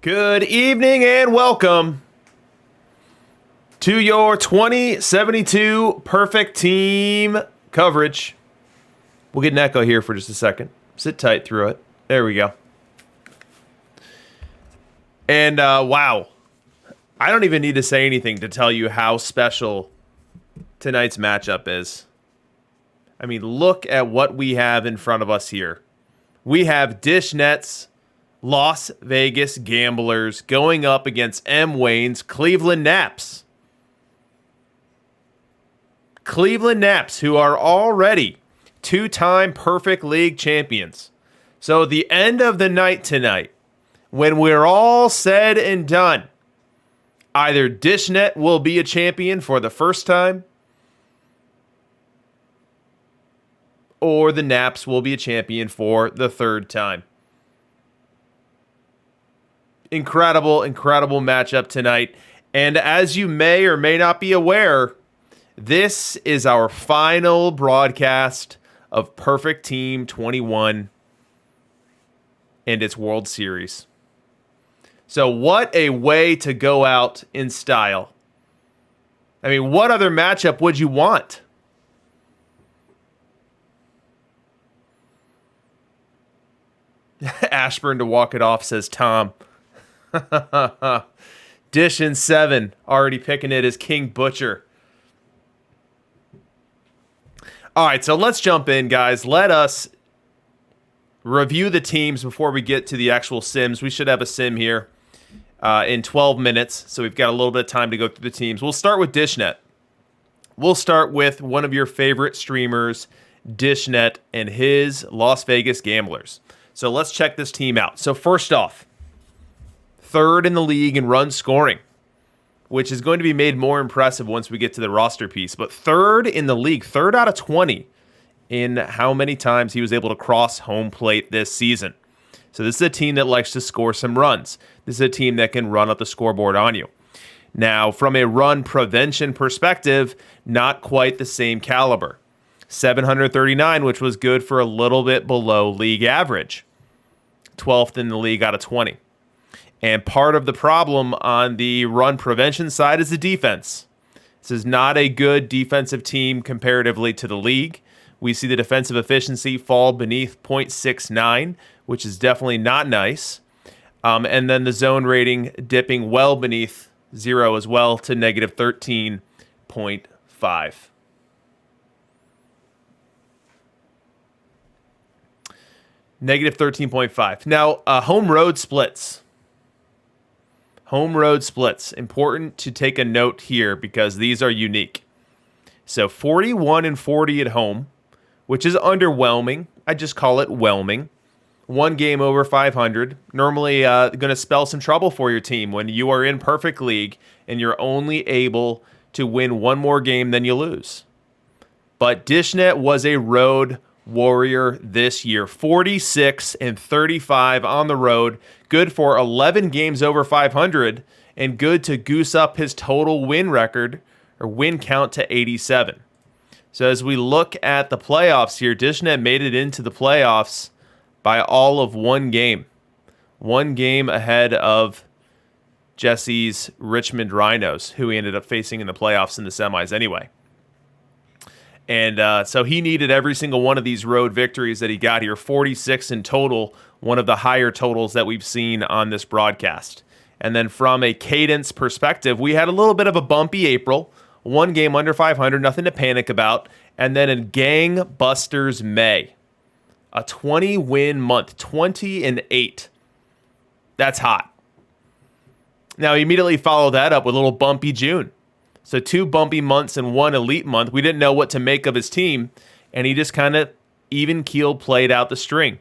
Good evening and welcome to your 2072 Perfect Team coverage. We'll get an echo here for just a second. Sit tight through it. There we go. And wow, I don't even need to say anything to tell you how special tonight's matchup is. I mean, look at what we have in front of us here. We have Dishnet's Las Vegas Gamblers going up against M. Wayne's Cleveland Naps. Cleveland Naps, who are already two-time Perfect League champions. So at the end of the night tonight, when we're all said and done, either Dishnet will be a champion for the first time, or the Naps will be a champion for the third time. Incredible, incredible matchup tonight. And as you may or may not be aware, this is our final broadcast of Perfect Team 21 and its World Series. So what a way to go out in style. I mean, what other matchup would you want? Ashburn to walk it off, says Tom. Dish in 7, already picking it as King Butcher. All right, so let's jump in, guys. Let us review the teams before we get to the actual sims. We should have a sim here in 12 minutes, so we've got a little bit of time to go through the teams. We'll start with Dishnet. We'll start with one of your favorite streamers, Dishnet, and his Las Vegas Gamblers. So let's check this team out. So first off, third in the league in run scoring, which is going to be made more impressive once we get to the roster piece. But third in the league, third out of 20 in how many times he was able to cross home plate this season. So this is a team that likes to score some runs. This is a team that can run up the scoreboard on you. Now, from a run prevention perspective, not quite the same caliber. 739, which was good for a little bit below league average. 12th in the league out of 20. And part of the problem on the run prevention side is the defense. This is not a good defensive team comparatively to the league. We see the defensive efficiency fall beneath .69, which is definitely not nice. And then the zone rating dipping well beneath 0 as well to negative 13.5. Negative 13.5. Now, home road splits. Home road splits. Important to take a note here because these are unique. So 41 and 40 at home, which is underwhelming. I just call it whelming. One game over 500. Normally going to spell some trouble for your team when you are in Perfect League and you're only able to win one more game than you lose. But Dishnet was a road warrior this year. 46 and 35 on the road. Good for 11 games over 500 and good to goose up his total win record or win count to 87. So as we look at the playoffs here, Dishnet made it into the playoffs by all of one game. One game ahead of Jesse's Richmond Rhinos, who he ended up facing in the playoffs in the semis anyway. And so he needed every single one of these road victories that he got here, 46 in total, one of the higher totals that we've seen on this broadcast. And then from a cadence perspective, we had a little bit of a bumpy April, one game under 500, nothing to panic about. And then in gangbusters May, a 20-win month, 20 and 8. That's hot. Now, he immediately followed that up with a little bumpy June. So 2 bumpy months and 1 elite month. We didn't know what to make of his team, and he just kind of even-keeled played out the string.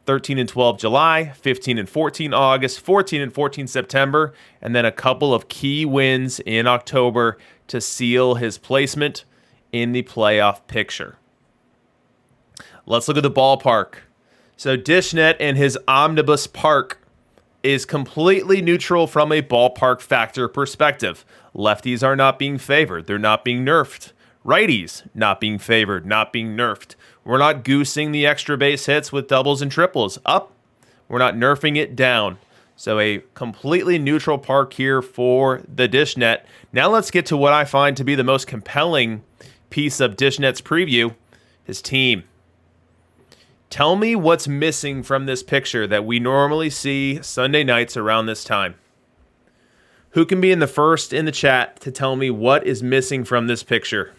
13 and 12 July, 15 and 14 August, 14 and 14 September, and then a couple of key wins in October to seal his placement in the playoff picture. Let's look at the ballpark. So Dishnet and his Omnibus Park is completely neutral from a ballpark factor perspective. Lefties are not being favored. They're not being nerfed. Righties not being favored, not being nerfed. We're not goosing the extra base hits with doubles and triples up. We're not nerfing it down. So a completely neutral park here for the DishNet. Now let's get to what I find to be the most compelling piece of DishNet's preview, his team. Tell me what's missing from this picture that we normally see Sunday nights around this time. Who can be in the first in the chat to tell me what is missing from this picture?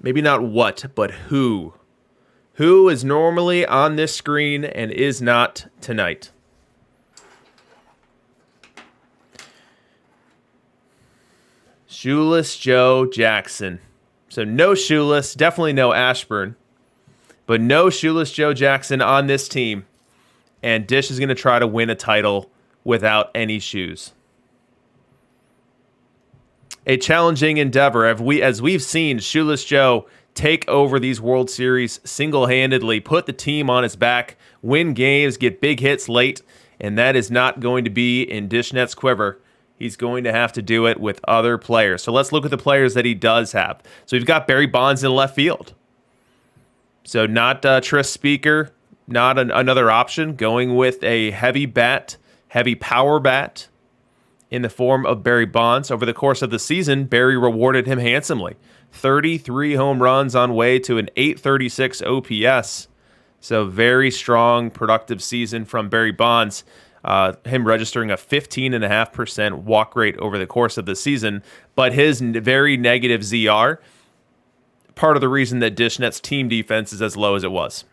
Maybe not what, but who. Who is normally on this screen and is not tonight? Shoeless Joe Jackson. So no Shoeless, definitely no Ashburn, but no Shoeless Joe Jackson on this team. And Dish is going to try to win a title without any shoes. A challenging endeavor, as we've seen Shoeless Joe take over these World Series single-handedly, put the team on his back, win games, get big hits late, and that is not going to be in DishNet's quiver. He's going to have to do it with other players. So let's look at the players that he does have. So we've got Barry Bonds in left field. So not Tris Speaker, not another option, going with a heavy power bat in the form of Barry Bonds. Over the course of the season, Barry rewarded him handsomely. 33 home runs on way to an 836 OPS. So very strong, productive season from Barry Bonds. Him registering a 15.5% walk rate over the course of the season. But his very negative ZR, part of the reason that DishNet's team defense is as low as it was.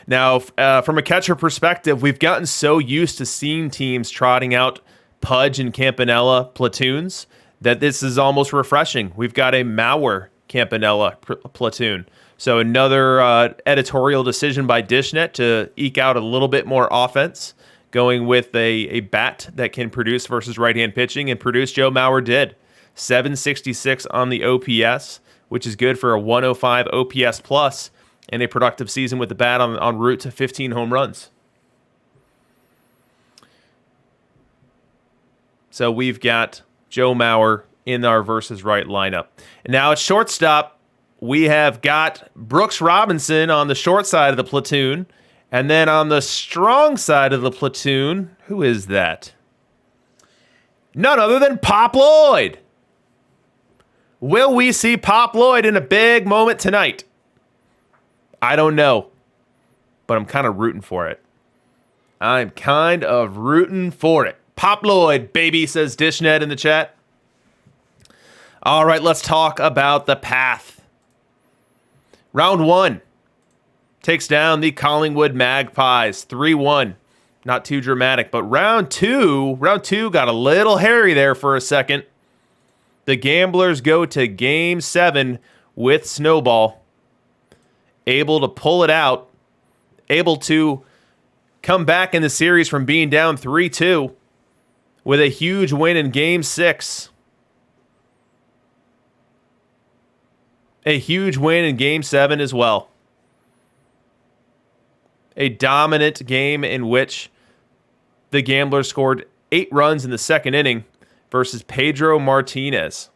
Now, from a catcher perspective, we've gotten so used to seeing teams trotting out Pudge and Campanella platoons that this is almost refreshing. We've got a Maurer Campanella platoon. So another editorial decision by DishNet to eke out a little bit more offense, going with a bat that can produce versus right-hand pitching, and produce Joe Maurer did. 766 on the OPS, which is good for a 105 OPS plus, and a productive season with the bat en route to 15 home runs. So we've got Joe Maurer in our versus right lineup. And now at shortstop, we have got Brooks Robinson on the short side of the platoon. And then on the strong side of the platoon, who is that? None other than Pop Lloyd. Will we see Pop Lloyd in a big moment tonight? I don't know, but I'm kind of rooting for it. Pop Lloyd, baby, says DishNet in the chat. All right, let's talk about the path. Round 1 takes down the Collingwood Magpies, 3-1. Not too dramatic, but round two got a little hairy there for a second. The Gamblers go to Game 7 with Snowball. Able to pull it out, able to come back in the series from being down 3-2 with a huge win in Game 6. A huge win in Game 7 as well. A dominant game in which the Gamblers scored 8 runs in the second inning versus Pedro Martinez.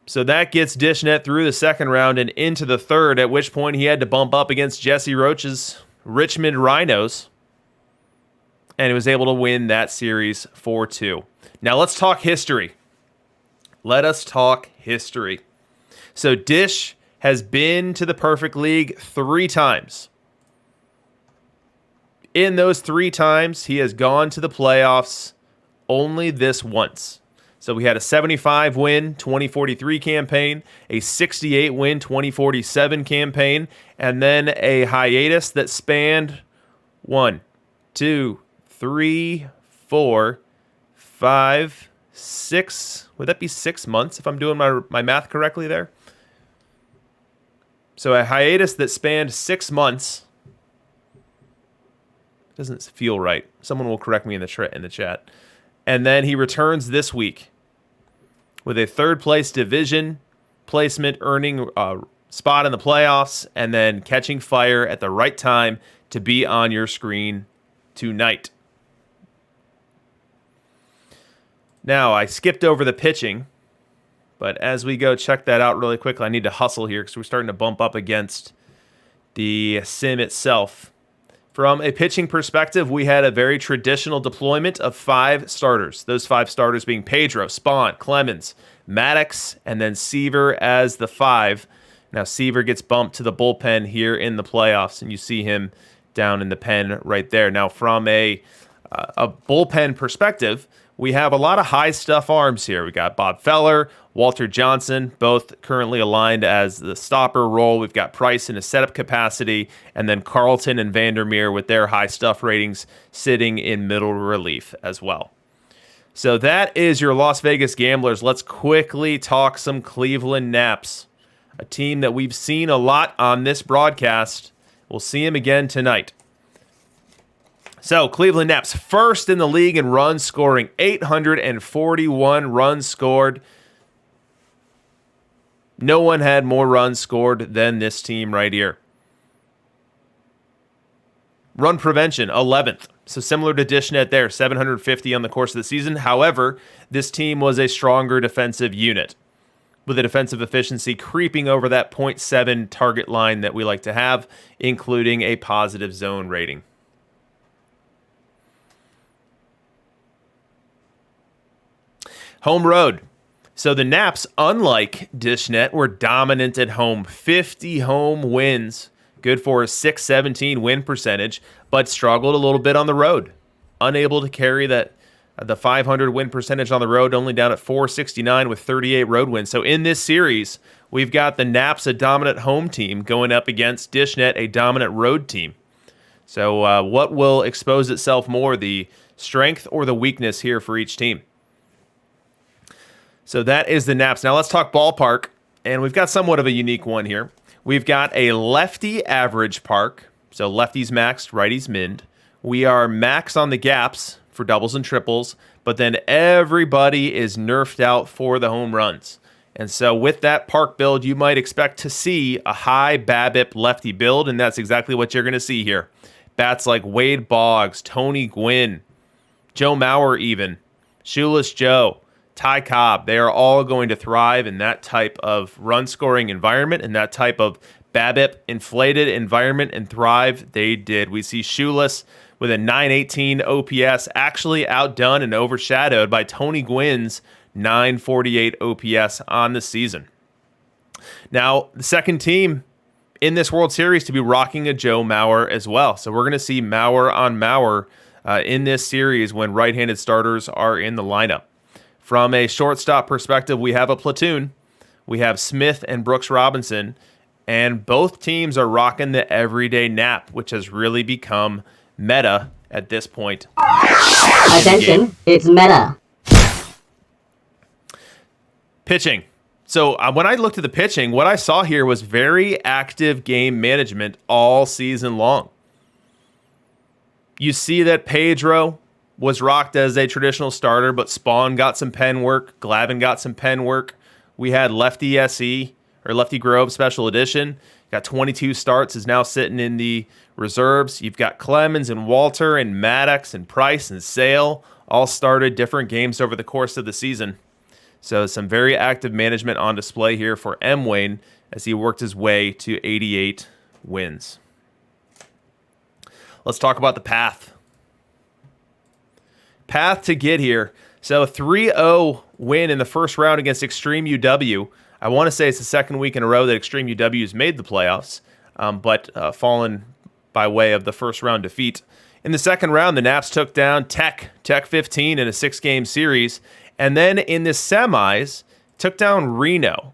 So that gets DishNet through the second round and into the third, at which point he had to bump up against Jesse Roach's Richmond Rhinos. And he was able to win that series 4-2. Now let's talk history. Let us talk history. So Dish has been to the Perfect League 3 times. In those 3 times, he has gone to the playoffs only this once. So we had a 75-win 2043 campaign, a 68-win 2047 campaign, and then a hiatus that spanned 1, 2, 3, 4, 5, 6. Would that be 6 months if I'm doing my math correctly there? So a hiatus that spanned 6 months. Doesn't feel right. Someone will correct me in the chat. And then he returns this week with a third-place division placement, earning a spot in the playoffs, and then catching fire at the right time to be on your screen tonight. Now, I skipped over the pitching, But as we go check that out really quickly, I need to hustle here because we're starting to bump up against the sim itself. From a pitching perspective, we had a very traditional deployment of 5 starters. Those 5 starters being Pedro, Spawn, Clemens, Maddox, and then Seaver as the 5. Now Seaver gets bumped to the bullpen here in the playoffs, and you see him down in the pen right there. Now from a bullpen perspective, we have a lot of high stuff arms here. We got Bob Feller, Walter Johnson, both currently aligned as the stopper role. We've got Price in a setup capacity, and then Carlton and Vandermeer with their high stuff ratings sitting in middle relief as well. So that is your Las Vegas Gamblers. Let's quickly talk some Cleveland Naps, a team that we've seen a lot on this broadcast. We'll see him again tonight. So, Cleveland Naps first in the league in runs scoring, 841 runs scored. No one had more runs scored than this team right here. Run prevention, 11th. So similar to Dishnet there, 750 on the course of the season. However, this team was a stronger defensive unit, with a defensive efficiency creeping over that 0.7 target line that we like to have, including a positive zone rating. Home road. So the Naps, unlike Dishnet, were dominant at home. 50 home wins. Good for a .617 win percentage, but struggled a little bit on the road. Unable to carry the 500 win percentage on the road, only down at .469 with 38 road wins. So in this series, we've got the Naps, a dominant home team, going up against Dishnet, a dominant road team. So what will expose itself more, the strength or the weakness here for each team? So that is the Naps. Now let's talk ballpark, and we've got somewhat of a unique one here. We've got a lefty average park, so lefties maxed, righties minned. We are max on the gaps for doubles and triples, but then everybody is nerfed out for the home runs. And so with that park build, you might expect to see a high BABIP lefty build, and that's exactly what you're going to see here. Bats like Wade Boggs, Tony Gwynn, Joe Maurer even, Shoeless Joe, Ty Cobb, they are all going to thrive in that type of run-scoring environment and that type of BABIP-inflated environment, and thrive they did. We see Shoeless with a 918 OPS actually outdone and overshadowed by Tony Gwynn's 948 OPS on the season. Now, the second team in this World Series to be rocking a Joe Maurer as well. So we're going to see Maurer on Maurer in this series when right-handed starters are in the lineup. From a shortstop perspective, we have a platoon. We have Smith and Brooks Robinson, and both teams are rocking the everyday nap, which has really become meta at this point. Attention, it's meta. Pitching. So when I looked at the pitching, what I saw here was very active game management all season long. You see that Pedro was rocked as a traditional starter, but Spawn got some pen work. Glavin got some pen work. We had Lefty SE, or Lefty Grove Special Edition. Got 22 starts, is now sitting in the reserves. You've got Clemens and Walter and Maddox and Price and Sale all started different games over the course of the season. So some very active management on display here for M. Wayne as he worked his way to 88 wins. Let's talk about the path. Path to get here. So 3-0 win in the first round against Extreme UW. I want to say it's the second week in a row that Extreme UW has made the playoffs, but fallen by way of the first round defeat. In the second round, the Naps took down Tech 15 in a 6-game series. And then in the semis, took down Reno.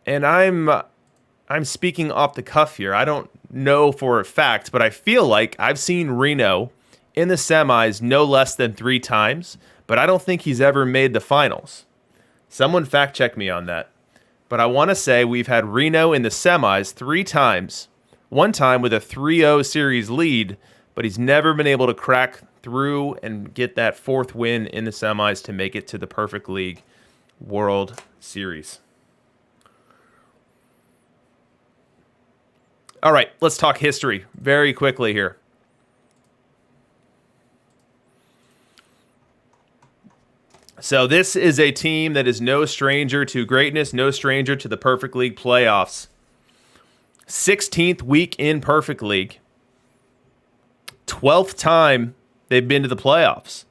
And I'm speaking off the cuff here. I don't know for a fact, but I feel like I've seen Reno in the semis no less than 3 times, but I don't think he's ever made the finals. Someone fact check me on that. But I want to say we've had Reno in the semis 3 times, one time with a 3-0 series lead, but he's never been able to crack through and get that 4th win in the semis to make it to the Perfect League World Series. All right, let's talk history very quickly here. So this is a team that is no stranger to greatness, no stranger to the Perfect League playoffs. 16th week in Perfect League. 12th time they've been to the playoffs.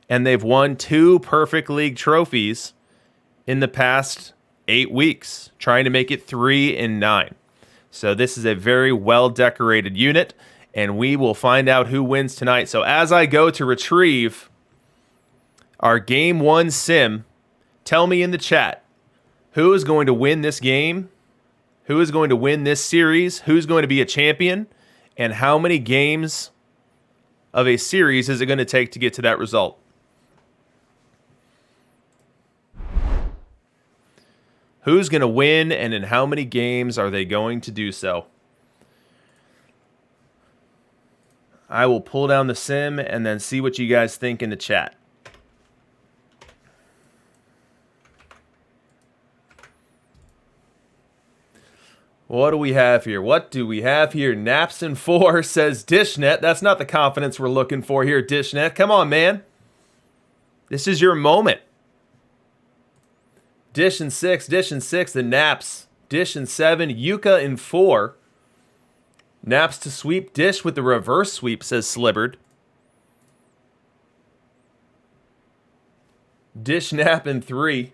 And they've won 2 Perfect League trophies in the past 8 weeks, trying to make it 3-9. So this is a very well-decorated unit, and we will find out who wins tonight. So as I go to retrieve our Game 1 sim, tell me in the chat, who is going to win this game? Who is going to win this series? Who's going to be a champion? And how many games of a series is it going to take to get to that result? Who's going to win, and in how many games are they going to do so? I will pull down the sim and then see what you guys think in the chat. What do we have here? What do we have here? Napson4 says Dishnet. That's not the confidence we're looking for here, Dishnet. Come on, man. This is your moment. Dish in 6, the Naps. Dish in 7, Yuka in 4. Naps to sweep, Dish with the reverse sweep, says Slibbard. Dish Nap in 3.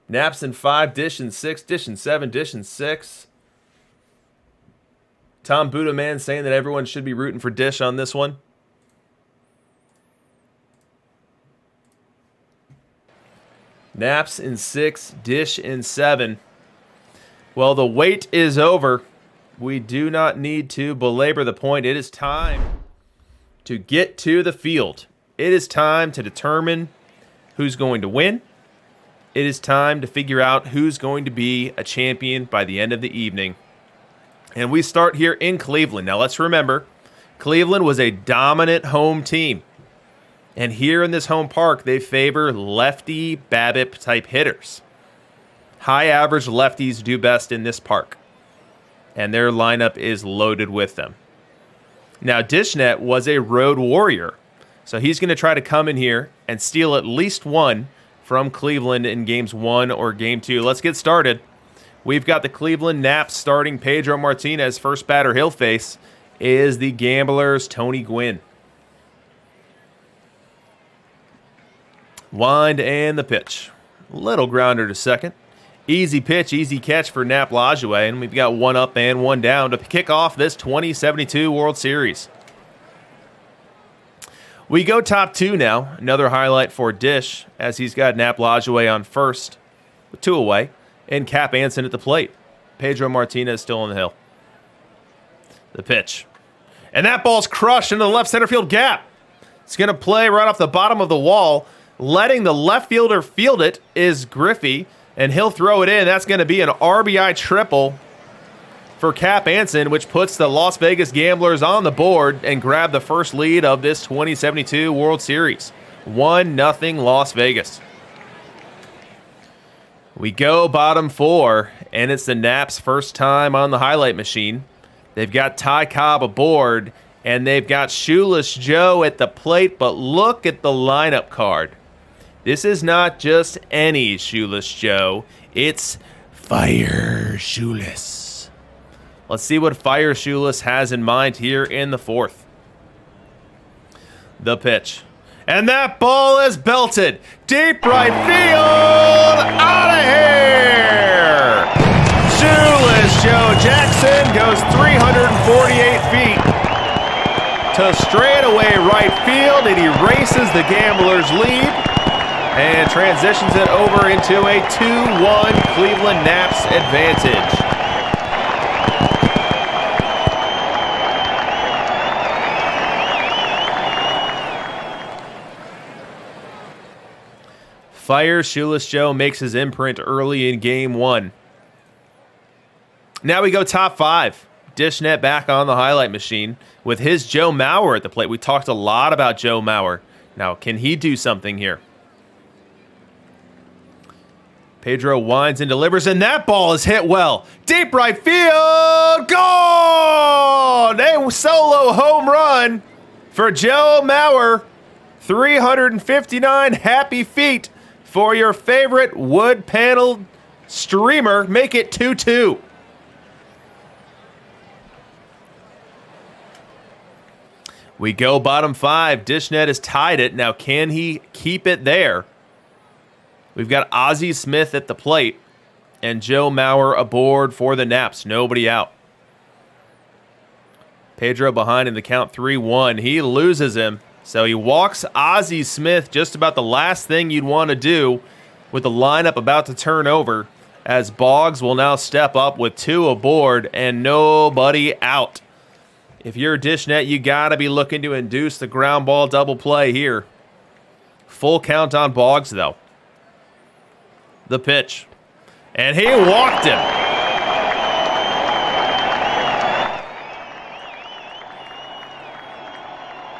Naps in 5, Dish in 6, Dish in 7, Dish in 6. Tom Buddha Man saying that everyone should be rooting for Dish on this one. Naps in 6, Dish in 7. Well, the wait is over. We do not need to belabor the point. It is time to get to the field. It is time to determine who's going to win. It is time to figure out who's going to be a champion by the end of the evening. And we start here in Cleveland. Now, let's remember, Cleveland was a dominant home team. And here in this home park, they favor lefty BABIP type hitters. High average lefties do best in this park. And their lineup is loaded with them. Now, Dishnet was a road warrior. So he's going to try to come in here and steal at least one from Cleveland in games 1 or game 2. Let's get started. We've got the Cleveland Naps starting Pedro Martinez. First batter he'll face is the Gamblers' Tony Gwynn. Wind and the pitch. Little grounder to second. Easy pitch, easy catch for Nap Lajoie, and we've got 1 up and 1 down to kick off this 2072 World Series. We go top 2 now. Another highlight for Dish, as he's got Nap Lajoie on first with 2 away, and Cap Anson at the plate. Pedro Martinez still on the hill. The pitch. And that ball's crushed into the left center field gap. It's going to play right off the bottom of the wall. Letting the left fielder field it is Griffey, and he'll throw it in. That's going to be an RBI triple for Cap Anson, which puts the Las Vegas Gamblers on the board and grab the first lead of this 2072 World Series. 1-0 Las Vegas. We go bottom 4, and it's the Naps' first time on the highlight machine. They've got Ty Cobb aboard, and they've got Shoeless Joe at the plate, but look at the lineup card. This is not just any Shoeless Joe. It's Fire Shoeless. Let's see what Fire Shoeless has in mind here in the 4th. The pitch. And that ball is belted. Deep right field. Out of here. Shoeless Joe Jackson goes 348 feet to straightaway right field. It erases the Gamblers' lead and transitions it over into a 2-1 Cleveland Naps advantage. Fire Shoeless Joe makes his imprint early in game 1. Now we go top 5. Dishnet back on the highlight machine with his Joe Maurer at the plate. We talked a lot about Joe Maurer. Now, can he do something here? Pedro winds and delivers, and that ball is hit well. Deep right field, gone! A solo home run for Joe Maurer. 359 happy feet for your favorite wood paneled streamer. Make it 2-2. We go bottom 5. Dishnet has tied it. Now, can he keep it there? We've got Ozzie Smith at the plate and Joe Maurer aboard for the Naps. Nobody out. Pedro behind in the count 3-1. He loses him. So he walks Ozzie Smith, just about the last thing you'd want to do with the lineup about to turn over, as Boggs will now step up with 2 aboard and nobody out. If you're Dishnet, you got to be looking to induce the ground ball double play here. Full count on Boggs, though. The pitch. And he walked him.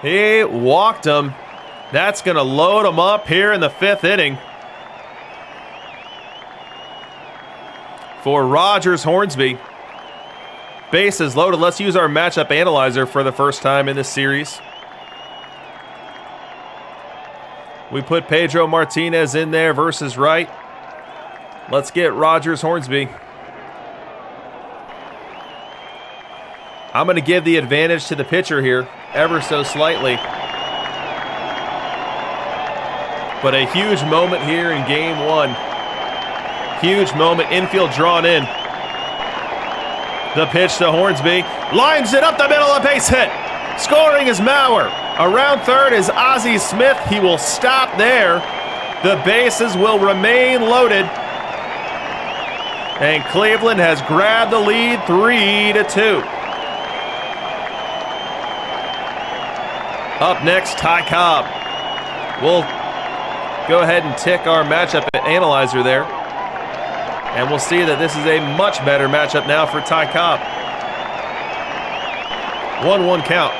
He walked him. That's going to load him up here in the 5th inning. For Rogers Hornsby. Bases loaded. Let's use our matchup analyzer for the first time in this series. We put Pedro Martinez in there versus right. Let's get Rogers Hornsby. I'm going to give the advantage to the pitcher here, ever so slightly. But a huge moment here in game 1. Huge moment, infield drawn in. The pitch to Hornsby. Lines it up the middle, a base hit. Scoring is Maurer. Around third is Ozzie Smith. He will stop there. The bases will remain loaded. And Cleveland has grabbed the lead 3-2. Up next, Ty Cobb. We'll go ahead and tick our matchup analyzer there. And we'll see that this is a much better matchup now for Ty Cobb. 1-1 count.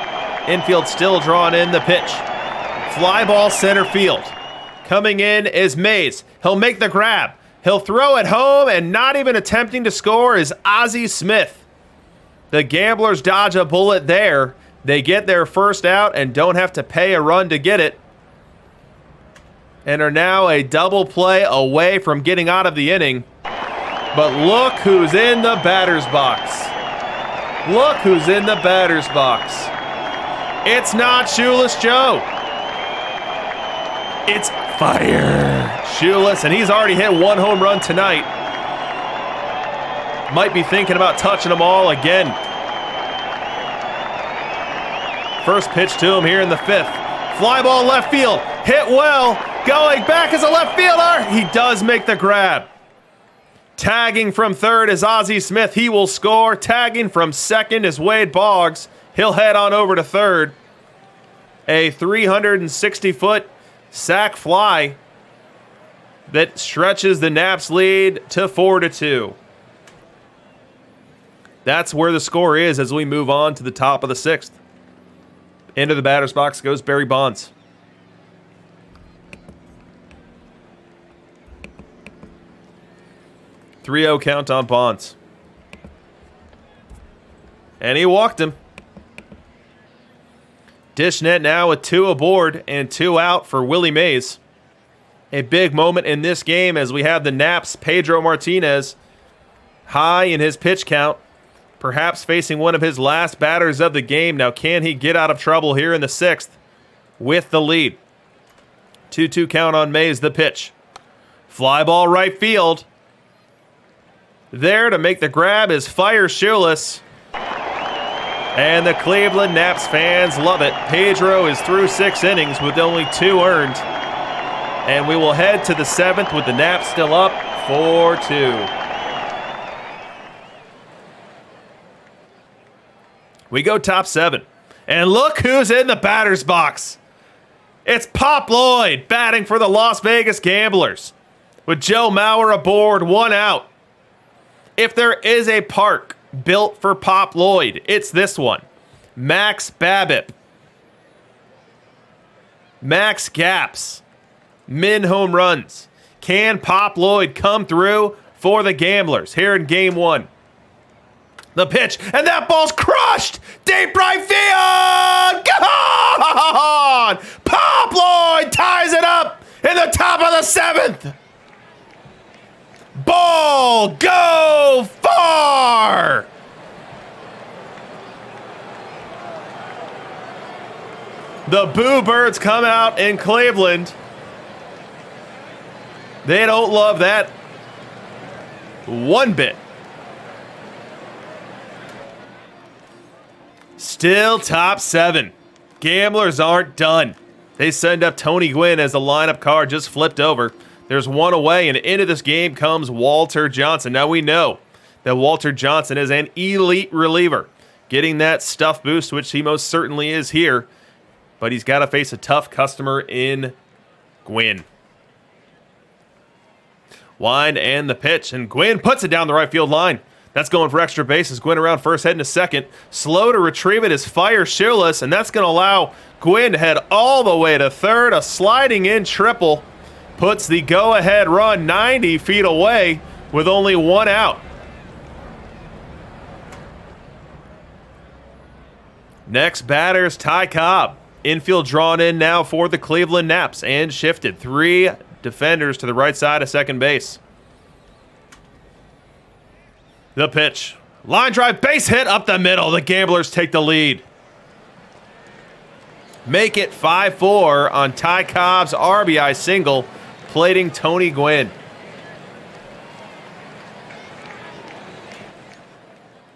Infield still drawn in. The pitch. Fly ball center field. Coming in is Mays. He'll make the grab. He'll throw it home, and not even attempting to score is Ozzie Smith. The Gamblers dodge a bullet there. They get their first out and don't have to pay a run to get it. And are now a double play away from getting out of the inning. But look who's in the batter's box. Look who's in the batter's box. It's not Shoeless Joe. It's Fire Shoeless, and he's already hit 1 home run tonight. Might be thinking about touching them all again. First pitch to him here in the 5th. Fly ball left field. Hit well. Going back as a left fielder. He does make the grab. Tagging from third is Ozzie Smith. He will score. Tagging from second is Wade Boggs. He'll head on over to third. A 360-foot sac fly that stretches the Naps lead to 4-2. That's where the score is as we move on to the top of the 6th. Into the batter's box goes Barry Bonds. .3-0 count on Bonds. And he walked him. Dishnet now with 2 aboard and 2 out for Willie Mays. A big moment in this game as we have the Naps' Pedro Martinez high in his pitch count, perhaps facing one of his last batters of the game. Now, can he get out of trouble here in the 6th with the lead? 2-2 count on Mays, the pitch. Fly ball right field. There to make the grab is Fire Shoeless. And the Cleveland Naps fans love it. Pedro is through 6 innings with only 2 earned. And we will head to the 7th with the Naps still up 4-2. We go top 7. And look who's in the batter's box. It's Pop Lloyd batting for the Las Vegas Gamblers. With Joe Maurer aboard, 1 out. If there is a park built for Pop Lloyd, it's this one. Max BABIP. Max gaps. Min home runs. Can Pop Lloyd come through for the Gamblers here in game 1? The pitch, and that ball's crushed! Deep right field! Gone! Pop Lloyd ties it up! in the top of the 7th. Ball go far. The Boo Birds come out in Cleveland. They don't love that one bit. Still top 7. Gamblers aren't done. They send up Tony Gwynn as the lineup card just flipped over. There's one away, and into this game comes Walter Johnson. Now we know that Walter Johnson is an elite reliever, getting that stuff boost, which he most certainly is here. But he's got to face a tough customer in Gwynn. Wind and the pitch, and Gwynn puts it down the right field line. That's going for extra bases. Gwynn around first, heading to second. Slow to retrieve it is Fire Shoeless, and that's going to allow Gwynn to head all the way to third. A sliding in triple puts the go-ahead run 90 feet away with only one out. Next batter's Ty Cobb. Infield drawn in now for the Cleveland Naps and shifted. 3 defenders to the right side of second base. The pitch. Line drive, base hit up the middle. The Gamblers take the lead. Make it 5-4 on Ty Cobb's RBI single, plating Tony Gwynn.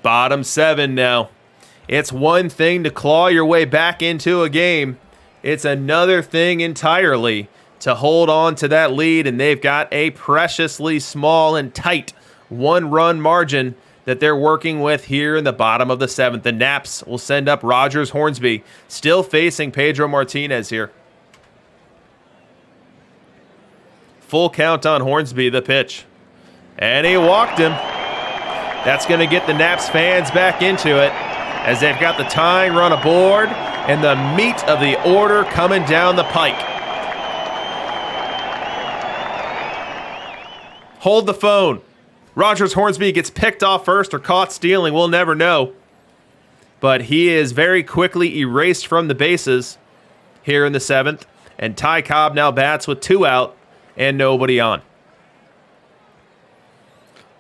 Bottom 7 now. It's one thing to claw your way back into a game. It's another thing entirely to hold on to that lead, and they've got a preciously small and tight 1-run margin that they're working with here in the bottom of the 7th. The Naps will send up Rogers Hornsby, still facing Pedro Martinez here. Full count on Hornsby, the pitch. And he walked him. That's going to get the Naps fans back into it, as they've got the tying run aboard and the meat of the order coming down the pike. Hold the phone. Rogers Hornsby gets picked off first or caught stealing. We'll never know. But he is very quickly erased from the bases here in the 7th. And Ty Cobb now bats with 2 out and nobody on.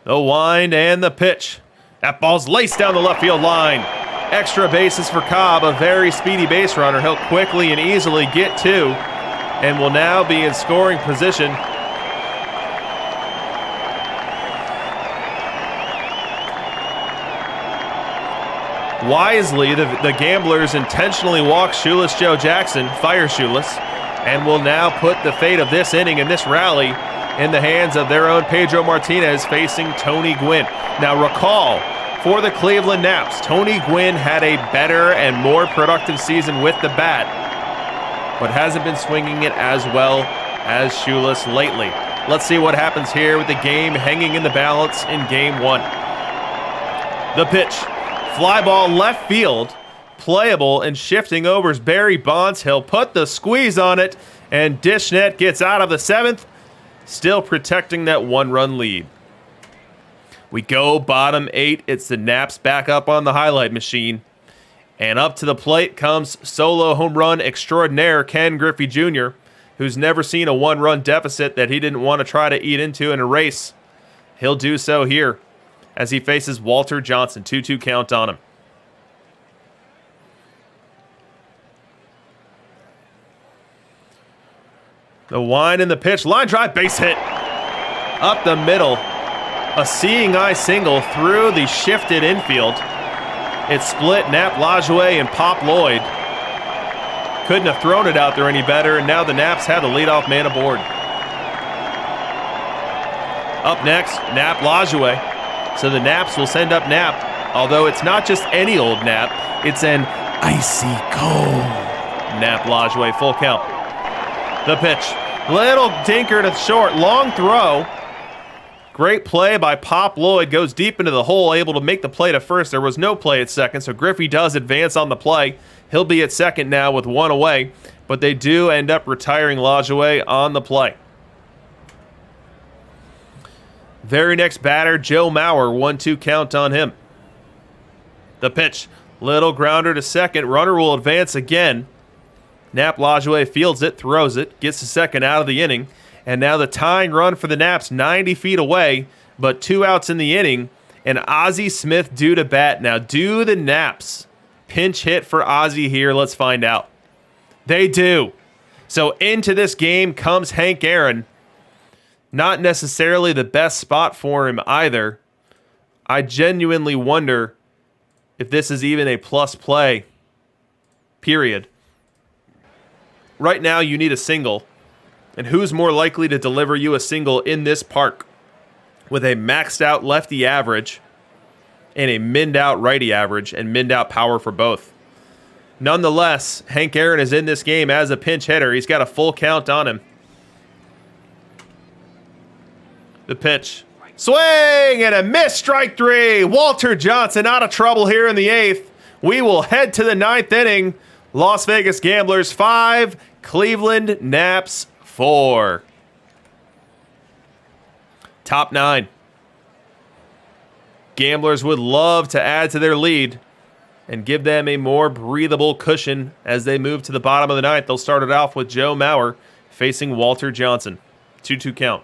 The wind and the pitch. That ball's laced down the left field line. Extra bases for Cobb, a very speedy base runner. He'll quickly and easily get 2 and will now be in scoring position. Wisely, the Gamblers intentionally walk Shoeless Joe Jackson, Fire Shoeless, and will now put the fate of this inning and this rally in the hands of their own Pedro Martinez facing Tony Gwynn. Now recall, for the Cleveland Naps, Tony Gwynn had a better and more productive season with the bat, but hasn't been swinging it as well as Shoeless lately. Let's see what happens here with the game hanging in the balance in game 1. The pitch. Fly ball left field, playable and shifting over is Barry Bonds. He'll put the squeeze on it, and Dishnet gets out of the 7th, still protecting that 1-run lead. We go bottom 8. It's the Naps back up on the highlight machine. And up to the plate comes solo home run extraordinaire Ken Griffey Jr., who's never seen a 1-run deficit that he didn't want to try to eat into in a race. He'll do so here as he faces Walter Johnson. 2-2 count on him. The wind and the pitch. Line drive, base hit. Up the middle. A seeing eye single through the shifted infield. It split Nap Lajoie and Pop Lloyd. Couldn't have thrown it out there any better, and now the Naps have the leadoff man aboard. Up next, Nap Lajoie. So the Naps will send up Nap, although it's not just any old Nap, it's an icy cold Nap Lajoie. Full count. The pitch. Little dinker to short. Long throw. Great play by Pop Lloyd. Goes deep into the hole, able to make the play to first. There was no play at second, so Griffey does advance on the play. He'll be at second now with 1 away, but they do end up retiring Lajoie on the play. Very next batter, Joe Maurer. 1-2 count on him. The pitch. Little grounder to second. Runner will advance again. Nap Lajoie fields it, throws it, gets the second out of the inning. And now the tying run for the Naps 90 feet away, but 2 outs in the inning. And Ozzie Smith due to bat. Now, do the Naps pinch hit for Ozzie here? Let's find out. They do. So into this game comes Hank Aaron. Not necessarily the best spot for him either. I genuinely wonder if this is even a plus play, period. Right now, you need a single. And who's more likely to deliver you a single in this park with a maxed out lefty average and a minned out righty average and minned out power for both? Nonetheless, Hank Aaron is in this game as a pinch hitter. He's got a full count on him. The pitch. Swing and a miss, strike 3. Walter Johnson out of trouble here in the 8th. We will head to the 9th inning. Las Vegas Gamblers 5, Cleveland Naps 4. Top 9. Gamblers would love to add to their lead and give them a more breathable cushion as they move to the bottom of the 9th. They'll start it off with Joe Maurer facing Walter Johnson. 2-2 count.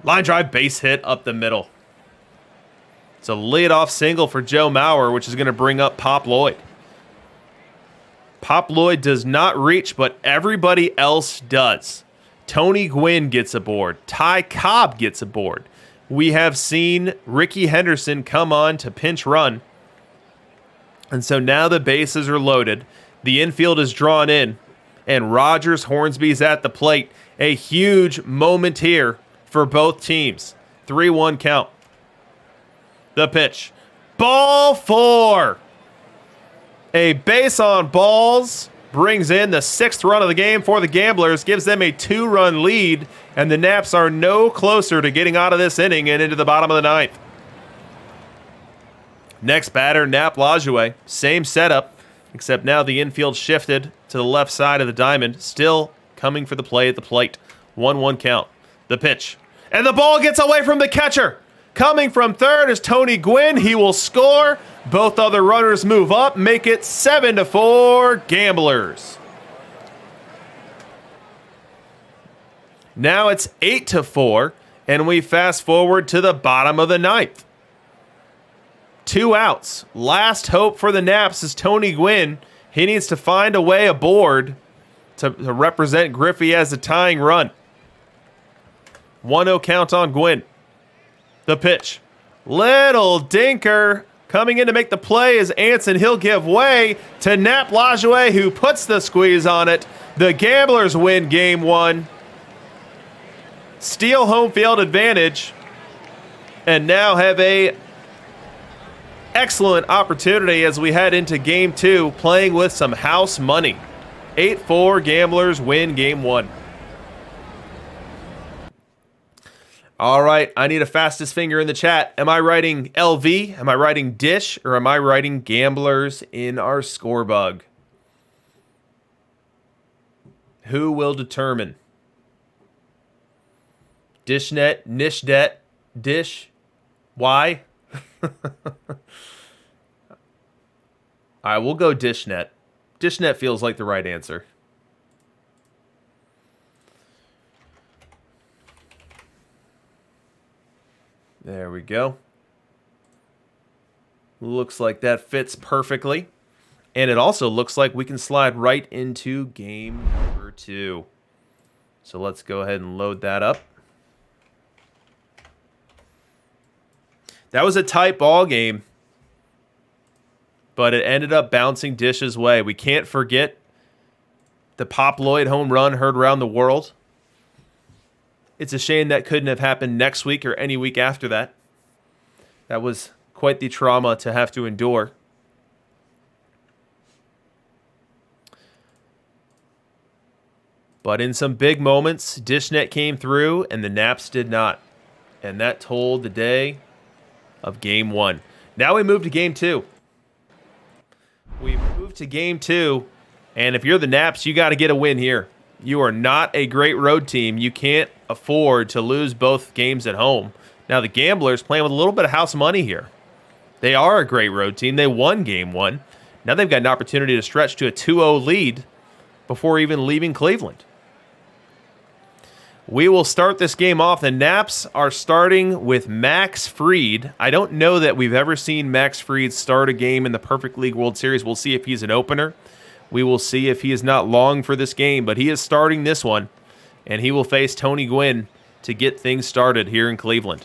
Line drive base hit up the middle. It's a leadoff single for Joe Maurer, which is going to bring up Pop Lloyd. Pop Lloyd does not reach, but everybody else does. Tony Gwynn gets aboard. Ty Cobb gets aboard. We have seen Ricky Henderson come on to pinch run. And so now the bases are loaded. The infield is drawn in. And Rogers Hornsby's at the plate. A huge moment here for both teams. 3-1 count. The pitch. Ball 4. A base on balls brings in the 6th run of the game for the Gamblers, gives them a 2-run lead, and the Naps are no closer to getting out of this inning and into the bottom of the 9th. Next batter, Nap Lajoie. Same setup, except now the infield shifted to the left side of the diamond, still coming for the play at the plate. 1-1 count. The pitch. And the ball gets away from the catcher. Coming from third is Tony Gwynn. He will score. Both other runners move up, make it 7-4 Gamblers. Now it's 8-4, and we fast forward to the bottom of the 9th. 2 outs. Last hope for the Naps is Tony Gwynn. He needs to find a way aboard to represent Griffey as a tying run. 1-0 count on Gwynn. The pitch. Little dinker. Coming in to make the play is Anson. He'll give way to Nap Lajoie, who puts the squeeze on it. The Gamblers win game 1. Steal home field advantage. And now have a excellent opportunity as we head into game 2, playing with some house money. 8-4 Gamblers win game 1. All right, I need a fastest finger in the chat. Am I writing LV? Am I writing Dish? Or am I writing Gamblers in our score bug? Who will determine? Dishnet, Nishdet, Dish, why? I will go Dishnet. Dishnet feels like the right answer. There we go. Looks like that fits perfectly. And it also looks like we can slide right into game number 2. So let's go ahead and load that up. That was a tight ball game, but it ended up bouncing Dish's way. We can't forget the Pop Lloyd home run heard around the world. It's a shame that couldn't have happened next week or any week after that. That was quite the trauma to have to endure. But in some big moments, Dishnet came through and the Naps did not. And that told the day of game 1. Now we move to game 2. We move to game 2, and if you're the Naps, you got to get a win here. You are not a great road team. You can't afford to lose both games at home. Now, the Gamblers playing with a little bit of house money here. They are a great road team. They won game 1. Now they've got an opportunity to stretch to a 2-0 lead before even leaving Cleveland. We will start this game off. The Naps are starting with Max Fried. I don't know that we've ever seen Max Fried start a game in the Perfect League World Series. We'll see if he's an opener. We will see if he is not long for this game, but he is starting this one, and he will face Tony Gwynn to get things started here in Cleveland.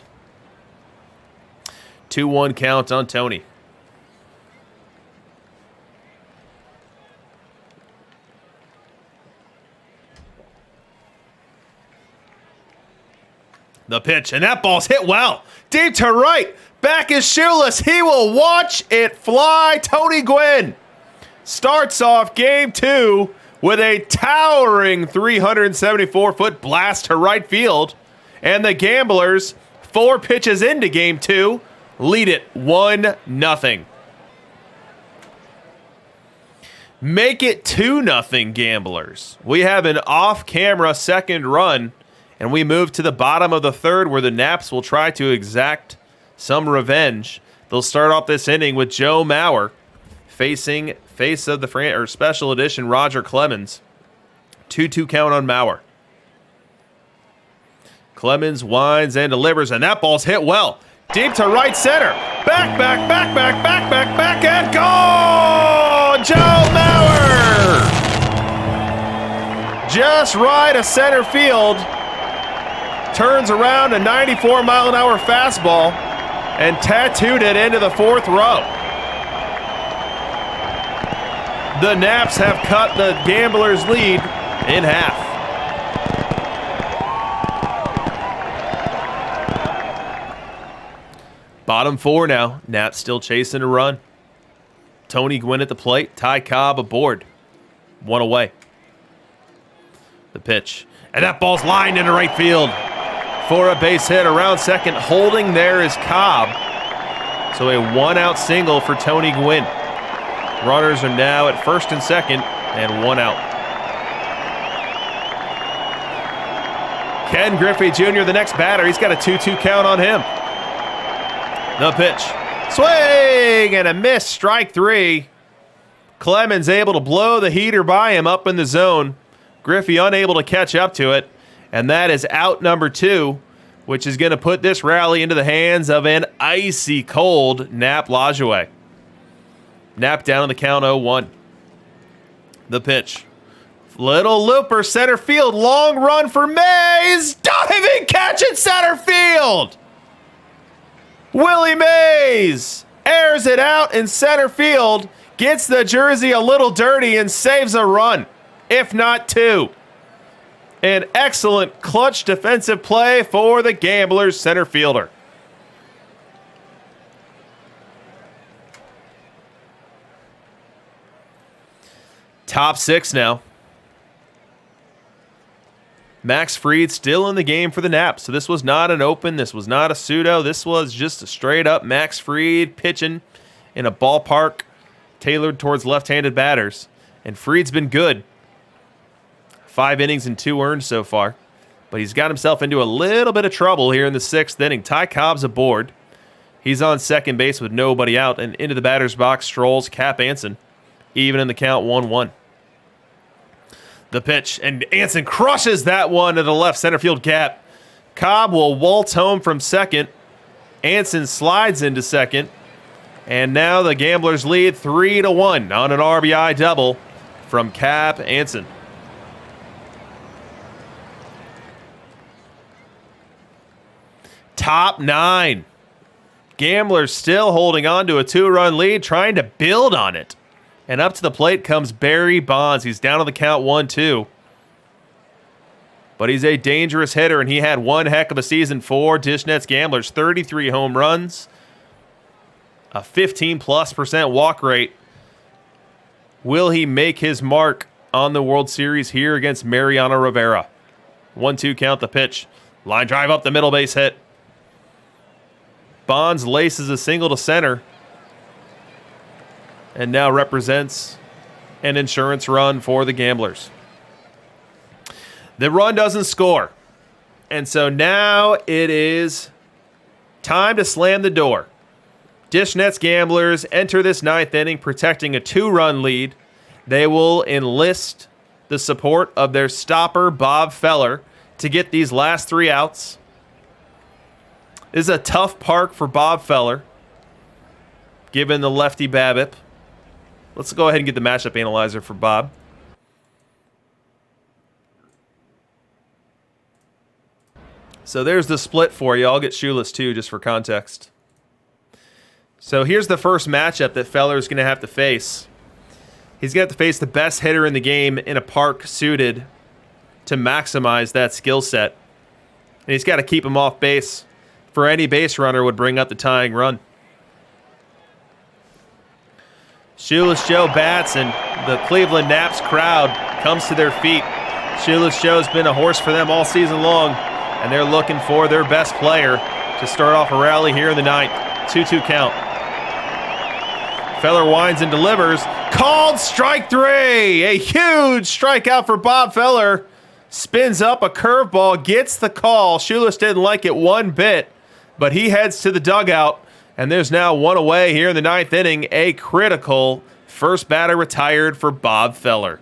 2-1 count on Tony. The pitch, and that ball's hit well. Deep to right. Back is shoeless. He will watch it fly. Tony Gwynn starts off game 2 with a towering 374-foot blast to right field. And the Gamblers, 4 pitches into game 2, lead it 1-0. Make it 2-0 Gamblers. We have an off-camera second run. And we move to the bottom of the third where the Naps will try to exact some revenge. They'll start off this inning with Joe Maurer facing face of the special edition Roger Clemens. 2-2 count on Maurer. Clemens winds and delivers, and that ball's hit well. Deep to right center. Back, and gone! Joe Maurer! Just right of center field. Turns around a 94-mile-an-hour fastball and tattooed it into the 4th row. The Naps have cut the Gamblers' lead in half. Bottom 4 now. Naps still chasing a run. Tony Gwynn at the plate. Ty Cobb aboard. 1 away. The pitch. And that ball's lined into right field. For a base hit around second. Holding there is Cobb. So a 1-out single for Tony Gwynn. Runners are now at first and second and 1 out. Ken Griffey Jr., the next batter. He's got a 2-2 count on him. The pitch. Swing and a miss. Strike 3. Clemens able to blow the heater by him up in the zone. Griffey unable to catch up to it. And that is out number 2, which is going to put this rally into the hands of an icy cold Nap Lajoie. Nap down on the count 0-1. The pitch. Little looper, center field. Long run for Mays. Diving catch in center field. Willie Mays airs it out in center field. Gets the jersey a little dirty and saves a run, if not 2. An excellent clutch defensive play for the Gamblers center fielder. Top 6 now. Max Fried still in the game for the Naps. So this was not an open. This was not a pseudo. This was just a straight up Max Fried pitching in a ballpark tailored towards left-handed batters. And Fried's been good. 5 innings and 2 earned so far. But he's got himself into a little bit of trouble here in the 6th inning. Ty Cobb's aboard. He's on second base with nobody out. And into the batter's box strolls Cap Anson. Even in the count 1-1. The pitch. And Anson crushes that one to the left center field gap. Cobb will waltz home from second. Anson slides into second. And now the Gamblers lead 3-1 on an RBI double from Cap Anson. Top 9. Gamblers still holding on to a 2-run lead, trying to build on it. And up to the plate comes Barry Bonds. He's down on the count 1-2. But he's a dangerous hitter, and he had one heck of a season for Dishnet's Gamblers. 33 home runs, a 15+% walk rate. Will he make his mark on the World Series here against Mariano Rivera? 1-2 count the pitch. Line drive up the middle base hit. Bonds laces a single to center and now represents an insurance run for the Gamblers. The run doesn't score. And so now it is time to slam the door. Dishnet's Gamblers enter this ninth inning protecting a 2-run lead. They will enlist the support of their stopper, Bob Feller, to get these last 3 outs. This is a tough park for Bob Feller, given the lefty BABIP. Let's go ahead and get the matchup analyzer for Bob. So there's the split for you. I'll get Shoeless too, just for context. So here's the first matchup that Feller's going to have to face. He's going to have to face the best hitter in the game in a park suited to maximize that skill set. And he's got to keep him off base, for any base runner would bring up the tying run. Shoeless Joe bats, and the Cleveland Naps crowd comes to their feet. Shoeless Joe's been a horse for them all season long, and they're looking for their best player to start off a rally here in the ninth. 2-2 count. Feller winds and delivers. Called strike 3. A huge strikeout for Bob Feller. Spins up a curveball, gets the call. Shoeless didn't like it one bit, but he heads to the dugout, and there's now 1 away here in the ninth inning. A critical first batter retired for Bob Feller.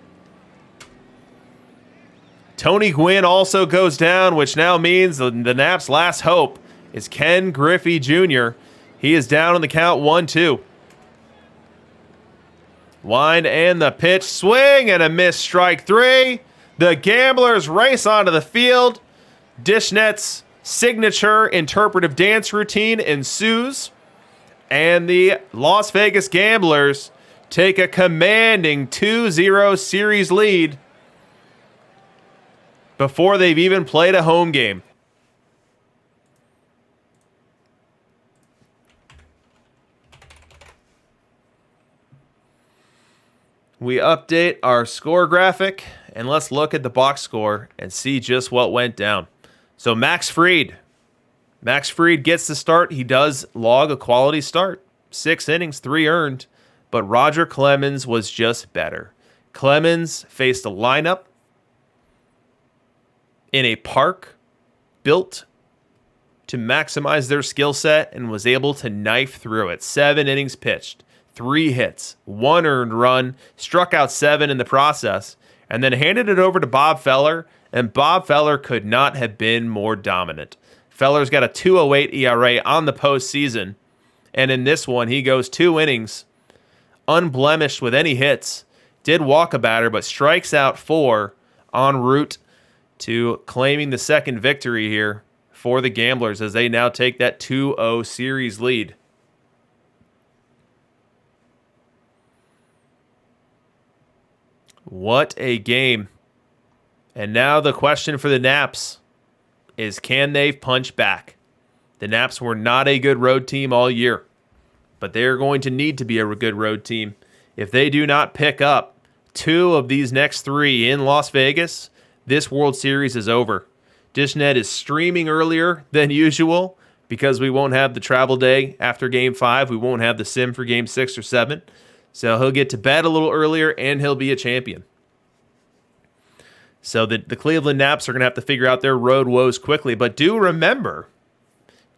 Tony Gwynn also goes down, which now means the Naps' last hope is Ken Griffey Jr. He is down on the count 1-2. Wind and the pitch, swing and a miss, strike 3. The Gamblers race onto the field. Dishnet's signature interpretive dance routine ensues, and the Las Vegas Gamblers take a commanding 2-0 series lead before they've even played a home game. We update our score graphic, and let's look at the box score and see just what went down. So Max Fried gets the start. He does log a quality start. 6 innings, 3 earned, but Roger Clemens was just better. Clemens faced a lineup in a park built to maximize their skill set and was able to knife through it. 7 innings pitched, 3 hits, 1 earned run, struck out 7 in the process, and then handed it over to Bob Feller, and Bob Feller could not have been more dominant. Feller's got a 2.08 ERA on the postseason, and in this one, he goes 2 innings, unblemished with any hits, did walk a batter, but strikes out 4 en route to claiming the second victory here for the Gamblers as they now take that 2-0 series lead. What a game. And now the question for the Naps is, can they punch back? The Naps were not a good road team all year, but they're going to need to be a good road team. If they do not pick up 2 of these next 3 in Las Vegas, this World Series is over. Dishnet is streaming earlier than usual because we won't have the travel day after Game 5. We won't have the sim for Game 6 or 7. So he'll get to bed a little earlier, and he'll be a champion. So the Cleveland Naps are going to have to figure out their road woes quickly. But do remember,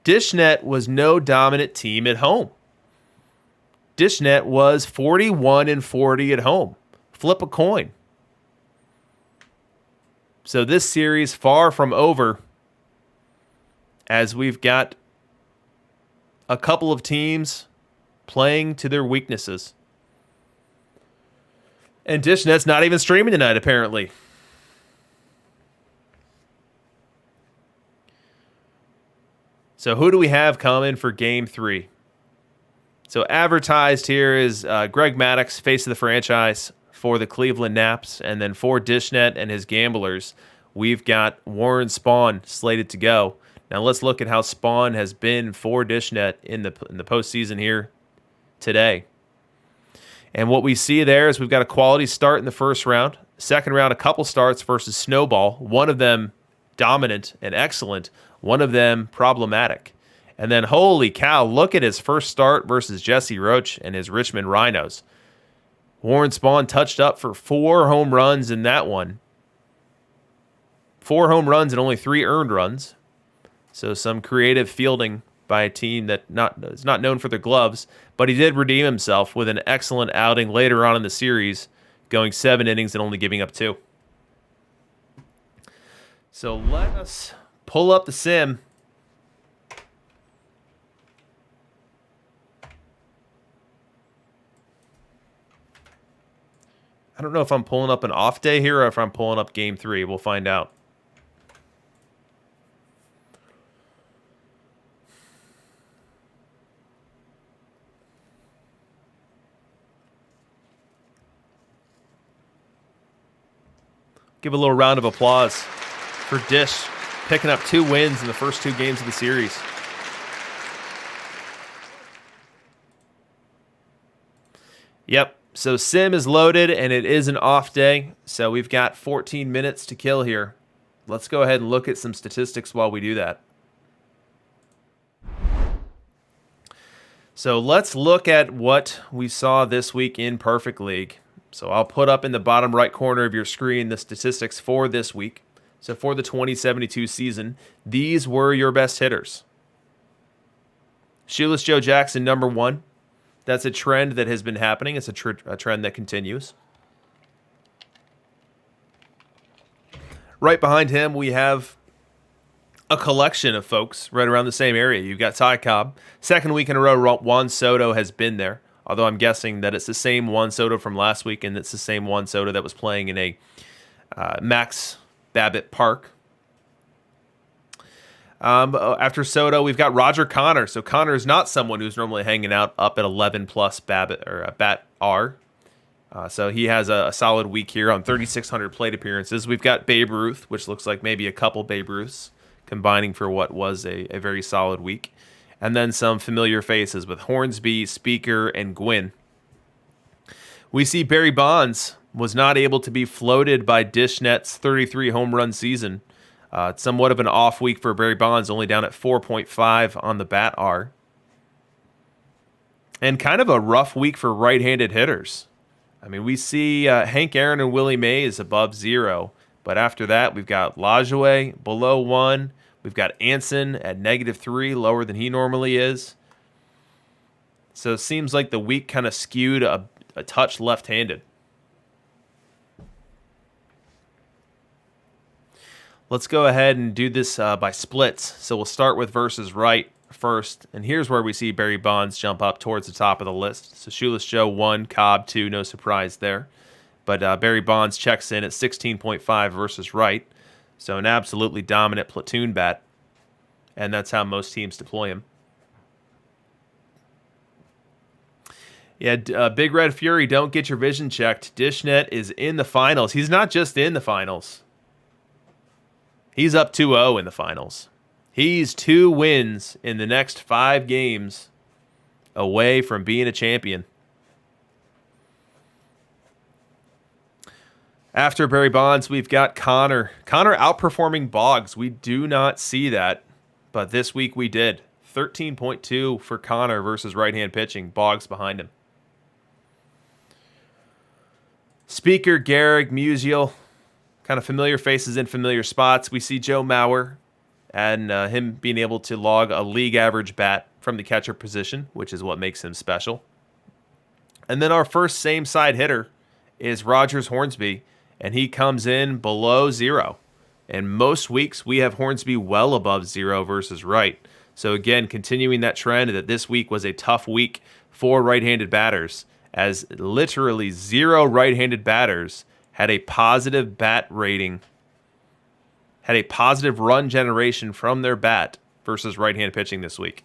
Dishnet was no dominant team at home. Dishnet was 41-40 at home. Flip a coin. So this series far from over, as we've got a couple of teams playing to their weaknesses. And Dishnet's not even streaming tonight, apparently. So who do we have coming for Game 3? So advertised here is Greg Maddux, face of the franchise for the Cleveland Naps. And then for Dishnet and his Gamblers, we've got Warren Spahn slated to go. Now let's look at how Spahn has been for Dishnet in the postseason here today. And what we see there is we've got a quality start in the first round. Second round, a couple starts versus Snowball. One of them dominant and excellent. One of them problematic. And then, holy cow, look at his first start versus Jesse Roach and his Richmond Rhinos. Warren Spahn touched up for 4 home runs in that one. 4 home runs and only 3 earned runs. So some creative fielding by a team that is not known for their gloves, but he did redeem himself with an excellent outing later on in the series, going 7 innings and only giving up 2. So let us pull up the sim. I don't know if I'm pulling up an off day here or if I'm pulling up game 3. We'll find out. Give a little round of applause for Dish picking up 2 wins in the first 2 games of the series. Yep. So sim is loaded, and it is an off day, so we've got 14 minutes to kill here. Let's go ahead and look at some statistics while we do that. So let's look at what we saw this week in Perfect League. So I'll put up in the bottom right corner of your screen the statistics for this week. So for the 2072 season, these were your best hitters. Shoeless Joe Jackson, number 1. That's a trend that has been happening. It's a trend that continues. Right behind him, we have a collection of folks right around the same area. You've got Ty Cobb. Second week in a row, Juan Soto has been there. Although I'm guessing that it's the same Juan Soto from last week, and it's the same Juan Soto that was playing in a Max Babbitt Park. After Soto, we've got Roger Connor. So Connor is not someone who's normally hanging out up at 11 plus Babbitt or Bat R. So he has a solid week here on 3,600 plate appearances. We've got Babe Ruth, which looks like maybe a couple Babe Ruths combining for what was a very solid week. And then some familiar faces with Hornsby, Speaker, and Gwynn. We see Barry Bonds was not able to be floated by DishNet's 33 home run season. Somewhat of an off week for Barry Bonds, only down at 4.5 on the Bat R. And kind of a rough week for right-handed hitters. I mean, we see Hank Aaron and Willie Mays above 0. But after that, we've got Lajoie below 1. We've got Anson at -3, lower than he normally is. So it seems like the week kind of skewed a touch left-handed. Let's go ahead and do this by splits. So we'll start with versus right first. And here's where we see Barry Bonds jump up towards the top of the list. So Shoeless Joe 1, Cobb 2, no surprise there. But Barry Bonds checks in at 16.5 versus right. So an absolutely dominant platoon bat. And that's how most teams deploy him. Yeah, Big Red Fury, don't get your vision checked. DishNet is in the finals. He's not just in the finals. He's up 2-0 in the finals. He's 2 wins in the next 5 games away from being a champion. After Barry Bonds, we've got Connor. Connor outperforming Boggs. We do not see that, but this week we did. 13.2 for Connor versus right-hand pitching. Boggs behind him. Speaker, Gehrig, Musial. Kind of familiar faces in familiar spots. We see Joe Maurer and him being able to log a league average bat from the catcher position, which is what makes him special. And then our first same side hitter is Rogers Hornsby, and he comes in below 0. And most weeks we have Hornsby well above 0 versus right. So again, continuing that trend that this week was a tough week for right-handed batters, as literally 0 right-handed batters had a positive bat rating, had a positive run generation from their bat versus right-hand pitching this week.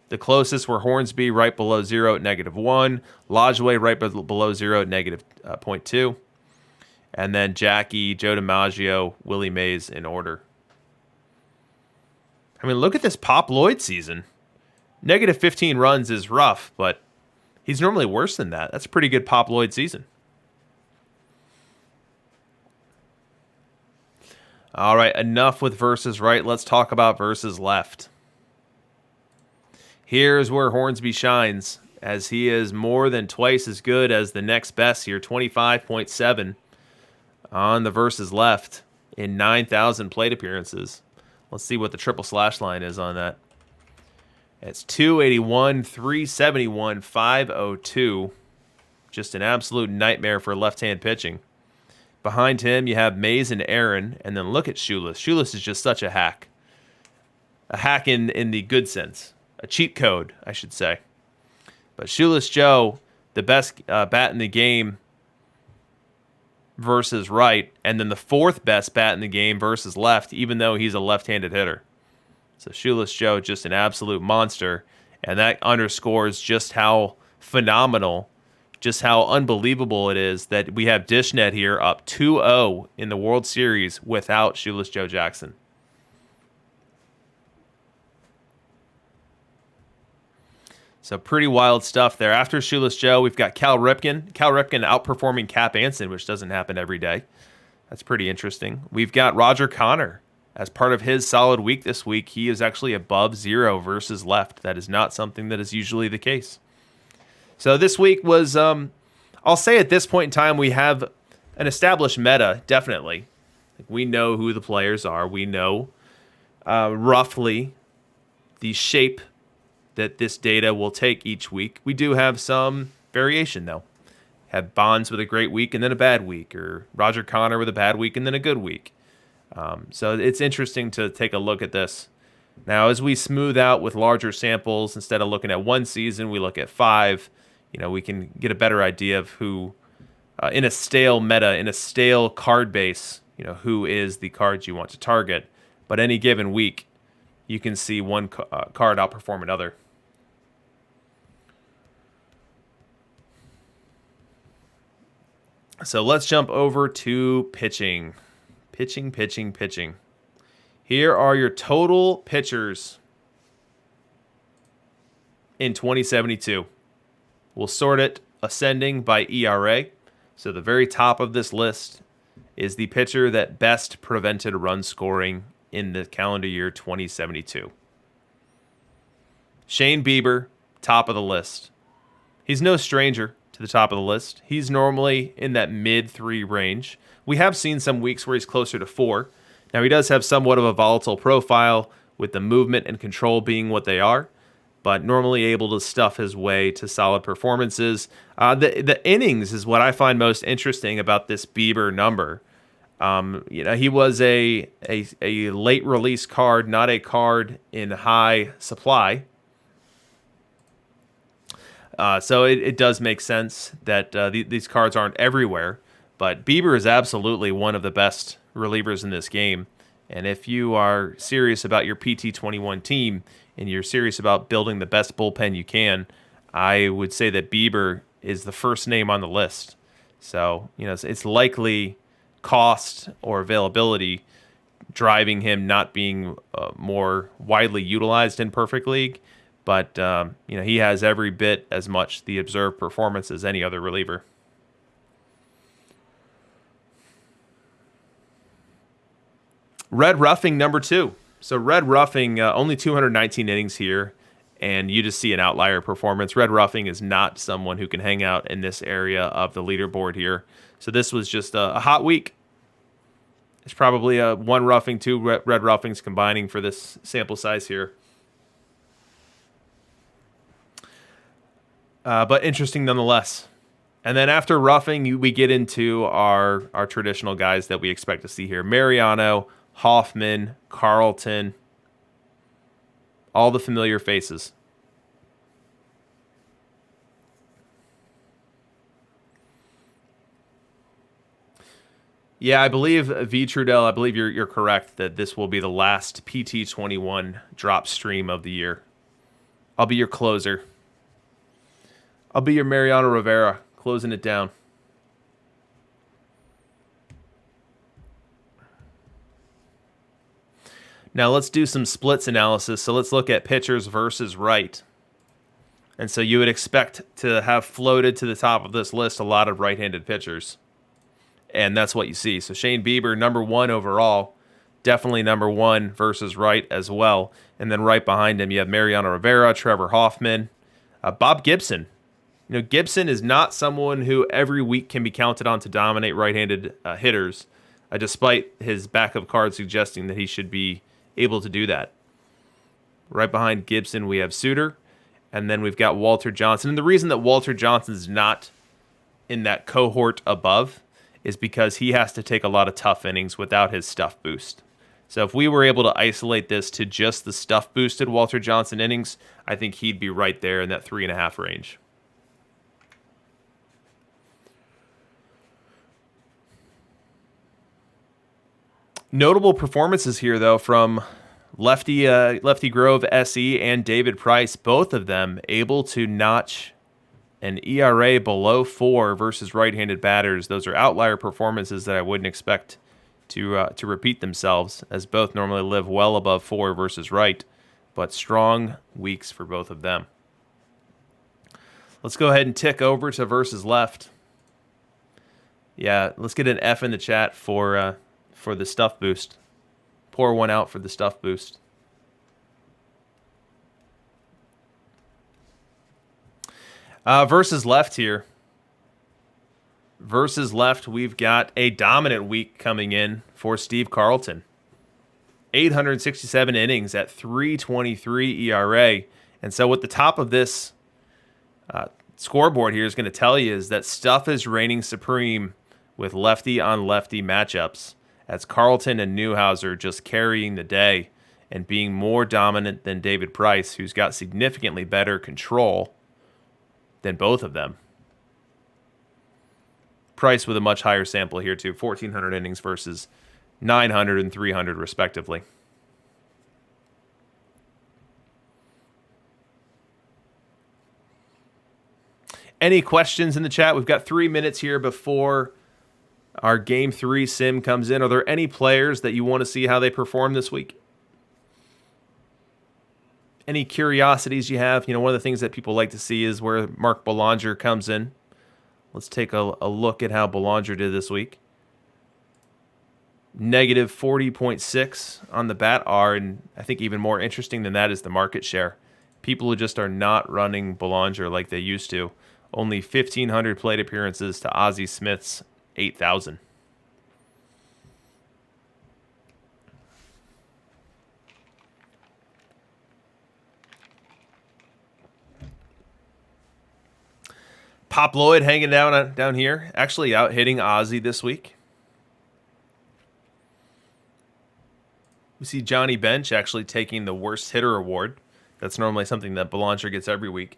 The closest were Hornsby right below 0 at -1, Lajoie right below 0 at -0.2, and then Jackie, Joe DiMaggio, Willie Mays in order. I mean, look at this Pop Lloyd season. -15 runs is rough, but he's normally worse than that. That's a pretty good Pop Lloyd season. All right, enough with versus right. Let's talk about versus left. Here's where Hornsby shines, as he is more than twice as good as the next best here, 25.7 on the versus left in 9,000 plate appearances. Let's see what the triple slash line is on that. It's 281, 371, 502. Just an absolute nightmare for left-hand pitching. Behind him, you have Mays and Aaron, and then look at Shoeless. Shoeless is just such a hack. A hack in the good sense. A cheat code, I should say. But Shoeless Joe, the best bat in the game versus right, and then the fourth best bat in the game versus left, even though he's a left-handed hitter. So Shoeless Joe, just an absolute monster, and that underscores just how phenomenal, just how unbelievable it is that we have Dishnet here up 2-0 in the World Series without Shoeless Joe Jackson. So pretty wild stuff there. After Shoeless Joe, we've got Cal Ripken. Cal Ripken outperforming Cap Anson, which doesn't happen every day. That's pretty interesting. We've got Roger Connor. As part of his solid week this week, he is actually above 0 versus left. That is not something that is usually the case. So this week was, I'll say at this point in time, we have an established meta, definitely. We know who the players are. We know roughly the shape that this data will take each week. We do have some variation, though. Have Bonds with a great week and then a bad week, or Roger Connor with a bad week and then a good week. So it's interesting to take a look at this. Now, as we smooth out with larger samples, instead of looking at one season, we look at 5. We can get a better idea of who, in a stale meta, in a stale card base, who is the cards you want to target. But any given week, you can see one card outperform another. So let's jump over to pitching. Pitching. Here are your total pitchers in 2072. We'll sort it ascending by ERA. So the very top of this list is the pitcher that best prevented run scoring in the calendar year 2072. Shane Bieber, top of the list. He's no stranger to the top of the list. He's normally in that mid-3 range. We have seen some weeks where he's closer to 4. Now, he does have somewhat of a volatile profile with the movement and control being what they are, but normally able to stuff his way to solid performances. The innings is what I find most interesting about this Bieber number. He was a late release card, not a card in high supply. So it does make sense that these cards aren't everywhere, but Bieber is absolutely one of the best relievers in this game. And if you are serious about your PT21 team and you're serious about building the best bullpen you can, I would say that Bieber is the first name on the list. So, it's likely cost or availability driving him not being more widely utilized in Perfect League. But, he has every bit as much the observed performance as any other reliever. Red Ruffing, number 2. So Red Ruffing, only 219 innings here, and you just see an outlier performance. Red Ruffing is not someone who can hang out in this area of the leaderboard here. So this was just a hot week. It's probably a 1 Ruffing, 2 Red Ruffings combining for this sample size here. But interesting nonetheless. And then after Ruffing, we get into our traditional guys that we expect to see here. Mariano, Hoffman, Carlton, all the familiar faces. Yeah, I believe V Trudell, I believe you're correct that this will be the last PT21 drop stream of the year. I'll be your closer. I'll be your Mariano Rivera, closing it down. Now let's do some splits analysis. So let's look at pitchers versus right. And so you would expect to have floated to the top of this list a lot of right-handed pitchers. And that's what you see. So Shane Bieber, number 1 overall. Definitely number 1 versus right as well. And then right behind him, you have Mariano Rivera, Trevor Hoffman, Bob Gibson. Gibson is not someone who every week can be counted on to dominate right-handed hitters, despite his backup card suggesting that he should be able to do that. Right behind Gibson, we have Suter. And then we've got Walter Johnson. And the reason that Walter Johnson's not in that cohort above is because he has to take a lot of tough innings without his stuff boost. So if we were able to isolate this to just the stuff boosted Walter Johnson innings, I think he'd be right there in that 3.5 range. Notable performances here, though, from Lefty Grove, SE, and David Price, both of them able to notch an ERA below 4 versus right-handed batters. Those are outlier performances that I wouldn't expect to repeat themselves, as both normally live well above 4 versus right, but strong weeks for both of them. Let's go ahead and tick over to versus left. Yeah, let's get an F in the chat for the stuff boost. Pour one out for the stuff boost. Versus left here. Versus left, we've got a dominant week coming in for Steve Carlton. 867 innings at 3.23 ERA. And so what the top of this scoreboard here is going to tell you is that stuff is reigning supreme with lefty on lefty matchups. That's Carlton and Newhouser just carrying the day and being more dominant than David Price, who's got significantly better control than both of them. Price with a much higher sample here too, 1,400 innings versus 900 and 300 respectively. Any questions in the chat? We've got 3 minutes here before our Game 3 sim comes in. Are there any players that you want to see how they perform this week? Any curiosities you have? You know, one of the things that people like to see is where Mark Belanger comes in. Let's take a look at how Belanger did this week. Negative 40.6 on the bat R, and I think even more interesting than that is the market share. People who just are not running Belanger like they used to. Only 1,500 plate appearances to Ozzie Smith's 8,000. Pop Lloyd hanging down here, actually out hitting Ozzie this week. We see Johnny Bench actually taking the worst hitter award. That's normally something that Belanger gets every week.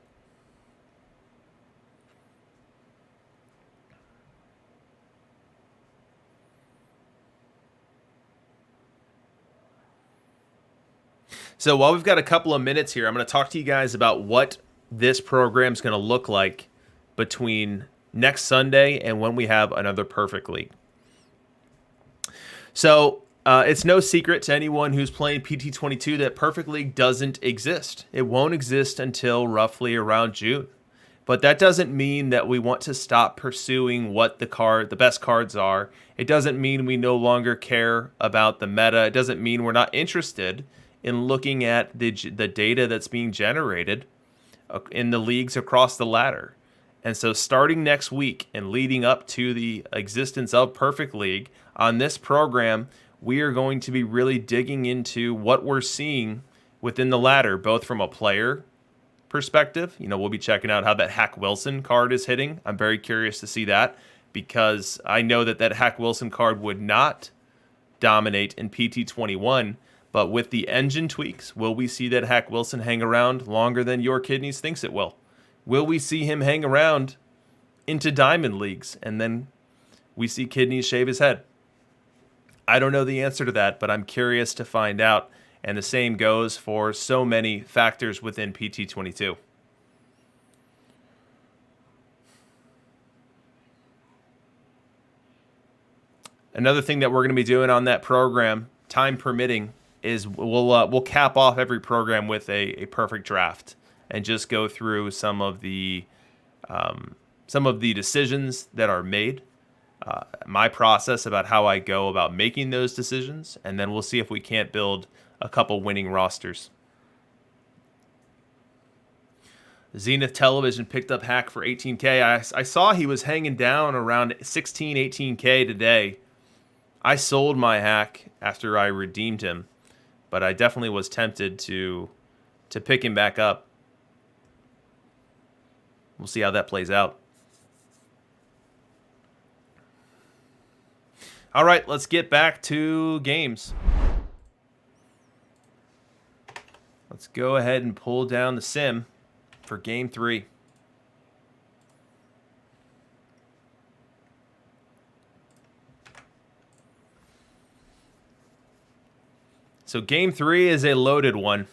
So while we've got a couple of minutes here, I'm going to talk to you guys about what this program is going to look like between next Sunday and when we have another Perfect League. So it's no secret to anyone who's playing PT22 that Perfect League doesn't exist. It won't exist until roughly around June. But that doesn't mean that we want to stop pursuing what the best cards are. It doesn't mean we no longer care about the meta. It doesn't mean we're not interested in looking at the data that's being generated in the leagues across the ladder. And so starting next week and leading up to the existence of Perfect League, on this program, we are going to be really digging into what we're seeing within the ladder, both from a player perspective. You know, we'll be checking out how that Hack Wilson card is hitting. I'm very curious to see that because I know that Hack Wilson card would not dominate in PT21. But with the engine tweaks, will we see that Hack Wilson hang around longer than Your Kidneys thinks it will? Will we see him hang around into Diamond Leagues and then we see Kidneys shave his head? I don't know the answer to that, but I'm curious to find out. And the same goes for so many factors within PT22. Another thing that we're going to be doing on that program, time permitting, is we'll cap off every program with a perfect draft and just go through some of the decisions that are made, my process about how I go about making those decisions, and then we'll see if we can't build a couple winning rosters. Zenith Television picked up Hack for 18K. I saw he was hanging down around 16, 18K today. I sold my Hack after I redeemed him, but I definitely was tempted to to pick him back up. We'll see how that plays out. All right, let's get back to games. Let's go ahead and pull down the sim for game 3. So game 3 is a loaded one.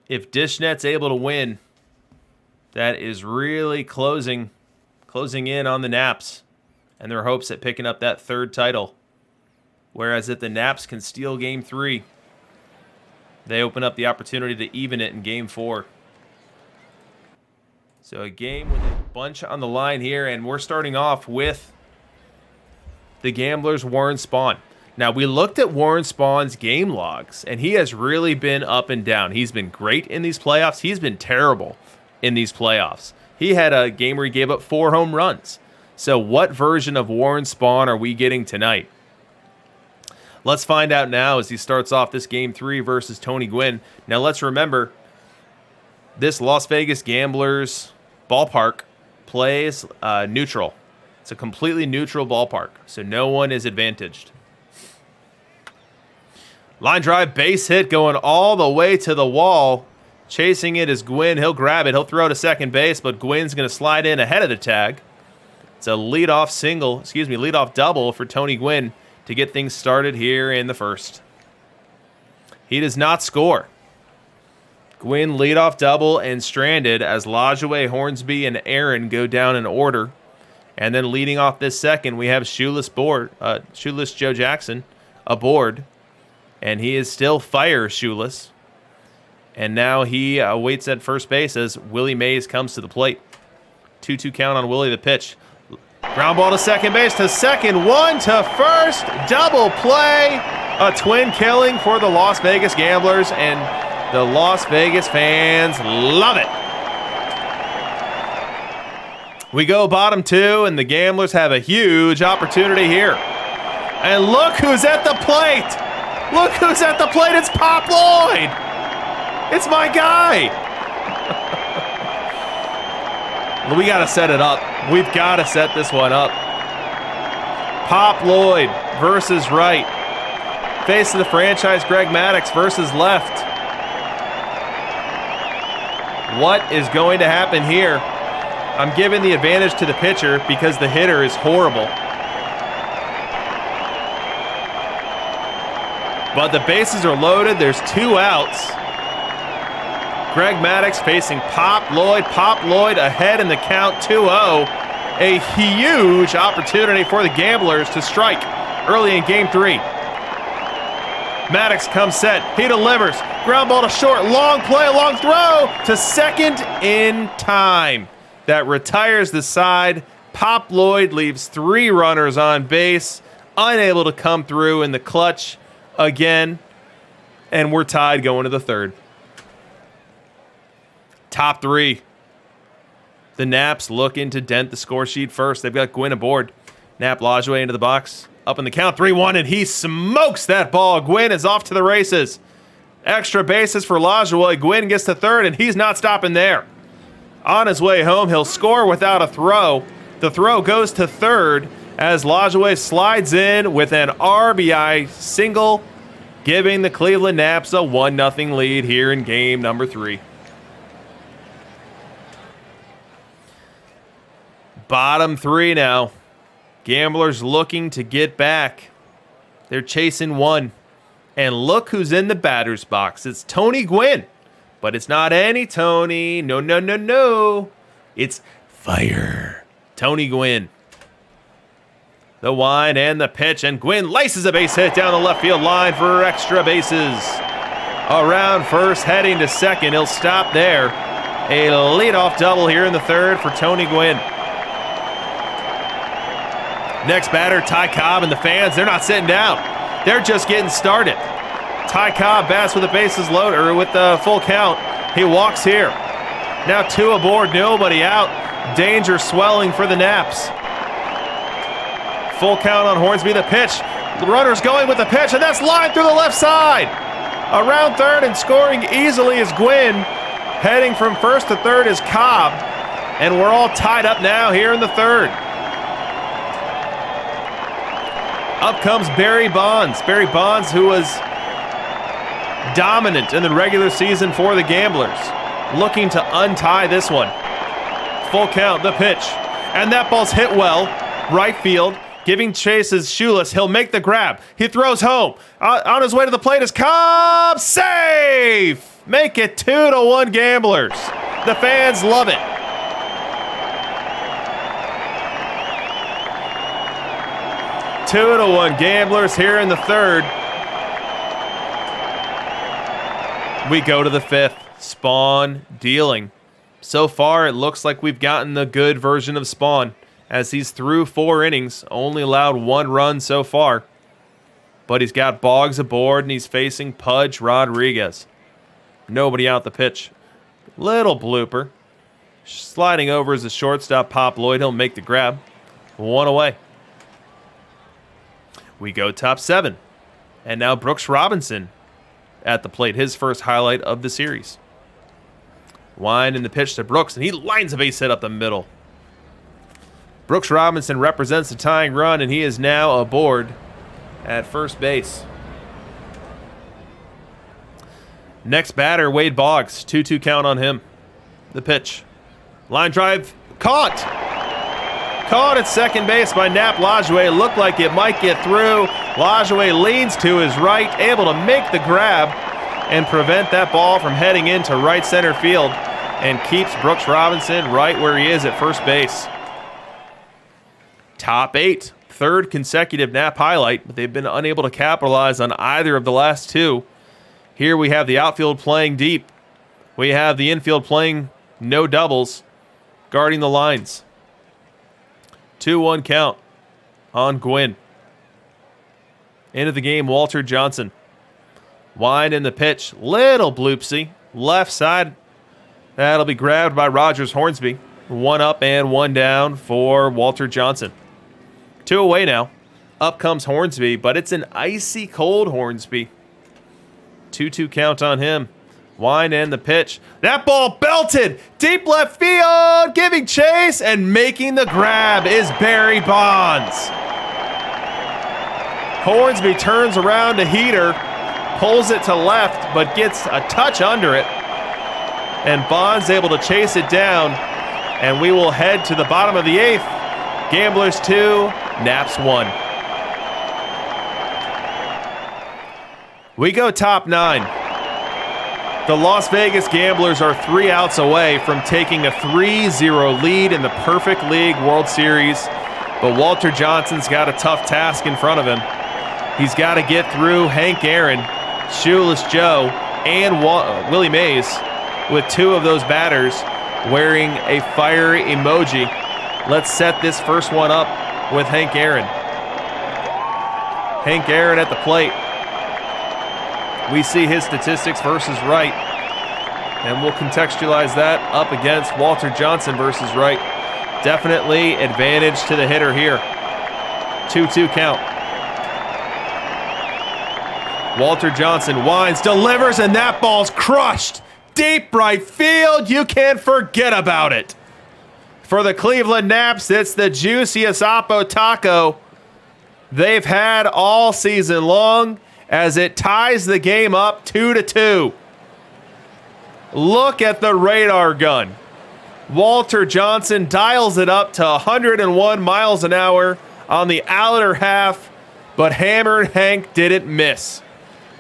If DishNet's able to win, that is really closing in on the Naps and their hopes at picking up that 3rd title. Whereas if the Naps can steal game 3, they open up the opportunity to even it in game 4. So a game with a bunch on the line here, and we're starting off with the Gamblers' Warren Spahn. Now, we looked at Warren Spahn's game logs, and he has really been up and down. He's been great in these playoffs. He's been terrible in these playoffs. He had a game where he gave up 4 home runs. So what version of Warren Spahn are we getting tonight? Let's find out now as he starts off this game 3 versus Tony Gwynn. Now, let's remember, this Las Vegas Gamblers ballpark plays neutral. It's a completely neutral ballpark, so no one is advantaged. Line drive, base hit, going all the way to the wall. Chasing it is Gwynn. He'll grab it. He'll throw to second base, but Gwynn's going to slide in ahead of the tag. It's a leadoff double for Tony Gwynn to get things started here in the first. He does not score. Gwynn leadoff double and stranded as Lajoie, Hornsby, and Aaron go down in order. And then leading off this second, we have Shoeless Joe Jackson aboard. And he is still shoeless. And now he waits at first base as Willie Mays comes to the plate. 2-2 count on Willie, the pitch. Ground ball to second base, to second, 1 to first, double play. A twin killing for the Las Vegas Gamblers, and the Las Vegas fans love it. We go bottom 2, and the Gamblers have a huge opportunity here. And look who's at the plate. Look who's at the plate. It's Pop Lloyd. It's my guy. We got to set it up. We've got to set this one up. Pop Lloyd versus right. Face of the franchise, Greg Maddux versus left. What is going to happen here? I'm giving the advantage to the pitcher because the hitter is horrible. But the bases are loaded. There's 2 outs. Greg Maddux facing Pop Lloyd. Pop Lloyd ahead in the count, 2-0. A huge opportunity for the Gamblers to strike early in game 3. Maddux comes set. He delivers. Ground ball to short. Long play, long throw to second in time. That retires the side. Pop Lloyd leaves 3 runners on base. Unable to come through in the clutch again, and we're tied going to the 3rd. Top 3. The Naps looking to dent the score sheet first. They've got Gwynn aboard. Nap Lajoie into the box. Up in the count, 3-1, and he smokes that ball. Gwynn is off to the races. Extra bases for Lajoie. Gwynn gets to 3rd, and he's not stopping there. On his way home, he'll score without a throw. The throw goes to 3rd as Lajoie slides in with an RBI single, giving the Cleveland Naps a 1-0 lead here in game number 3. Bottom 3 now. Gamblers looking to get back. They're chasing 1. And look who's in the batter's box. It's Tony Gwynn. But it's not any Tony. No. It's fire. Tony Gwynn. The wind and the pitch, and Gwynn laces a base hit down the left field line for extra bases. Around first, heading to second. He'll stop there. A leadoff double here in the 3rd for Tony Gwynn. Next batter, Ty Cobb, and the fans, they're not sitting down. They're just getting started. Ty Cobb bats with the bases loaded, or with the full count. He walks here. Now 2 aboard, nobody out. Danger swelling for the Naps. Full count on Hornsby, the pitch. The runner's going with the pitch, and that's lined through the left side. Around third and scoring easily is Gwynn. Heading from first to third is Cobb. And we're all tied up now here in the third. Up comes Barry Bonds. Barry Bonds, who was dominant in the regular season for the Gamblers. Looking to untie this one. Full count, the pitch. And that ball's hit well. Right field. Giving chase is Shoeless. He'll make the grab. He throws home. On his way to the plate is Cobb. Safe! Make it 2-1 Gamblers. The fans love it. Two to 1 Gamblers here in the third. We go to the fifth. Spawn dealing. So far, it looks like we've gotten the good version of Spawn, as he's through 4 innings, only allowed 1 run so far. But he's got Boggs aboard, and he's facing Pudge Rodriguez. Nobody out the pitch. Little blooper. Sliding over is the shortstop, Pop Lloyd. He'll make the grab. 1 away. We go top 7. And now Brooks Robinson at the plate. His first highlight of the series. Wind in the pitch to Brooks, and he lines a base hit up the middle. Brooks Robinson represents the tying run, and he is now aboard at first base. Next batter, Wade Boggs. 2-2 count on him. The pitch. Line drive. Caught! Caught at second base by Nap Lajoie. Looked like it might get through. Lajoie leans to his right, able to make the grab and prevent that ball from heading into right center field, and keeps Brooks Robinson right where he is at first base. Top 8. Third consecutive Nap highlight, but they've been unable to capitalize on either of the last 2. Here we have the outfield playing deep. We have the infield playing no doubles, guarding the lines. 2-1 count on Gwynn. Into the game, Walter Johnson. Wind in the pitch. Little bloopsy. Left side. That'll be grabbed by Rogers Hornsby. 1 up and 1 down for Walter Johnson. 2 away now. Up comes Hornsby, but it's an icy cold Hornsby. 2-2 count on him. Wind and the pitch. That ball belted. Deep left field. Giving chase and making the grab is Barry Bonds. Hornsby turns around to heater. Pulls it to left, but gets a touch under it. And Bonds able to chase it down. And we will head to the bottom of the 8th. Gamblers 2, Naps 1. We go top 9. The Las Vegas Gamblers are 3 outs away from taking a 3-0 lead in the Perfect League World Series. But Walter Johnson's got a tough task in front of him. He's got to get through Hank Aaron, Shoeless Joe, and Willie Mays, with 2 of those batters wearing a fire emoji. Let's set this first one up with Hank Aaron. Hank Aaron at the plate. We see his statistics versus Wright, and we'll contextualize that up against Walter Johnson versus Wright. Definitely advantage to the hitter here. 2-2 count. Walter Johnson winds, delivers, and that ball's crushed. Deep right field. You can't forget about it. For the Cleveland Naps, it's the juiciest Oppo taco they've had all season long, as it ties the game up 2-2. Look at the radar gun. Walter Johnson dials it up to 101 miles an hour on the outer half, but Hammered Hank didn't miss.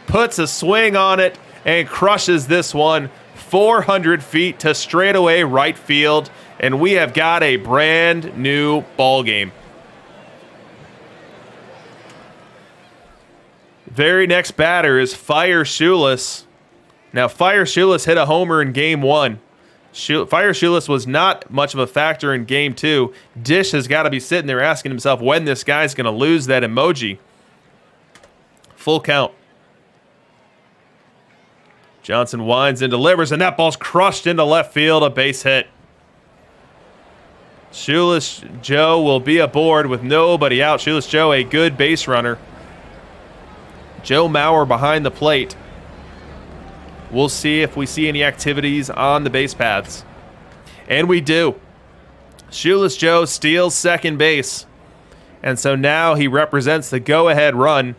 Puts a swing on it and crushes this one 400 feet to straightaway right field, and we have got a brand new ball game. Very next batter is Fire Shoeless. Now, Fire Shoeless hit a homer in Game 1. Fire Shoeless was not much of a factor in Game 2. Dish has got to be sitting there asking himself when this guy's going to lose that emoji. Full count. Johnson winds and delivers, and that ball's crushed into left field, a base hit. Shoeless Joe will be aboard with nobody out. Shoeless Joe, a good base runner. Joe Maurer behind the plate. We'll see if we see any activities on the base paths. And we do. Shoeless Joe steals second base. And so now he represents the go-ahead run,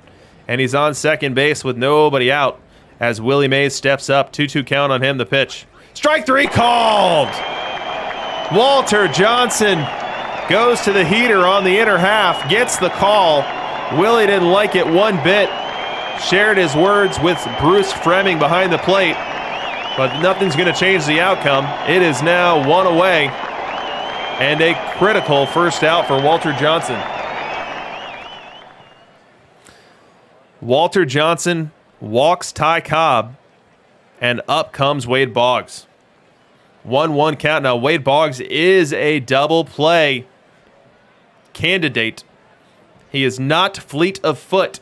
and he's on second base with nobody out as Willie Mays steps up. 2-2 count on him, the pitch. Strike three called! Walter Johnson goes to the heater on the inner half, gets the call. Willie didn't like it one bit. Shared his words with Bruce Fremming behind the plate, but nothing's going to change the outcome. It is now one away, and a critical first out for Walter Johnson. Walter Johnson walks Ty Cobb, and up comes Wade Boggs. 1-1 count. Now, Wade Boggs is a double play candidate. He is not fleet of foot.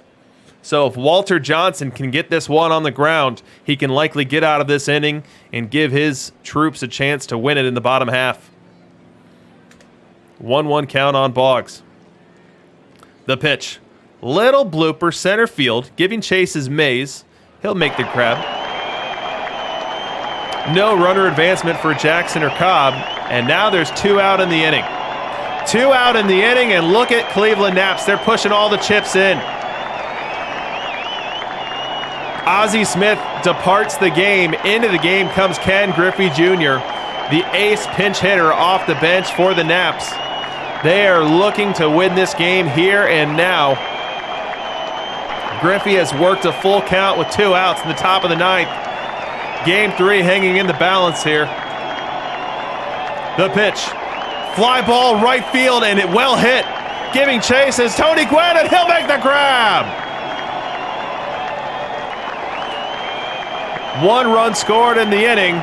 So if Walter Johnson can get this one on the ground, he can likely get out of this inning and give his troops a chance to win it in the bottom half. 1-1 count on Boggs. The pitch. Little blooper, center field. Giving chase is Mays. He'll make the grab. No runner advancement for Jackson or Cobb. And now there's 2 out in the inning. 2 out in the inning, and look at Cleveland Naps. They're pushing all the chips in. Ozzie Smith departs the game. Into the game comes Ken Griffey Jr., the ace pinch hitter off the bench for the Naps. They are looking to win this game here and now. Griffey has worked a full count with 2 outs in the top of the 9th. Game 3 hanging in the balance here. The pitch. Fly ball right field, and it well hit. Giving chase is Tony Gwynn, and he'll make the grab. 1 run scored in the inning,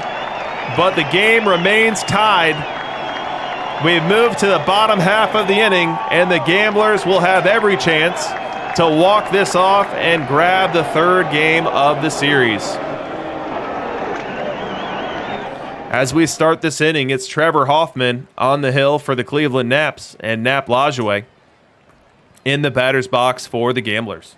but the game remains tied. We've moved to the bottom half of the inning, and the Gamblers will have every chance to walk this off and grab the 3rd game of the series. As we start this inning, it's Trevor Hoffman on the hill for the Cleveland Naps and Nap Lajoie in the batter's box for the Gamblers.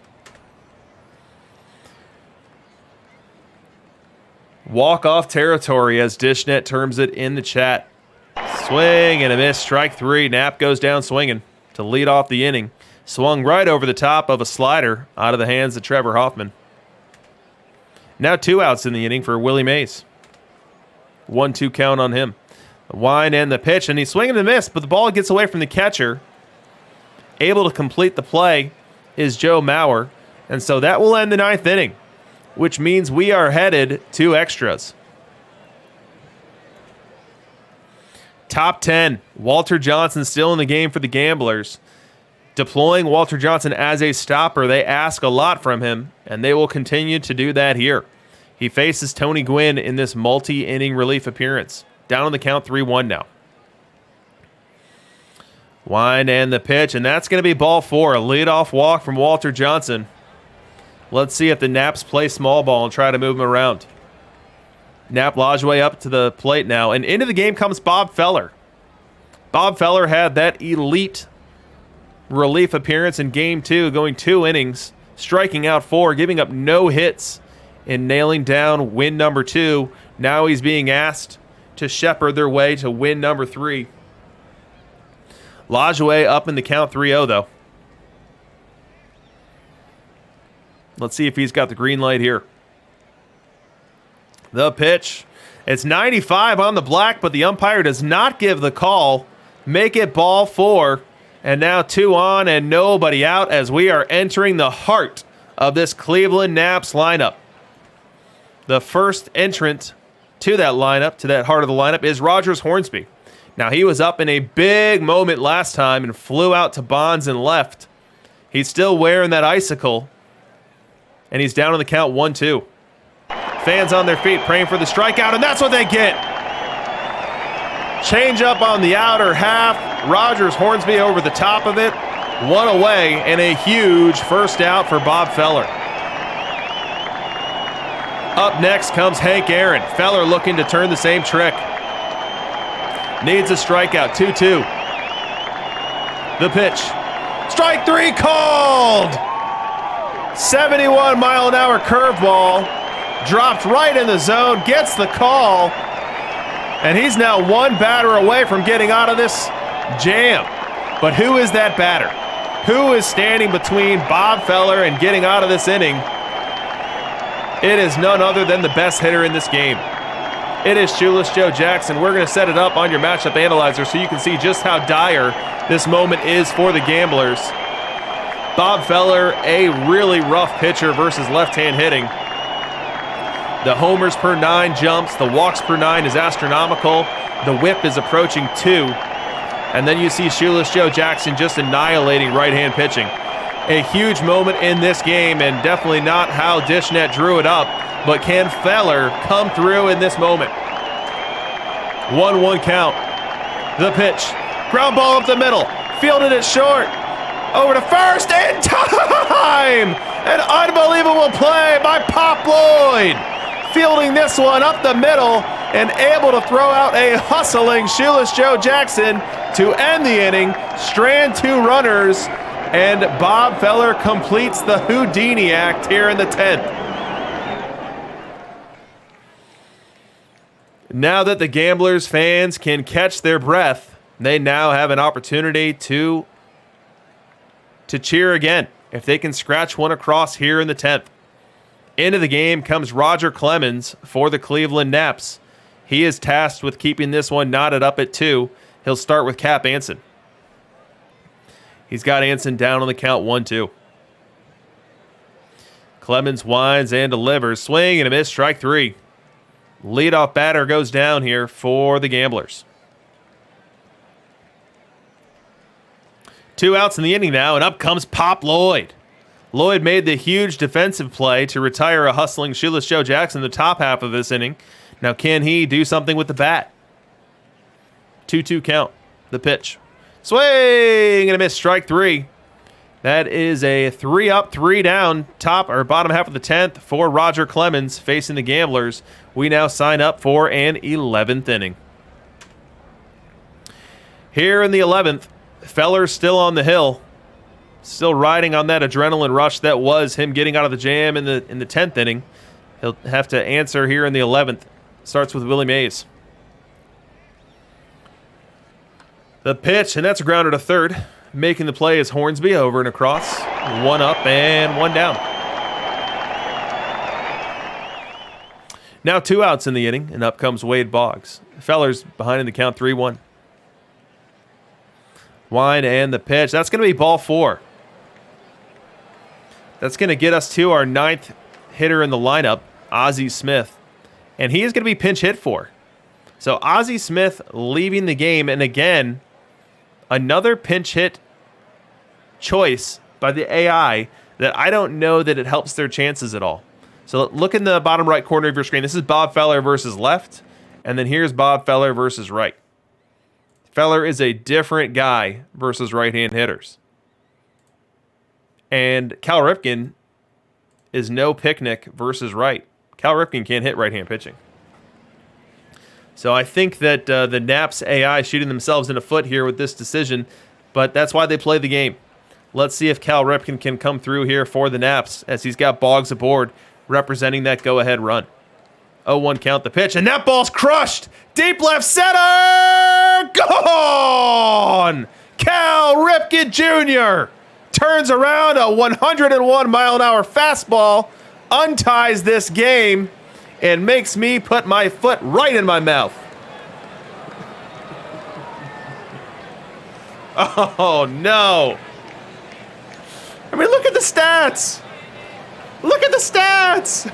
Walk-off territory, as Dishnet terms it in the chat. Swing and a miss, strike 3. Nap goes down swinging to lead off the inning. Swung right over the top of a slider out of the hands of Trevor Hoffman. Now 2 outs in the inning for Willie Mays. 1-2 count on him. The wind and the pitch, and he's swinging and a miss, but the ball gets away from the catcher. Able to complete the play is Joe Maurer, and so that will end the 9th inning, which means we are headed to extras. Top 10, Walter Johnson still in the game for the Gamblers. Deploying Walter Johnson as a stopper, they ask a lot from him, and they will continue to do that here. He faces Tony Gwynn in this multi-inning relief appearance. Down on the count, 3-1 now. Wind and the pitch, and that's going to be ball 4. A leadoff walk from Walter Johnson. Let's see if the Naps play small ball and try to move him around. Nap Lajoie up to the plate now, and into the game comes Bob Feller. Bob Feller had that elite relief appearance in Game 2, going 2 innings, striking out 4, giving up no hits, and nailing down win number 2. Now he's being asked to shepherd their way to win number 3. Lajoie up in the count 3-0, though. Let's see if he's got the green light here. The pitch. It's 95 on the black, but the umpire does not give the call. Make it ball 4. And now 2 on and nobody out as we are entering the heart of this Cleveland Naps lineup. The first entrant to that lineup, to that heart of the lineup, is Rogers Hornsby. Now, he was up in a big moment last time and flew out to Bonds and left. He's still wearing that icicle, and he's down on the count 1-2. Fans on their feet praying for the strikeout, and that's what they get. Change up on the outer half. Rogers Hornsby over the top of it. 1 away, and a huge first out for Bob Feller. Up next comes Hank Aaron. Feller looking to turn the same trick. Needs a strikeout, 2-2. The pitch. Strike 3 called! 71-mile-an-hour curveball. dropped right in the zone, gets the call, and he's now one batter away from getting out of this jam. But who is that batter? Who is standing between Bob Feller and getting out of this inning? It is none other than the best hitter in this game. It is Shoeless Joe Jackson. We're going to set it up on your matchup analyzer so you can see just how dire this moment is for the Gamblers. Bob Feller, a really rough pitcher versus left-hand hitting. The homers per 9 jumps. The walks per 9 is astronomical. The whip is approaching 2. And then you see Shoeless Joe Jackson just annihilating right-hand pitching. A huge moment in this game, and definitely not how Dishnet drew it up. But can Feller come through in this moment? 1-1 count. The pitch. Ground ball up the middle. Fielded it short. Over to first in time! An unbelievable play by Pop Lloyd. Fielding this one up the middle and able to throw out a hustling Shoeless Joe Jackson to end the inning. Strand 2 runners, and Bob Feller completes the Houdini act here in the 10th. Now that the Gamblers fans can catch their breath, they now have an opportunity to cheer again if they can scratch one across here in the 10th. Into the game comes Roger Clemens for the Cleveland Naps. He is tasked with keeping this one knotted up at 2. He'll start with Cap Anson. He's got Anson down on the count 1-2. Clemens winds and delivers. Swing and a miss, strike 3. Leadoff batter goes down here for the Gamblers. 2 outs in the inning now, and up comes Pop Lloyd. Lloyd made the huge defensive play to retire a hustling Shoeless Joe Jackson in the top half of this inning. Now, can he do something with the bat? 2-2 count. The pitch. Swing and a miss, strike 3. That is a 3 up, 3 down, top or bottom half of the 10th for Roger Clemens facing the Gamblers. We now sign up for an 11th inning. Here in the 11th, Feller's still on the hill, still riding on that adrenaline rush that was him getting out of the jam in the 10th inning. He'll have to answer here in the 11th. Starts with Willie Mays. The pitch, and that's a grounder to third. Making the play is Hornsby, over and across. 1 up and 1 down. Now 2 outs in the inning, and up comes Wade Boggs. Feller's behind in the count 3-1. Wind and the pitch. That's going to be ball 4. That's going to get us to our 9th hitter in the lineup, Ozzie Smith. And he is going to be pinch hit for. So Ozzie Smith leaving the game, and again, another pinch hit choice by the AI that I don't know that it helps their chances at all. So look in the bottom right corner of your screen. This is Bob Feller versus left, and then here's Bob Feller versus right. Feller is a different guy versus right-hand hitters. And Cal Ripken is no picnic versus right. Cal Ripken can't hit right-hand pitching. So I think that the Naps AI shooting themselves in the foot here with this decision, but that's why they play the game. Let's see if Cal Ripken can come through here for the Naps as he's got Boggs aboard representing that go-ahead run. 0-1 count, the pitch, and that ball's crushed. Deep left center, gone! Cal Ripken Jr. turns around a 101-mile-an-hour fastball, unties this game, and makes me put my foot right in my mouth. Oh, no. I mean, look at the stats. Look at the stats.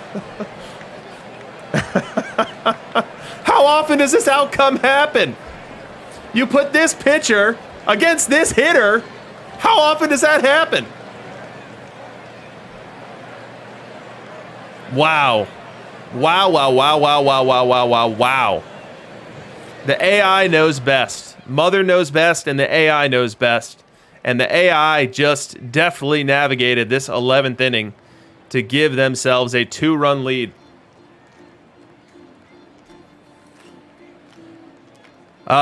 How often does this outcome happen? You put this pitcher against this hitter. How often does that happen? Wow. Wow, wow, wow, wow, wow, wow, wow, wow, wow. The AI knows best. Mother knows best, and the AI knows best. And the AI just deftly navigated this 11th inning to give themselves a 2-run lead.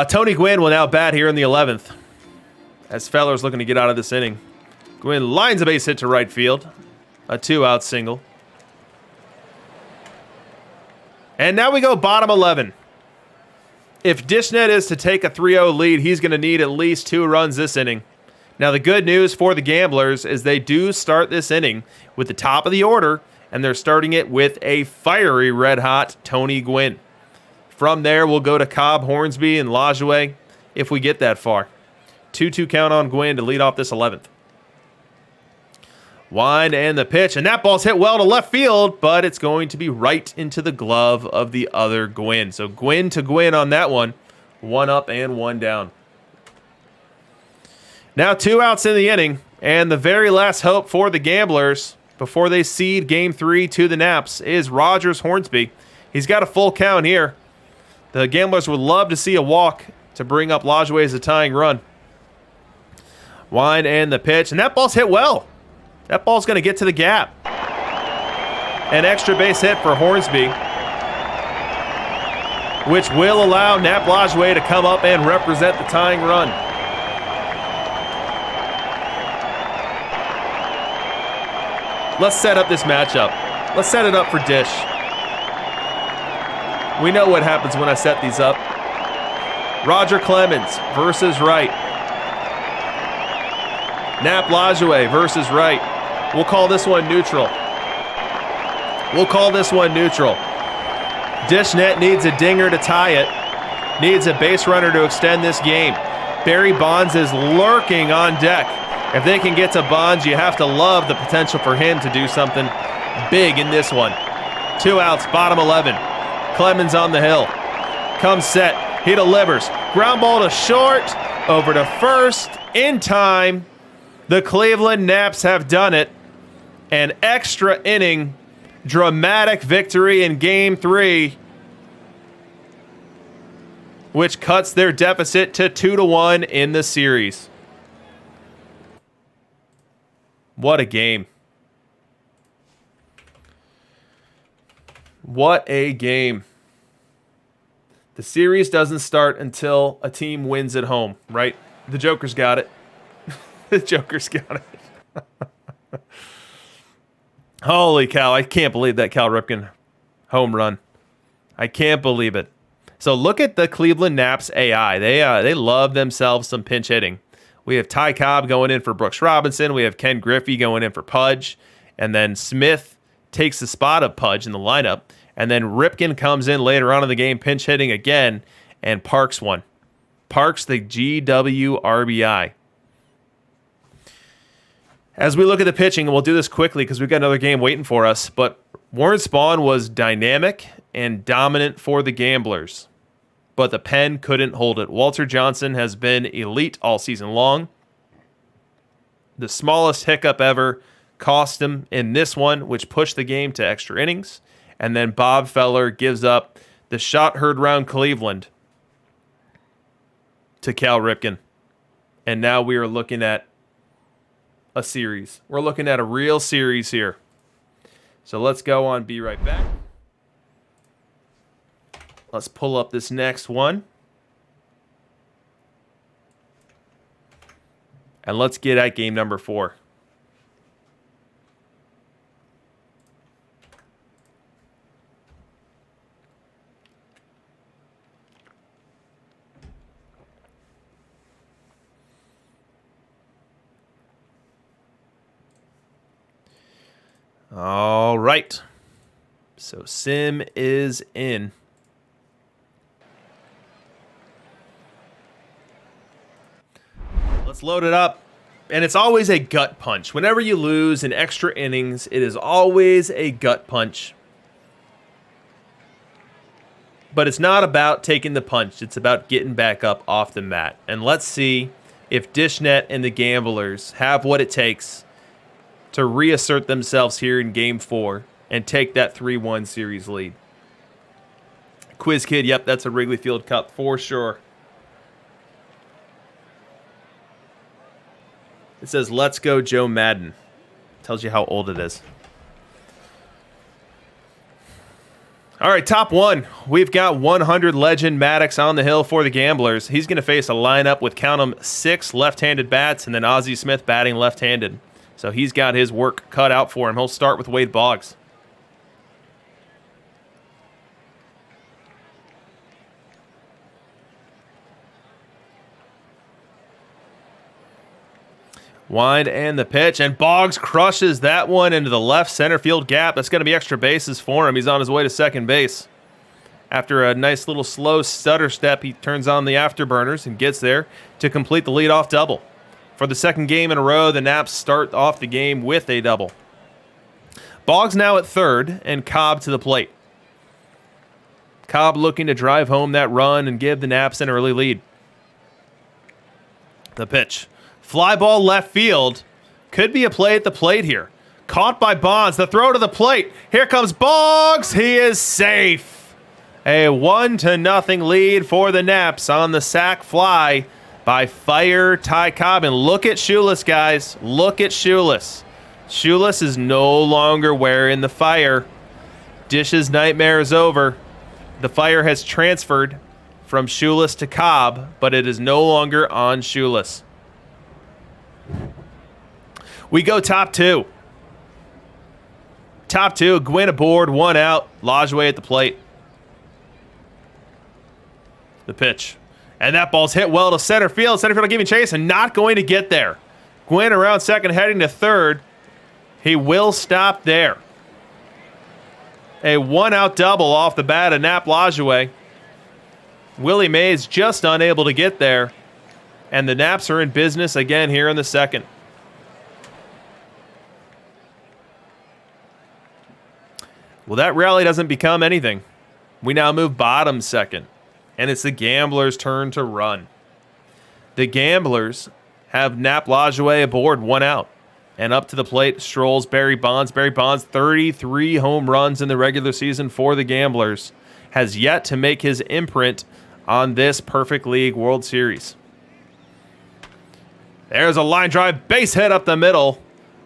Tony Gwynn will now bat here in the 11th as Feller's looking to get out of this inning. Gwynn lines a base hit to right field. A 2-out single. And now we go bottom 11. If Dishnet is to take a 3-0 lead, he's going to need at least 2 runs this inning. Now, the good news for the Gamblers is they do start this inning with the top of the order, and they're starting it with a fiery red-hot Tony Gwynn. From there, we'll go to Cobb, Hornsby, and Lajoie if we get that far. 2-2 count on Gwynn to lead off this 11th. Wind and the pitch, and that ball's hit well to left field, but it's going to be right into the glove of the other Gwynn. So Gwynn to Gwynn on that one. 1 up and 1 down. Now 2 outs in the inning, and the very last hope for the Gamblers before they cede Game 3 to the Naps is Rogers Hornsby. He's got a full count here. The Gamblers would love to see a walk to bring up Lajoie as a tying run. Wind and the pitch, and that ball's hit well. That ball's going to get to the gap. An extra base hit for Hornsby, which will allow Nap Lajoie to come up and represent the tying run. Let's set up this matchup. Let's set it up for Dish. We know what happens when I set these up. Roger Clemens versus Wright. Nap Lajoie versus Wright. We'll call this one neutral. Dishnet needs a dinger to tie it. Needs a base runner to extend this game. Barry Bonds is lurking on deck. If they can get to Bonds, you have to love the potential for him to do something big in this one. 2 outs, bottom 11. Clemens on the hill. Comes set. He delivers. Ground ball to short. Over to first. In time. The Cleveland Naps have done it. An extra inning, dramatic victory in Game 3, which cuts their deficit to 2-1 in the series. What a game. What a game. The series doesn't start until a team wins at home, right? The Joker's got it. The Joker's got it. Holy cow, I can't believe that Cal Ripken home run. I can't believe it. So look at the Cleveland Naps AI. They love themselves some pinch hitting. We have Ty Cobb going in for Brooks Robinson. We have Ken Griffey going in for Pudge. And then Smith takes the spot of Pudge in the lineup. And then Ripken comes in later on in the game, pinch hitting again, and Parks one. Parks the GW RBI. As we look at the pitching, and we'll do this quickly because we've got another game waiting for us, but Warren Spahn was dynamic and dominant for the Gamblers, but the pen couldn't hold it. Walter Johnson has been elite all season long. The smallest hiccup ever cost him in this one, which pushed the game to extra innings, and then Bob Feller gives up the shot heard round Cleveland to Cal Ripken. And now we are looking at a series. We're looking at a real series here. So let's go on, be right back. Let's pull up this next one. And let's get at game number 4. All right. So Sim is in. Let's load it up. And it's always a gut punch. Whenever you lose in extra innings, it is always a gut punch. But it's not about taking the punch. It's about getting back up off the mat. And let's see if Dishnet and the Gamblers have what it takes to reassert themselves here in Game 4 and take that 3-1 series lead. Quiz Kid, yep, that's a Wrigley Field Cup for sure. It says, "Let's go Joe Madden." Tells you how old it is. All right, top 1. We've got 100 legend Maddox on the hill for the Gamblers. He's going to face a lineup with, count 'em, 6 left-handed bats and then Ozzie Smith batting left-handed. So he's got his work cut out for him. He'll start with Wade Boggs. Wind and the pitch, and Boggs crushes that one into the left center field gap. That's going to be extra bases for him. He's on his way to second base. After a nice little slow stutter step, he turns on the afterburners and gets there to complete the leadoff double. For the second game in a row, the Naps start off the game with a double. Boggs now at third, and Cobb to the plate. Cobb looking to drive home that run and give the Naps an early lead. The pitch. Fly ball left field. Could be a play at the plate here. Caught by Bonds. The throw to the plate. Here comes Boggs. He is safe. A 1-0 lead for the Naps on the sac fly by Fire Ty Cobb. And look at Shoeless, guys. Look at Shoeless. Shoeless is no longer wearing the fire. Dish's nightmare is over. The fire has transferred from Shoeless to Cobb, but it is no longer on Shoeless. We go top two. Top two, Gwynn aboard, 1 out. Lajoie at the plate. The pitch. And that ball's hit well to center field. Center field giving chase and not going to get there. Gwynn around second, heading to third. He will stop there. A 1-out double off the bat of Nap Lajoie. Willie Mays just unable to get there. And the Naps are in business again here in the second. Well, that rally doesn't become anything. We now move bottom second. And it's the Gamblers' turn to run. The Gamblers have Nap Lajoie aboard, 1 out. And up to the plate strolls Barry Bonds. Barry Bonds, 33 home runs in the regular season for the Gamblers. Has yet to make his imprint on this Perfect League World Series. There's a line drive, base hit up the middle.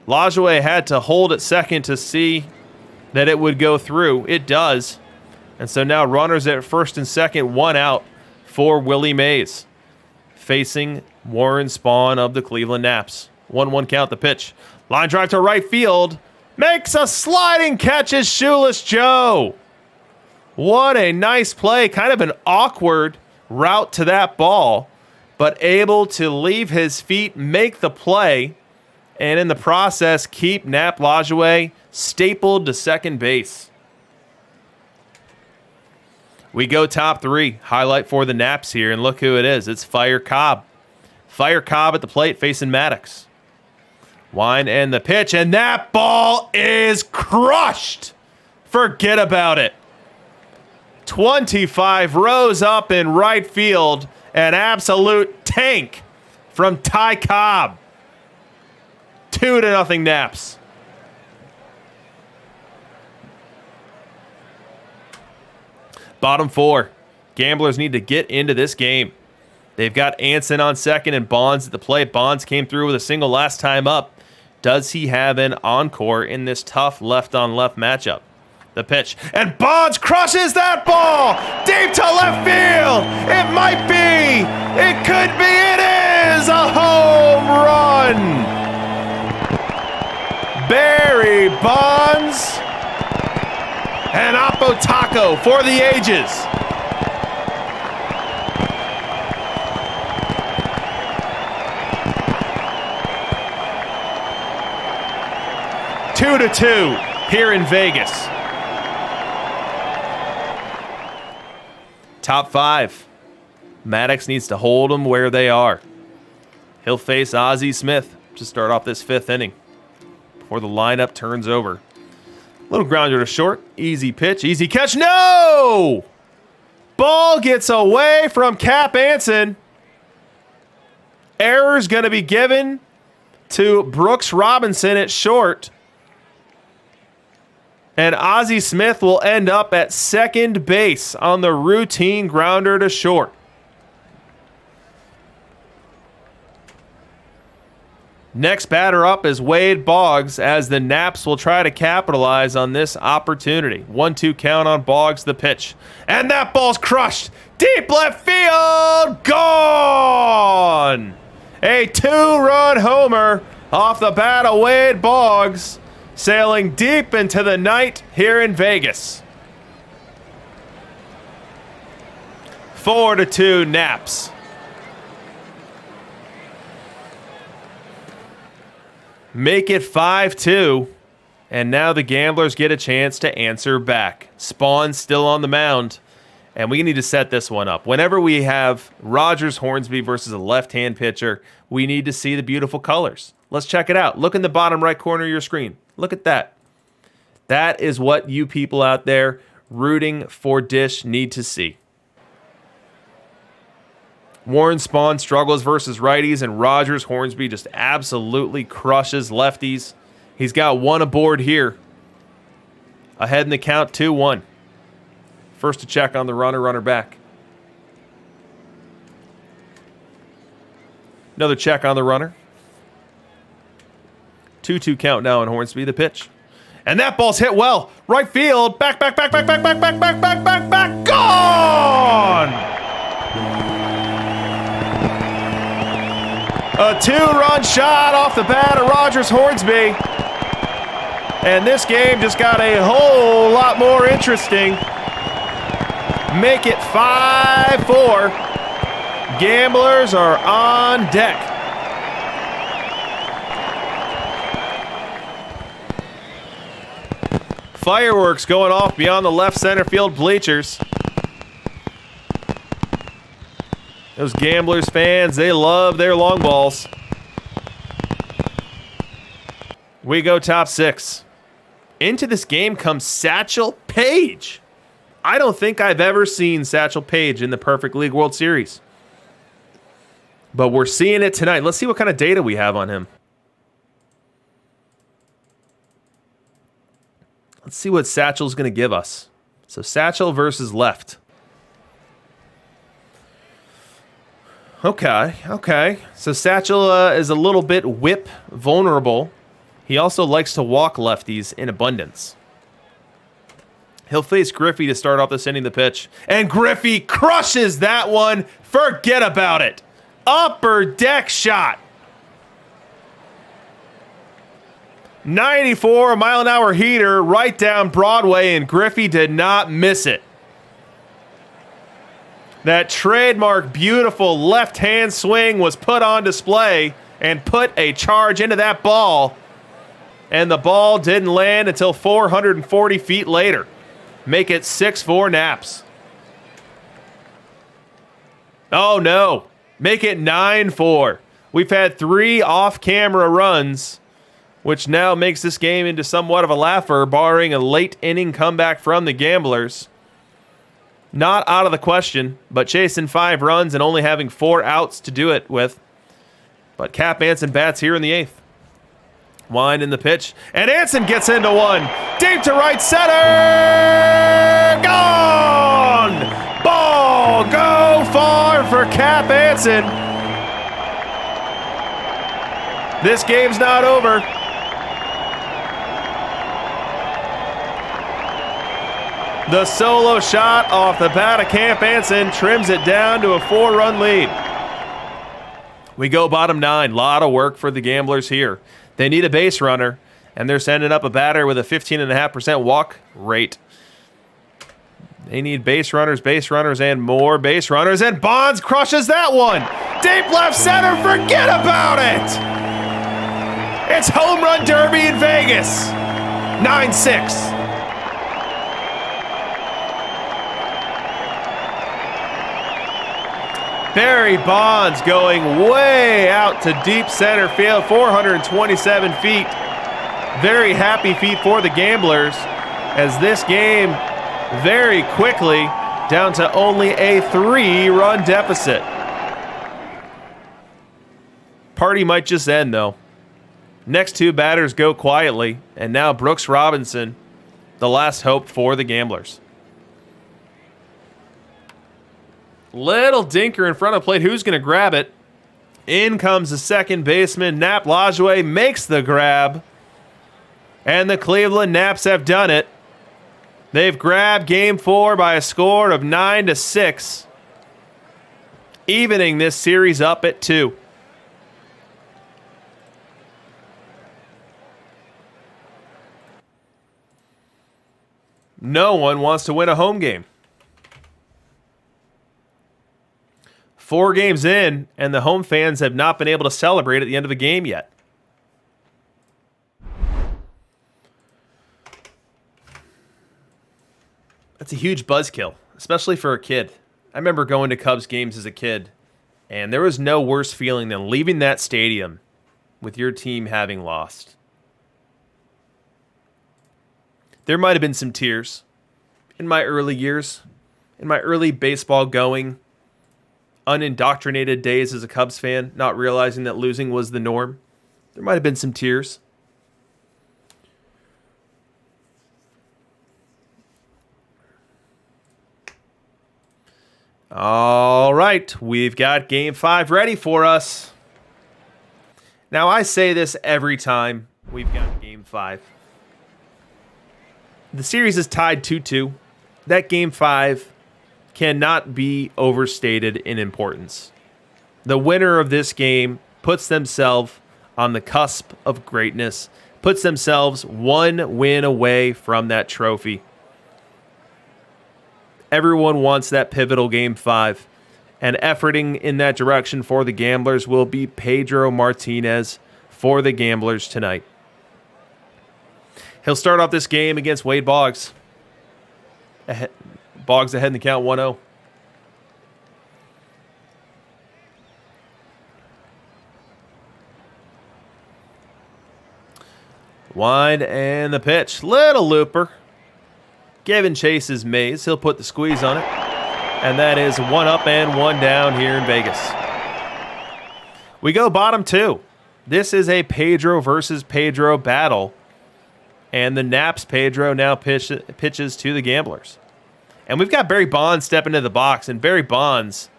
Lajoie had to hold at second to see that it would go through. It does. And so now runners at first and second, 1 out for Willie Mays, facing Warren Spahn of the Cleveland Naps. 1-1 count, the pitch. Line drive to right field. Makes a sliding catch as Shoeless Joe. What a nice play. Kind of an awkward route to that ball, but able to leave his feet, make the play, and in the process keep Nap Lajoie stapled to second base. We go top three. Highlight for the Naps here, and look who it is. It's Fire Cobb. Fire Cobb at the plate facing Maddox. Wind and the pitch, and that ball is crushed. Forget about it. 25 rows up in right field. An absolute tank from Ty Cobb. 2-0 Naps. Bottom four. Gamblers need to get into this game. They've got Anson on second and Bonds at the plate. Bonds came through with a single last time up. Does he have an encore in this tough left-on-left matchup? The pitch. And Bonds crushes that ball deep to left field. It might be. It could be. It is a home run. Barry Bonds. And Oppo Taco for the ages. Two to two here in Vegas. Top five. Maddox needs to hold them where they are. He'll face Ozzie Smith to start off this fifth inning before the lineup turns over. Little grounder to short. Easy pitch. Easy catch. No! Ball gets away from Cap Anson. Error's going to be given to Brooks Robinson at short. And Ozzie Smith will end up at second base on the routine grounder to short. Next batter up is Wade Boggs as the Naps will try to capitalize on this opportunity. 1-2 count on Boggs, the pitch. And that ball's crushed. Deep left field. Gone. A 2-run homer off the bat of Wade Boggs, sailing deep into the night here in Vegas. 4-2 2 to 2 Naps. Make it 5-2. And now the Gamblers get a chance to answer back. Spawn's still on the mound. And we need to set this one up. Whenever we have Rogers Hornsby versus a left-hand pitcher, we need to see the beautiful colors. Let's check it out. Look in the bottom right corner of your screen. Look at that. That is what you people out there rooting for Dish need to see. Warren Spahn struggles versus righties, and Rogers Hornsby just absolutely crushes lefties. He's got one aboard here. Ahead in the count, 2-1. First to check on the runner, runner back. Another check on the runner. 2-2 count now on Hornsby, the pitch. And that ball's hit well. Right field. Back. Gone! A 2-run shot off the bat of Rogers Hornsby. And this game just got a whole lot more interesting. Make it 5-4. Gamblers are on deck. Fireworks going off beyond the left center field bleachers. Those Gamblers fans, they love their long balls. We go top 6. Into this game comes Satchel Paige. I don't think I've ever seen Satchel Paige in the Perfect League World Series. But we're seeing it tonight. Let's see what kind of data we have on him. Let's see what Satchel's going to give us. So Satchel versus left. Okay. So Satchel is a little bit whip vulnerable. He also likes to walk lefties in abundance. He'll face Griffey to start off this inning, the pitch. And Griffey crushes that one. Forget about it. Upper deck shot. 94-mile-an-hour heater right down Broadway, and Griffey did not miss it. That trademark beautiful left-hand swing was put on display and put a charge into that ball. And the ball didn't land until 440 feet later. Make it 6-4 Naps. Oh, no. Make it 9-4. We've had 3 off-camera runs, which now makes this game into somewhat of a laugher, barring a late-inning comeback from the Gamblers. Not out of the question, but chasing 5 runs and only having 4 outs to do it with. But Cap Anson bats here in the 8th. Wind in the pitch, and Anson gets into one. Deep to right center! Gone! Ball go far for Cap Anson. This game's not over. The solo shot off the bat of Camp Anson trims it down to a 4-run lead. We go bottom 9. Lot of work for the Gamblers here. They need a base runner, and they're sending up a batter with a 15.5% walk rate. They need base runners, and more base runners, and Bonds crushes that one. Deep left center, forget about it. It's home run derby in Vegas. 9-6. Barry Bonds going way out to deep center field, 427 feet. Very happy feet for the Gamblers as this game very quickly down to only a 3-run deficit. Party might just end though. Next 2 batters go quietly, and now Brooks Robinson, the last hope for the Gamblers. Little dinker in front of plate. Who's going to grab it? In comes the second baseman. Nap Lajoie makes the grab. And the Cleveland Naps have done it. They've grabbed Game 4 by a score of 9-6. Evening this series up at 2. No one wants to win a home game. 4 games in, and the home fans have not been able to celebrate at the end of a game yet. That's a huge buzzkill, especially for a kid. I remember going to Cubs games as a kid, and there was no worse feeling than leaving that stadium with your team having lost. There might have been some tears in my early years, in my early baseball going, unindoctrinated days as a Cubs fan, not realizing that losing was the norm. There might have been some tears. All right, we've got Game 5 ready for us. Now, I say this every time we've got Game 5. The series is tied 2-2. That Game 5 cannot be overstated in importance. The winner of this game puts themselves on the cusp of greatness, puts themselves one win away from that trophy. Everyone wants that pivotal Game 5, and efforting in that direction for the Gamblers will be Pedro Martinez for the Gamblers tonight. He'll start off this game against Wade Boggs. Boggs ahead in the count 1-0. Wind and the pitch. Little looper. Glavin chases Mays. He'll put the squeeze on it. And that is 1 up and 1 down here in Vegas. We go bottom 2. This is a Pedro versus Pedro battle. And the Naps Pedro now pitches to the Gamblers. And we've got Barry Bonds stepping into the box. And Barry Bonds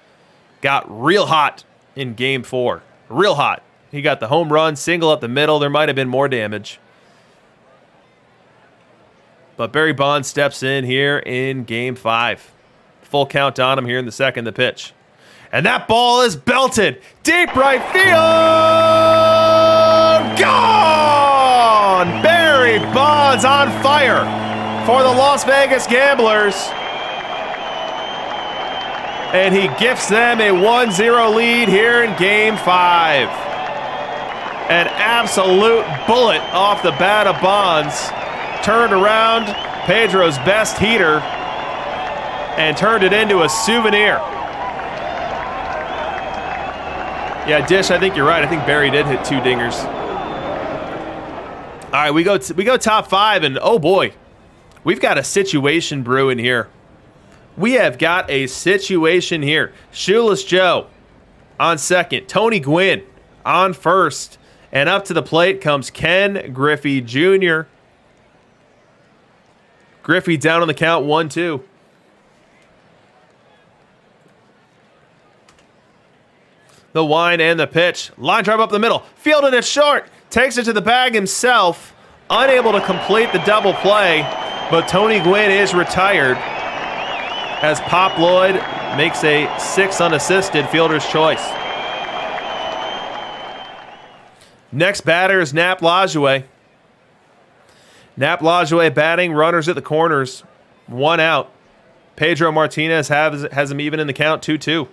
got real hot in Game 4. Real hot. He got the home run, single up the middle. There might have been more damage. But Barry Bonds steps in here in Game 5. Full count on him here in the second, the pitch. And that ball is belted. Deep right field. Gone! Barry Bonds on fire for the Las Vegas Gamblers. And he gifts them a 1-0 lead here in Game 5. An absolute bullet off the bat of Bonds. Turned around Pedro's best heater and turned it into a souvenir. Yeah, Dish, I think you're right. I think Barry did hit 2 dingers. All right, we go top 5, and oh boy, we've got a situation brewing here. We have got a situation here. Shoeless Joe on second. Tony Gwynn on first. And up to the plate comes Ken Griffey Jr. Griffey down on the count, 1-2. The wind and the pitch. Line drive up the middle. Fielded it short. Takes it to the bag himself. Unable to complete the double play. But Tony Gwynn is retired as Pop Lloyd makes a 6 unassisted fielder's choice. Next batter is Nap Lajoie. Nap Lajoie batting, runners at the corners, 1 out. Pedro Martinez has him even in the count, 2-2.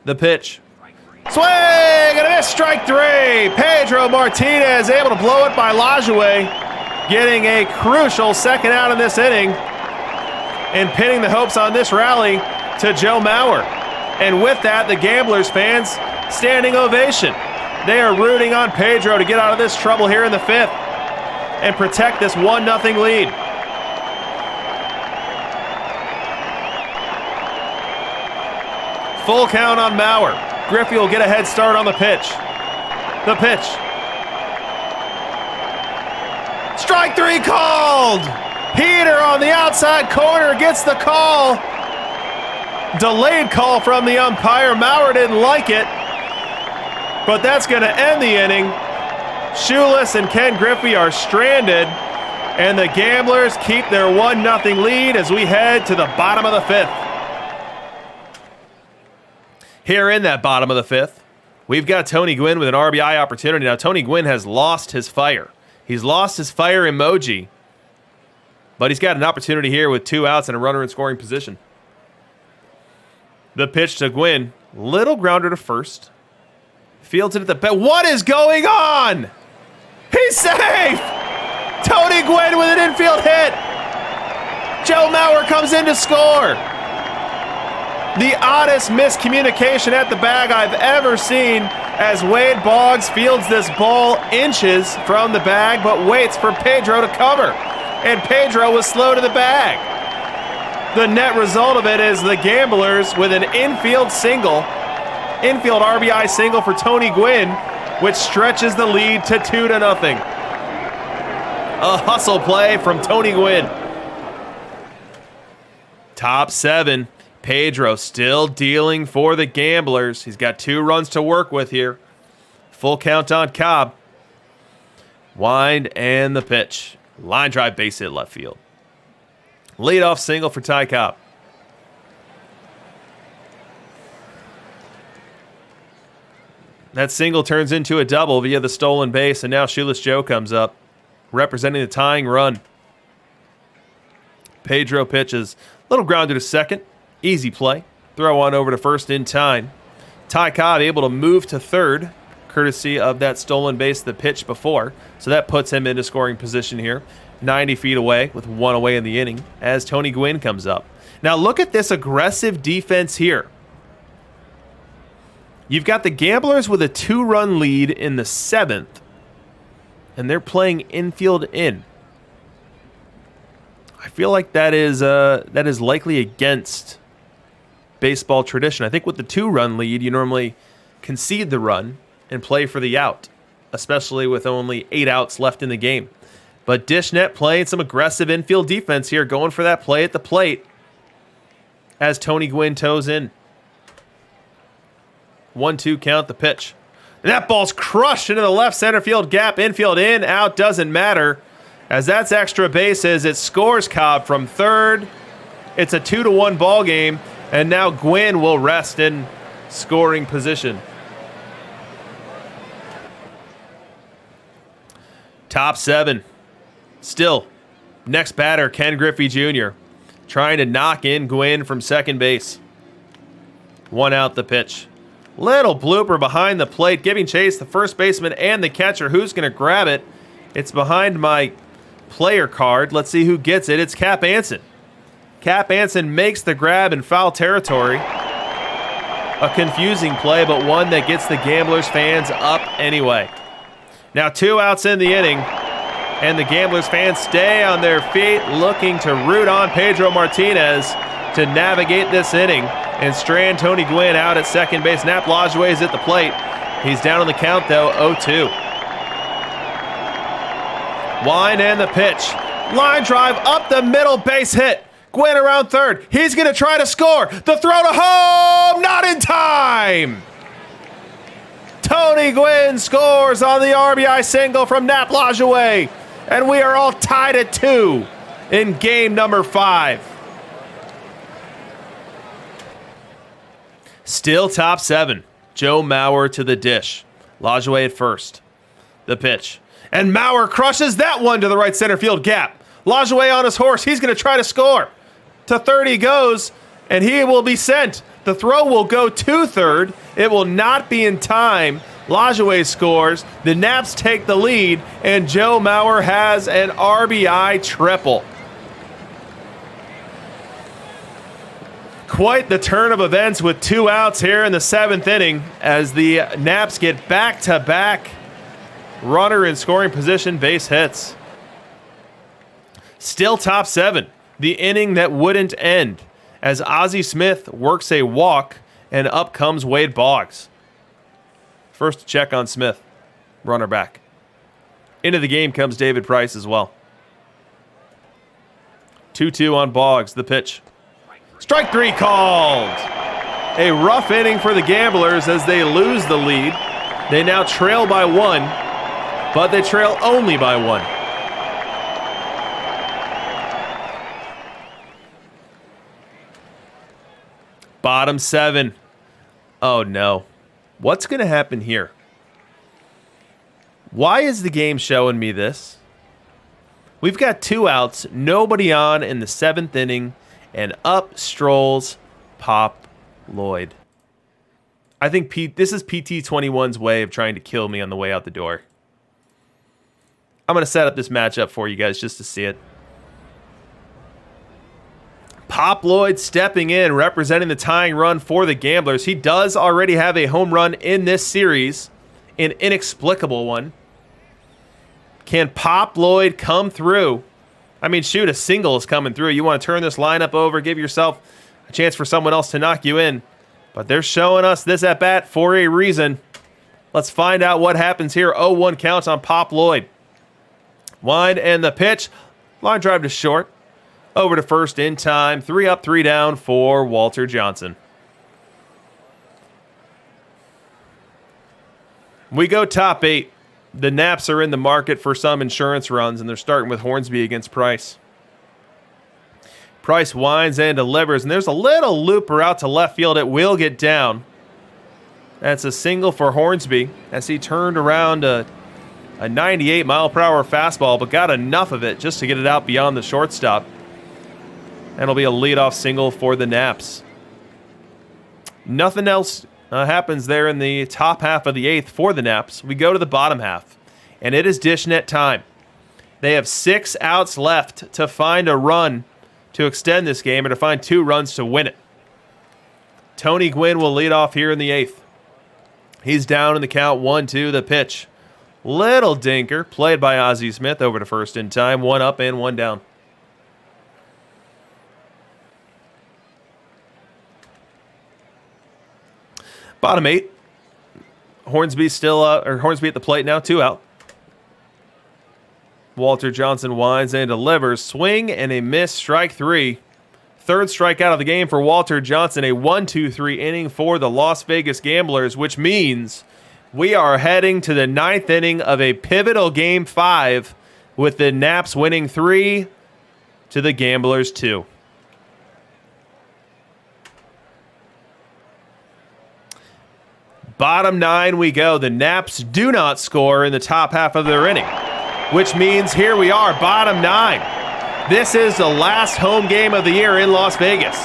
The pitch. Swing and a miss, strike 3. Pedro Martinez able to blow it by Lajoie, getting a crucial second out in this inning and pinning the hopes on this rally to Joe Maurer. And with that, the Gamblers fans, standing ovation. They are rooting on Pedro to get out of this trouble here in the 5th and protect this 1-0 lead. Full count on Maurer. Griffey will get a head start on the pitch. The pitch. Strike 3 called. Heater on the outside corner gets the call. Delayed call from the umpire. Maurer didn't like it. But that's going to end the inning. Shoeless and Ken Griffey are stranded, and the Gamblers keep their 1-0 lead as we head to the bottom of the 5th. Here in that bottom of the 5th, we've got Tony Gwynn with an RBI opportunity. Now, Tony Gwynn has lost his fire. He's lost his fire emoji, but he's got an opportunity here with 2 outs and a runner in scoring position. The pitch to Gwynn, little grounder to first. Fields it at the bat. What is going on? He's safe! Tony Gwynn with an infield hit. Joe Maurer comes in to score. The oddest miscommunication at the bag I've ever seen as Wade Boggs fields this ball inches from the bag, but waits for Pedro to cover. And Pedro was slow to the bag. The net result of it is the Gamblers with an infield RBI single for Tony Gwynn, which stretches the lead to 2-0. A hustle play from Tony Gwynn. Top 7. Pedro still dealing for the Gamblers. He's got 2 runs to work with here. Full count on Cobb. Wind and the pitch. Line drive, base hit left field. Leadoff single for Ty Cobb. That single turns into a double via the stolen base, and now Shoeless Joe comes up, representing the tying run. Pedro pitches. Little grounder to second. Easy play. Throw on over to first in time. Ty Cobb able to move to third, courtesy of that stolen base the pitch before. So that puts him into scoring position here. 90 feet away with 1 away in the inning as Tony Gwynn comes up. Now look at this aggressive defense here. You've got the Gamblers with a 2-run lead in the 7th, and they're playing infield in. I feel like that is likely against baseball tradition. I think with the 2-run lead, you normally concede the run and play for the out, especially with only 8 outs left in the game. But Dishnet playing some aggressive infield defense here, going for that play at the plate as Tony Gwynn toes in. 1-2 count the pitch. And that ball's crushed into the left center field gap. Infield in, out, doesn't matter. As that's extra bases, it scores Cobb from third. It's a 2-1 ball game, and now Gwynn will rest in scoring position. Top 7. Still, next batter, Ken Griffey Jr. trying to knock in Gwynn from second base. 1 out the pitch. Little blooper behind the plate, giving chase the first baseman and the catcher. Who's going to grab it? It's behind my player card. Let's see who gets it. It's Cap Anson. Cap Anson makes the grab in foul territory. A confusing play, but one that gets the Gamblers fans up anyway. Now 2 outs in the inning, and the Gamblers fans stay on their feet looking to root on Pedro Martinez to navigate this inning and strand Tony Gwynn out at second base. Nap Lajoie is at the plate. He's down on the count, though, 0-2. Wind and the pitch. Line drive up the middle, base hit. Gwynn around third. He's going to try to score. The throw to home, not in time. Tony Gwynn scores on the RBI single from Nap Lajoie. And we are all tied at 2 in game number 5. Still top 7. Joe Maurer to the dish. Lajoie at first. The pitch. And Maurer crushes that one to the right center field gap. Lajoie on his horse. He's going to try to score. To third he goes, and he will be sent. The throw will go to third. It will not be in time. Lajoie scores. The Naps take the lead, and Joe Maurer has an RBI triple. Quite the turn of events with 2 outs here in the 7th inning as the Naps get back-to-back runner in scoring position base hits. Still top 7, the inning that wouldn't end as Ozzie Smith works a walk and up comes Wade Boggs. First check on Smith, runner back. Into the game comes David Price as well. 2-2 on Boggs, the pitch. Strike 3 called. A rough inning for the Gamblers as they lose the lead. They now trail by 1, but they trail only by 1. Bottom 7. Oh no. What's going to happen here? Why is the game showing me this? We've got 2 outs, nobody on in the 7th inning, and up strolls Pop Lloyd. I think this is PT21's way of trying to kill me on the way out the door. I'm going to set up this matchup for you guys just to see it. Pop Lloyd stepping in, representing the tying run for the Gamblers. He does already have a home run in this series, an inexplicable one. Can Pop Lloyd come through? I mean, shoot, a single is coming through. You want to turn this lineup over, give yourself a chance for someone else to knock you in. But they're showing us this at-bat for a reason. Let's find out what happens here. 0-1 count on Pop Lloyd. Wind and the pitch. Line drive to short. Over to first in time. 3 up, 3 down for Walter Johnson. We go top 8. The Naps are in the market for some insurance runs, and they're starting with Hornsby against Price. Price winds and delivers, and there's a little looper out to left field. It will get down. That's a single for Hornsby as he turned around a 98-mile-per-hour fastball, but got enough of it just to get it out beyond the shortstop. And it'll be a leadoff single for the Naps. Nothing else happens there in the top half of the 8th for the Naps. We go to the bottom half, and it is dish net time. They have 6 outs left to find a run to extend this game or to find 2 runs to win it. Tony Gwynn will lead off here in the 8th. He's down in the count 1-2, the pitch. Little dinker, played by Ozzie Smith over to first in time. 1 up and 1 down. Bottom 8. Hornsby at the plate now, 2 out. Walter Johnson winds and delivers. Swing and a miss, strike 3. Third strikeout of the game for Walter Johnson. A 1-2-3 inning for the Las Vegas Gamblers, which means we are heading to the 9th inning of a pivotal Game 5 with the Naps winning 3 to the Gamblers 2. Bottom 9 we go. The Naps do not score in the top half of their inning, which means here we are, bottom 9. This is the last home game of the year in Las Vegas.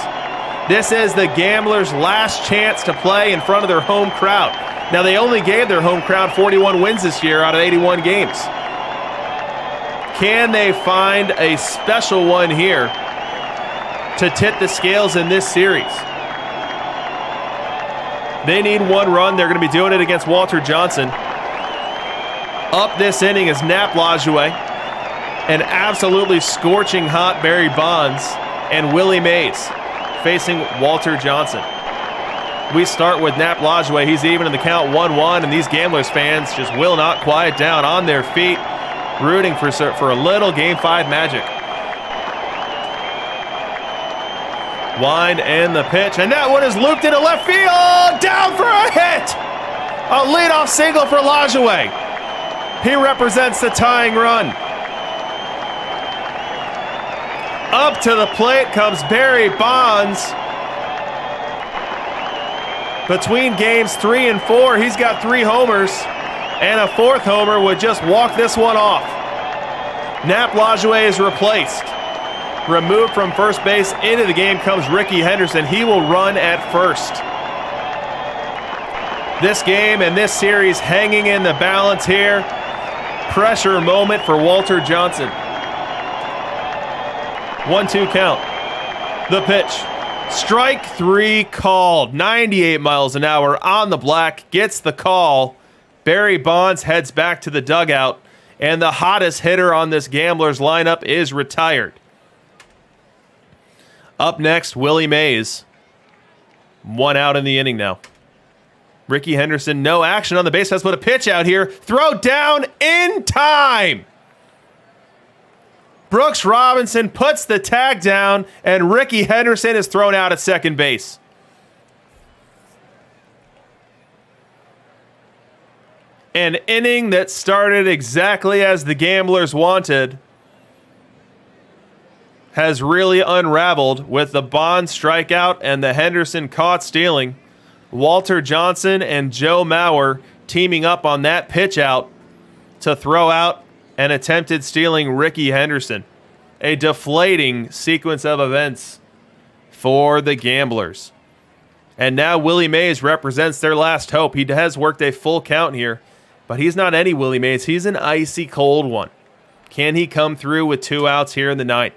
This is the Gamblers' last chance to play in front of their home crowd. Now, they only gave their home crowd 41 wins this year out of 81 games. Can they find a special one here to tip the scales in this series? They need 1 run. They're going to be doing it against Walter Johnson. Up this inning is Nap Lajoie, an absolutely scorching hot Barry Bonds, and Willie Mays facing Walter Johnson. We start with Nap Lajoie. He's even in the count 1-1, and these Gamblers fans just will not quiet down, on their feet, rooting for a little Game 5 magic. Wind and the pitch, and that one is looped into left field, down for a hit! A leadoff single for Lajoie. He represents the tying run. Up to the plate comes Barry Bonds. Between games 3 and 4, he's got 3 homers, and a 4th homer would just walk this one off. Nap Lajoie is replaced. Removed from first base, into the game comes Ricky Henderson. He will run at first. This game and this series hanging in the balance here. Pressure moment for Walter Johnson. 1-2 count. The pitch. Strike 3 called. 98 miles an hour on the black. Gets the call. Barry Bonds heads back to the dugout. And the hottest hitter on this Gamblers lineup is retired. Up next, Willie Mays. 1 out in the inning now. Ricky Henderson, no action on the base. Has put a pitch out here. Throw down in time. Brooks Robinson puts the tag down, and Ricky Henderson is thrown out at second base. An inning that started exactly as the Gamblers wanted has really unraveled with the Bond strikeout and the Henderson caught stealing. Walter Johnson and Joe Maurer teaming up on that pitch out to throw out an attempted stealing Ricky Henderson. A deflating sequence of events for the Gamblers. And now Willie Mays represents their last hope. He has worked a full count here, but he's not any Willie Mays. He's an icy cold one. Can he come through with 2 outs here in the 9th?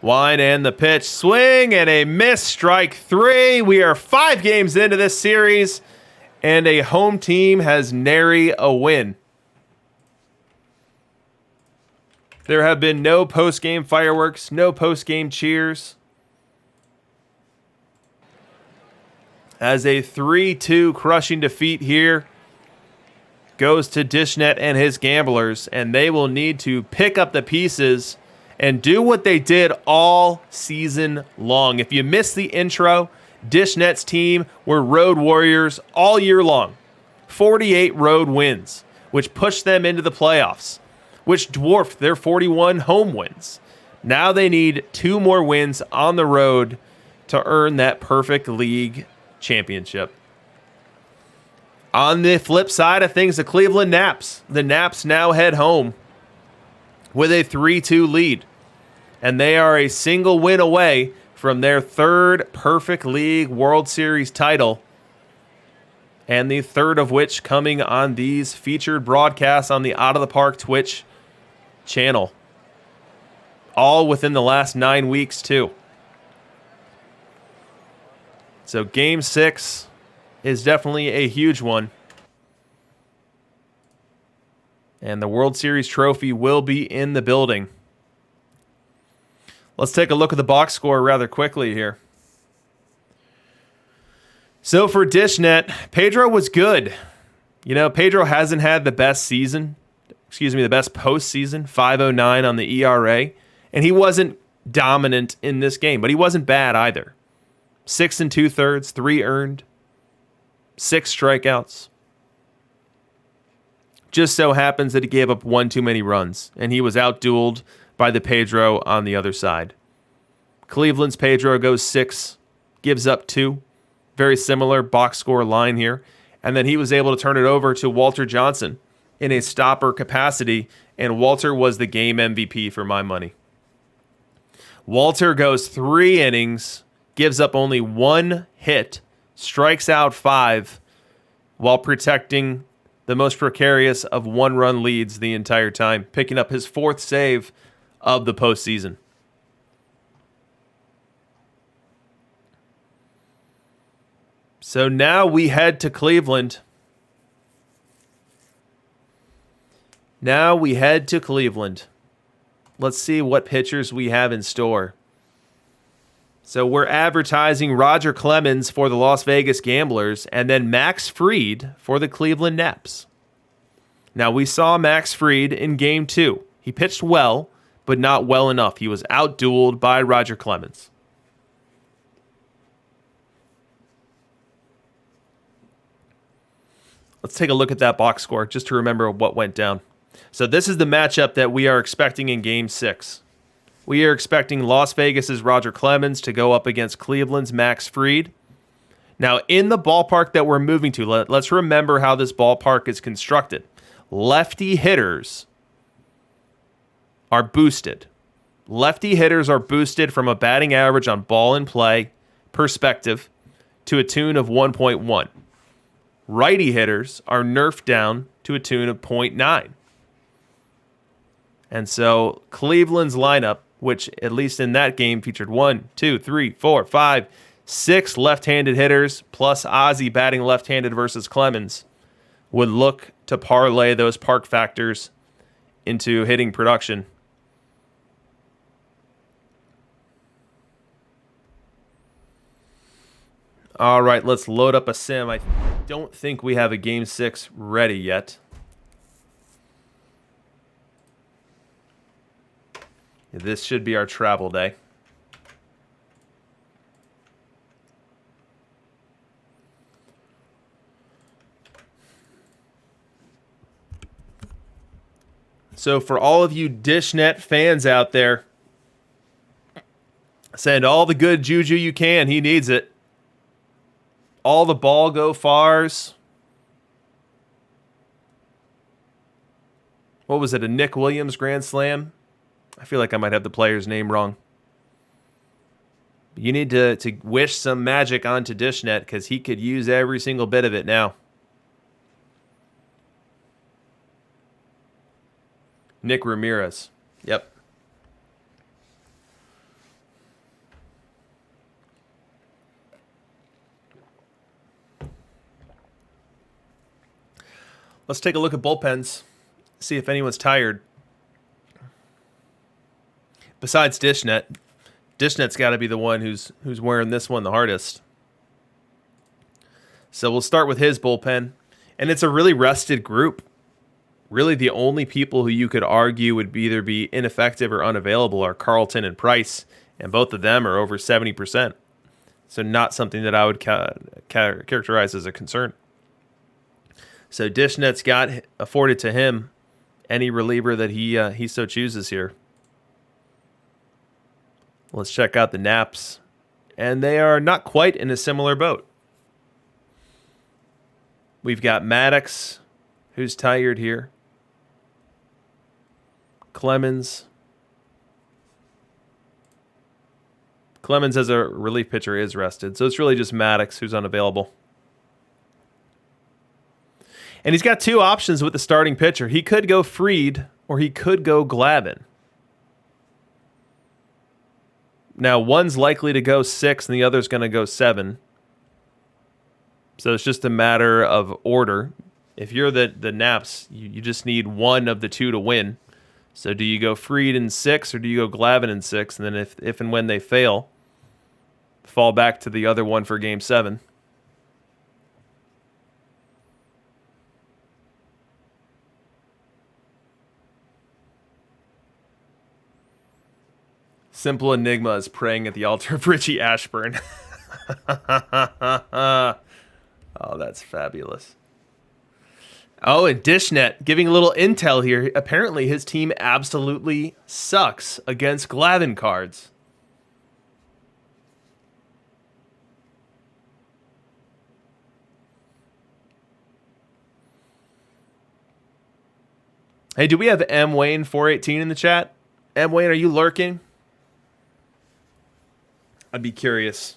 Wine and the pitch. Swing and a miss. Strike 3. We are 5 games into this series, and a home team has nary a win. There have been no post-game fireworks, no post-game cheers. As a 3-2 crushing defeat here goes to Dishnet and his Gamblers, and they will need to pick up the pieces and do what they did all season long. If you missed the intro, Dishnet's team were road warriors all year long. 48 road wins, which pushed them into the playoffs, which dwarfed their 41 home wins. Now they need 2 more wins on the road to earn that perfect league championship. On the flip side of things, the Cleveland Naps. The Naps now head home with a 3-2 lead, and they are a single win away from their 3rd perfect league World Series title, and the 3rd of which coming on these featured broadcasts on the Out of the Park Twitch channel. All within the last 9 weeks, too. So Game 6 is definitely a huge one. And the World Series trophy will be in the building. Let's take a look at the box score rather quickly here. So for Dishnet, Pedro was good. You know, Pedro hasn't had the best season. The best postseason, 5.09 on the ERA. And he wasn't dominant in this game, but he wasn't bad either. 6 2/3, 3 earned, 6 strikeouts. Just so happens that he gave up 1 too many runs, and he was outdueled by the Pedro on the other side. Cleveland's Pedro goes 6, gives up 2. Very similar box score line here. And then he was able to turn it over to Walter Johnson in a stopper capacity, and Walter was the game MVP for my money. Walter goes 3 innings, gives up only 1 hit, strikes out 5, while protecting the most precarious of 1-run leads the entire time, picking up his 4th save of the postseason. So now we head to Cleveland. Let's see what pitchers we have in store. So we're advertising Roger Clemens for the Las Vegas Gamblers and then Max Fried for the Cleveland Naps. Now, we saw Max Fried in Game 2. He pitched well, but not well enough. He was outdueled by Roger Clemens. Let's take a look at that box score just to remember what went down. So this is the matchup that we are expecting in Game 6. We are expecting Las Vegas's Roger Clemens to go up against Cleveland's Max Fried. Now, in the ballpark that we're moving to, let's remember how this ballpark is constructed. Lefty hitters are boosted. Lefty hitters are boosted from a batting average on ball in play perspective to a tune of 1.1. Righty hitters are nerfed down to a tune of 0.9. And so Cleveland's lineup, which at least in that game featured 1, 2, 3, 4, 5, 6 left-handed hitters, plus Ozzie batting left-handed versus Clemens, would look to parlay those park factors into hitting production. All right, let's load up a sim. I don't think we have a Game 6 ready yet. This should be our travel day. So for all of you Dishnet fans out there, send all the good juju you can. He needs it. All the ball go fars. What was it, a Nick Williams grand slam? I feel like I might have the player's name wrong. You need to wish some magic onto Dishnet because he could use every single bit of it now. Nick Ramirez. Yep. Let's take a look at bullpens. See if anyone's tired. Besides Dishnet. Dishnet's got to be the one who's wearing this one the hardest. So we'll start with his bullpen. And it's a really rested group. Really the only people who you could argue would either be ineffective or unavailable are Carlton and Price. And both of them are over 70%. So not something that I would characterize as a concern. So Dishnet's got afforded to him any reliever that he so chooses here. Let's check out the Naps. And they are not quite in a similar boat. We've got Maddox, who's tired here. Clemens. Clemens as a relief pitcher is rested. So it's really just Maddox who's unavailable. And he's got two options with the starting pitcher. He could go Fried or he could go Glavin. Now, one's likely to go 6 and the other's going to go 7. So it's just a matter of order. If you're the Naps, you just need one of the two to win. So do you go Fried in 6 or do you go Glavin in 6? And then if and when they fail, fall back to the other one for Game 7. Simple Enigma is praying at the altar of Richie Ashburn. Oh, that's fabulous. Oh, and Dishnet giving a little intel here. Apparently his team absolutely sucks against Glavin cards. Hey, do we have M. Wayne 418 in the chat? M. Wayne, are you lurking? I'd be curious.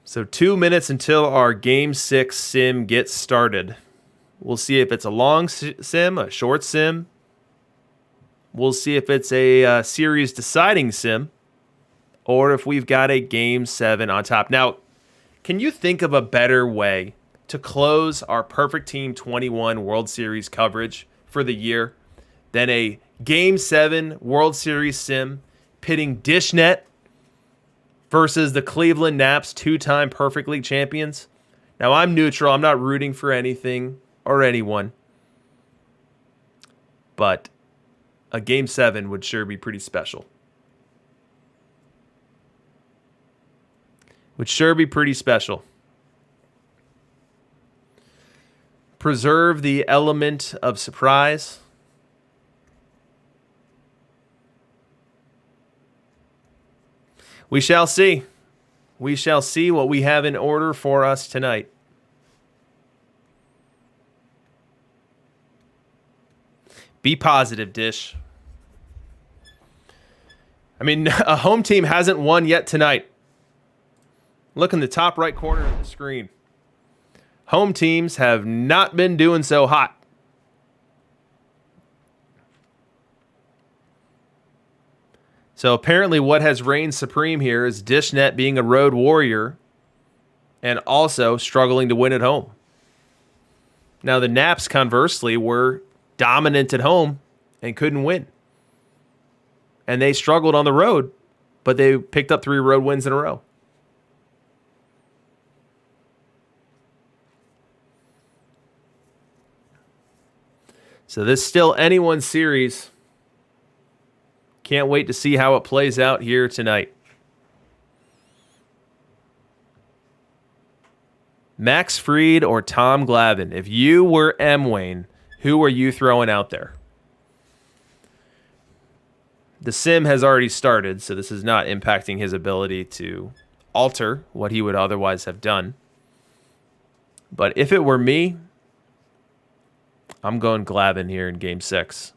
So 2 minutes until our Game 6 sim gets started. We'll see if it's a long sim, a short sim. We'll see if it's a series deciding sim, or if we've got a Game 7 on top. Now, can you think of a better way to close our Perfect Team 21 World Series coverage for the year than a Game 7 World Series sim pitting Dishnet versus the Cleveland Naps, 2-time Perfect League champions? Now, I'm neutral. I'm not rooting for anything or anyone. But a Game 7 would sure be pretty special. Would sure be pretty special. Preserve the element of surprise. We shall see. We shall see what we have in order for us tonight. Be positive, Dish. I mean, a home team hasn't won yet tonight. Look in the top right corner of the screen. Home teams have not been doing so hot. So apparently what has reigned supreme here is Dishnet being a road warrior and also struggling to win at home. Now the Naps, conversely, were dominant at home and couldn't win. And they struggled on the road, but they picked up 3 road wins in a row. So this is still anyone's series. Can't wait to see how it plays out here tonight. Max Fried or Tom Glavin? If you were M. Wayne, who are you throwing out there? The sim has already started, so this is not impacting his ability to alter what he would otherwise have done. But if it were me, I'm going Glavin here in Game 6.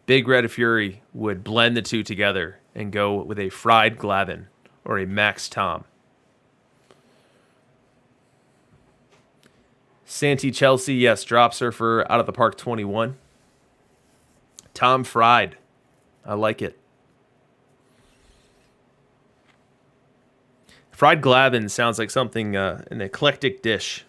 Big Red Fury would blend the two together and go with a Fried Glavin or a Max Tom. Santee Chelsea, yes, drop surfer out of the park 21. Tom Fried, I like it. Fried Glavin sounds like something, an eclectic dish.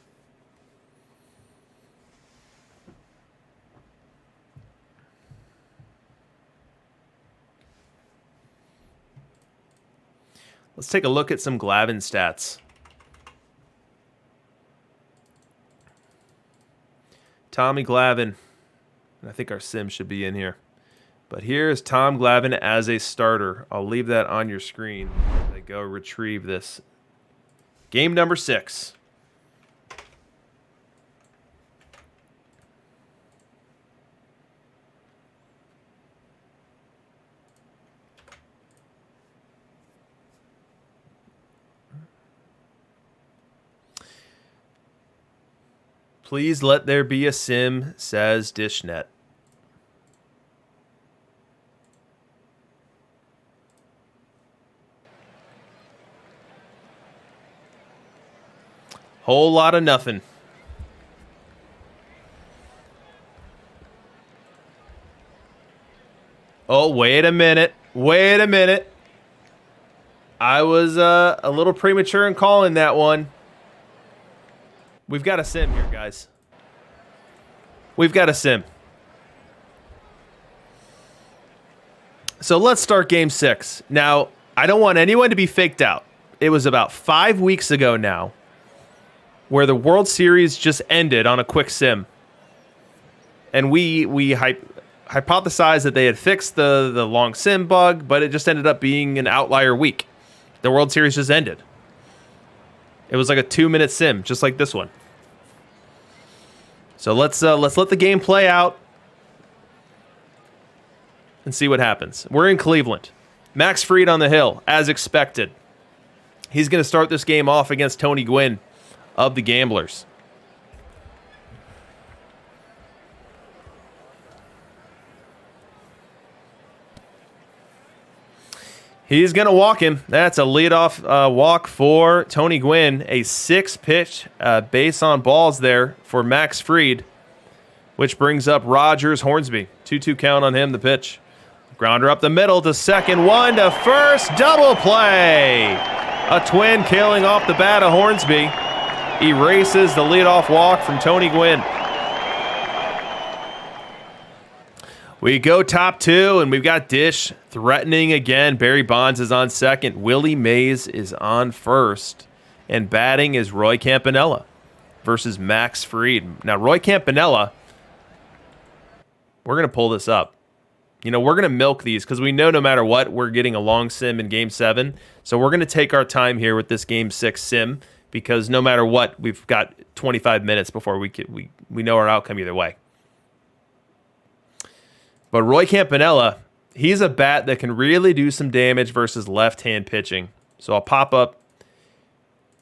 Let's take a look at some Glavin stats. Tommy Glavin. I think our sim should be in here. But here's Tom Glavin as a starter. I'll leave that on your screen. I go retrieve this. Game number 6. Please let there be a sim, says Dishnet. Whole lot of nothing. Oh, wait a minute. Wait a minute. I was a little premature in calling that one. We've got a sim here, guys. We've got a sim. So let's start game 6. Now, I don't want anyone to be faked out. It was about 5 weeks ago now where the World Series just ended on a quick sim. And we hypothesized that they had fixed the long sim bug, but it just ended up being an outlier week. The World Series just ended. It was like a 2-minute sim, just like this one. So let's let the game play out and see what happens. We're in Cleveland. Max Fried on the hill, as expected. He's going to start this game off against Tony Gwynn of the Gamblers. He's going to walk him. That's a leadoff walk for Tony Gwynn. A 6-pitch base on balls there for Max Fried, which brings up Rogers Hornsby. 2-2 count on him, the pitch. Grounder up the middle to second, 1 to first, double play. A twin killing off the bat of Hornsby. Erases the leadoff walk from Tony Gwynn. We go top 2, and we've got Dish threatening again. Barry Bonds is on second. Willie Mays is on first. And batting is Roy Campanella versus Max Fried. Now, Roy Campanella, we're going to pull this up. You know, we're going to milk these because we know no matter what, we're getting a long sim in Game 7. So we're going to take our time here with this Game 6 sim because no matter what, we've got 25 minutes before we know our outcome either way. But Roy Campanella, he's a bat that can really do some damage versus left-hand pitching. So I'll pop up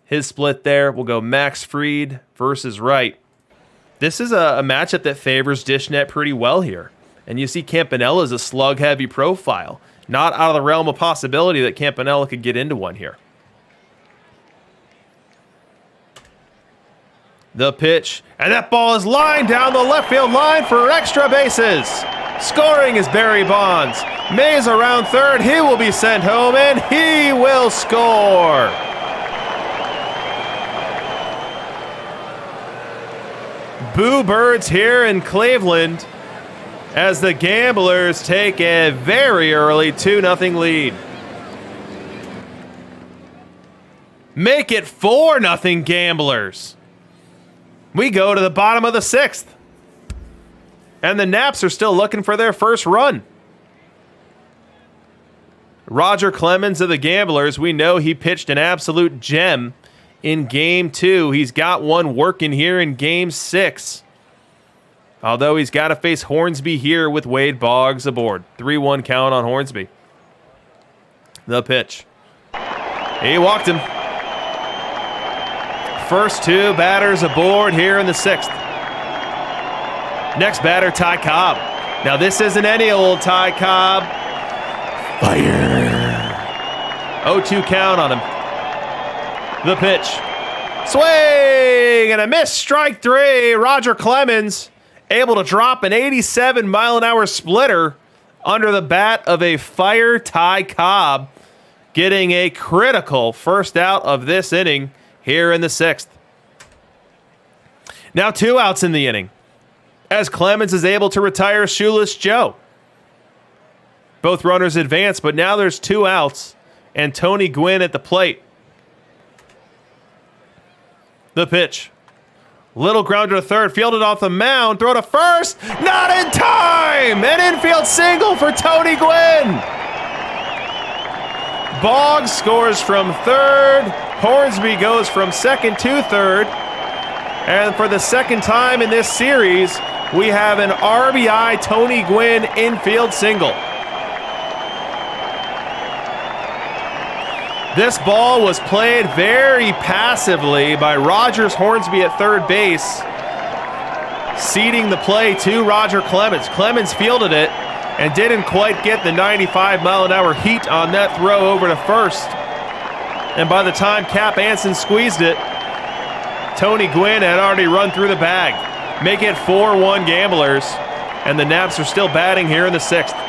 his split there. We'll go Max Fried versus Wright. This is a matchup that favors Dishnet pretty well here. And you see Campanella's a slug-heavy profile. Not out of the realm of possibility that Campanella could get into one here. The pitch. And that ball is lined down the left field line for extra bases. Scoring is Barry Bonds. Mays around third. He will be sent home, and he will score. Boo Birds here in Cleveland as the Gamblers take a very early 2-0 lead. Make it 4-0 Gamblers. We go to the bottom of the 6th. And the Naps are still looking for their first run. Roger Clemens of the Gamblers, we know he pitched an absolute gem in Game 2. He's got one working here in Game 6. Although he's got to face Hornsby here with Wade Boggs aboard. 3-1 count on Hornsby. The pitch. He walked him. First 2 batters aboard here in the 6th. Next batter, Ty Cobb. Now this isn't any old Ty Cobb. Fire. 0-2 count on him. The pitch. Swing and a miss. Strike 3. Roger Clemens able to drop an 87-mile-an-hour splitter under the bat of a fire Ty Cobb. getting a critical first out of this inning here in the 6th. Now 2 outs in the inning, as Clemens is able to retire Shoeless Joe. Both runners advance, but now there's 2 outs, and Tony Gwynn at the plate. The pitch. Little grounder to third, fielded off the mound, throw to first, not in time! An infield single for Tony Gwynn! Boggs scores from third, Hornsby goes from second to third, and for the second time in this series, we have an RBI Tony Gwynn infield single. This ball was played very passively by Rogers Hornsby at third base, ceding the play to Roger Clemens. Clemens fielded it and didn't quite get the 95-mile-an-hour heat on that throw over to first. And by the time Cap Anson squeezed it, Tony Gwynn had already run through the bag. Make it 4-1 Gamblers, and the Naps are still batting here in the 6th.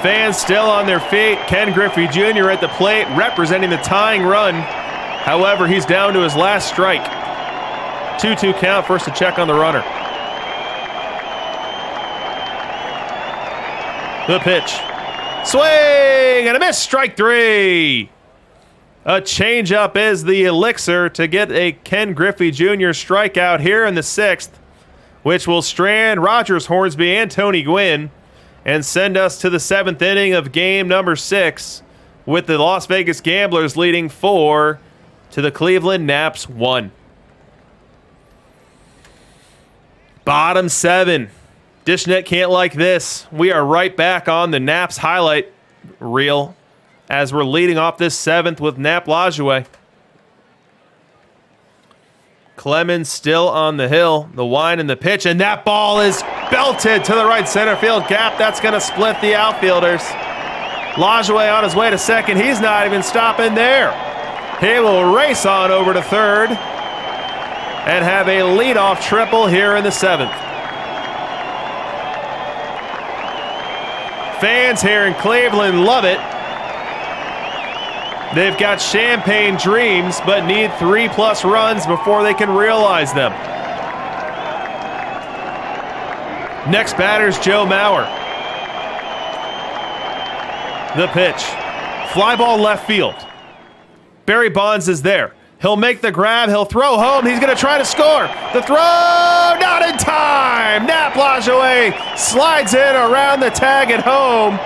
Fans still on their feet. Ken Griffey Jr. at the plate representing the tying run. However, he's down to his last strike. 2-2 count, first to check on the runner. The pitch. Swing and a miss, strike 3. A changeup is the elixir to get a Ken Griffey Jr. strikeout here in the 6th, which will strand Rogers Hornsby and Tony Gwynn and send us to the 7th inning of game number 6, with the Las Vegas Gamblers leading 4 to the Cleveland Naps 1. Bottom 7. Dishnet can't like this. We are right back on the Naps highlight reel as we're leading off this 7th with Nap Lajoie. Clemens still on the hill, the wind and the pitch, and that ball is belted to the right center field gap. That's going to split the outfielders. Lajoie on his way to second. He's not even stopping there. He will race on over to third and have a leadoff triple here in the 7th. Fans here in Cleveland love it. They've got champagne dreams, but need 3+ runs before they can realize them. Next batter's Joe Maurer. The pitch. Fly ball left field. Barry Bonds is there. He'll make the grab. He'll throw home. He's going to try to score. The throw, not in time. Nap Lajoie slides in around the tag at home.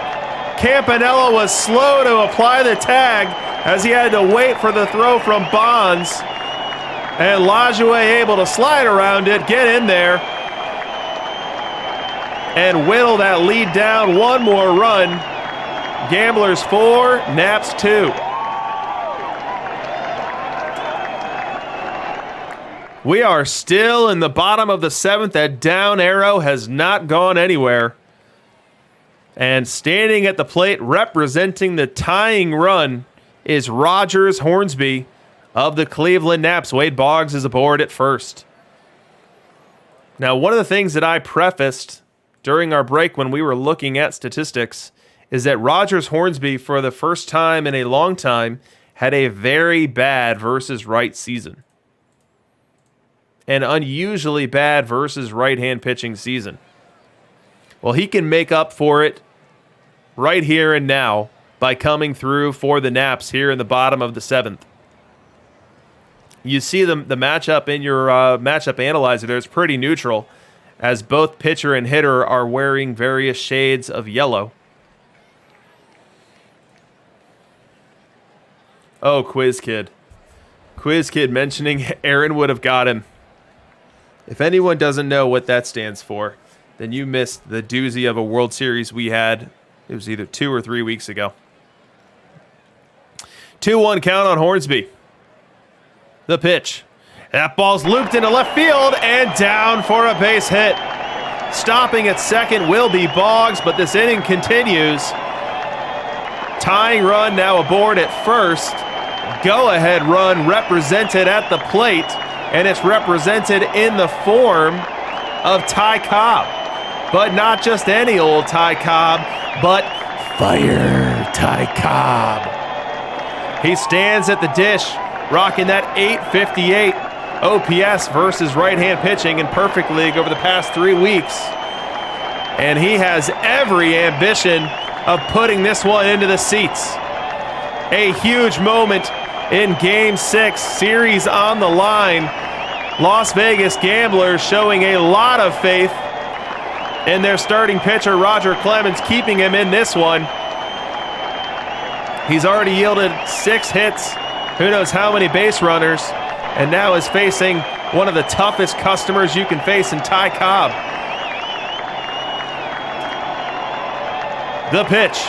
Campanella was slow to apply the tag as he had to wait for the throw from Bonds. And Lajoie able to slide around it, get in there, and whittle that lead down. One more run. Gamblers 4, Naps 2. We are still in the bottom of the 7th. That down arrow has not gone anywhere. And standing at the plate representing the tying run is Rogers Hornsby of the Cleveland Naps. Wade Boggs is aboard at first. Now, one of the things that I prefaced during our break when we were looking at statistics is that Rogers Hornsby, for the first time in a long time, had a very bad versus right season. An unusually bad versus right-hand pitching season. Well, he can make up for it right here and now by coming through for the Naps here in the bottom of the 7th. You see the matchup in your matchup analyzer there. It's pretty neutral, as both pitcher and hitter are wearing various shades of yellow. Oh, Quiz Kid. Quiz Kid mentioning Aaron would have got him. If anyone doesn't know what that stands for, then you missed the doozy of a World Series we had. It was either 2 or 3 weeks ago. 2-1 count on Hornsby. The pitch. That ball's looped into left field and down for a base hit. Stopping at second will be Boggs, but this inning continues. Tying run now aboard at first. Go-ahead run represented at the plate, and it's represented in the form of Ty Cobb. But not just any old Ty Cobb. but fire Ty Cobb. He stands at the dish, rocking that .858 OPS versus right-hand pitching in Perfect League over the past 3 weeks. And he has every ambition of putting this one into the seats. A huge moment in Game 6, series on the line. Las Vegas Gamblers showing a lot of faith in their starting pitcher, Roger Clemens, keeping him in this one. He's already yielded 6 hits, who knows how many base runners, and now is facing one of the toughest customers you can face in Ty Cobb. The pitch.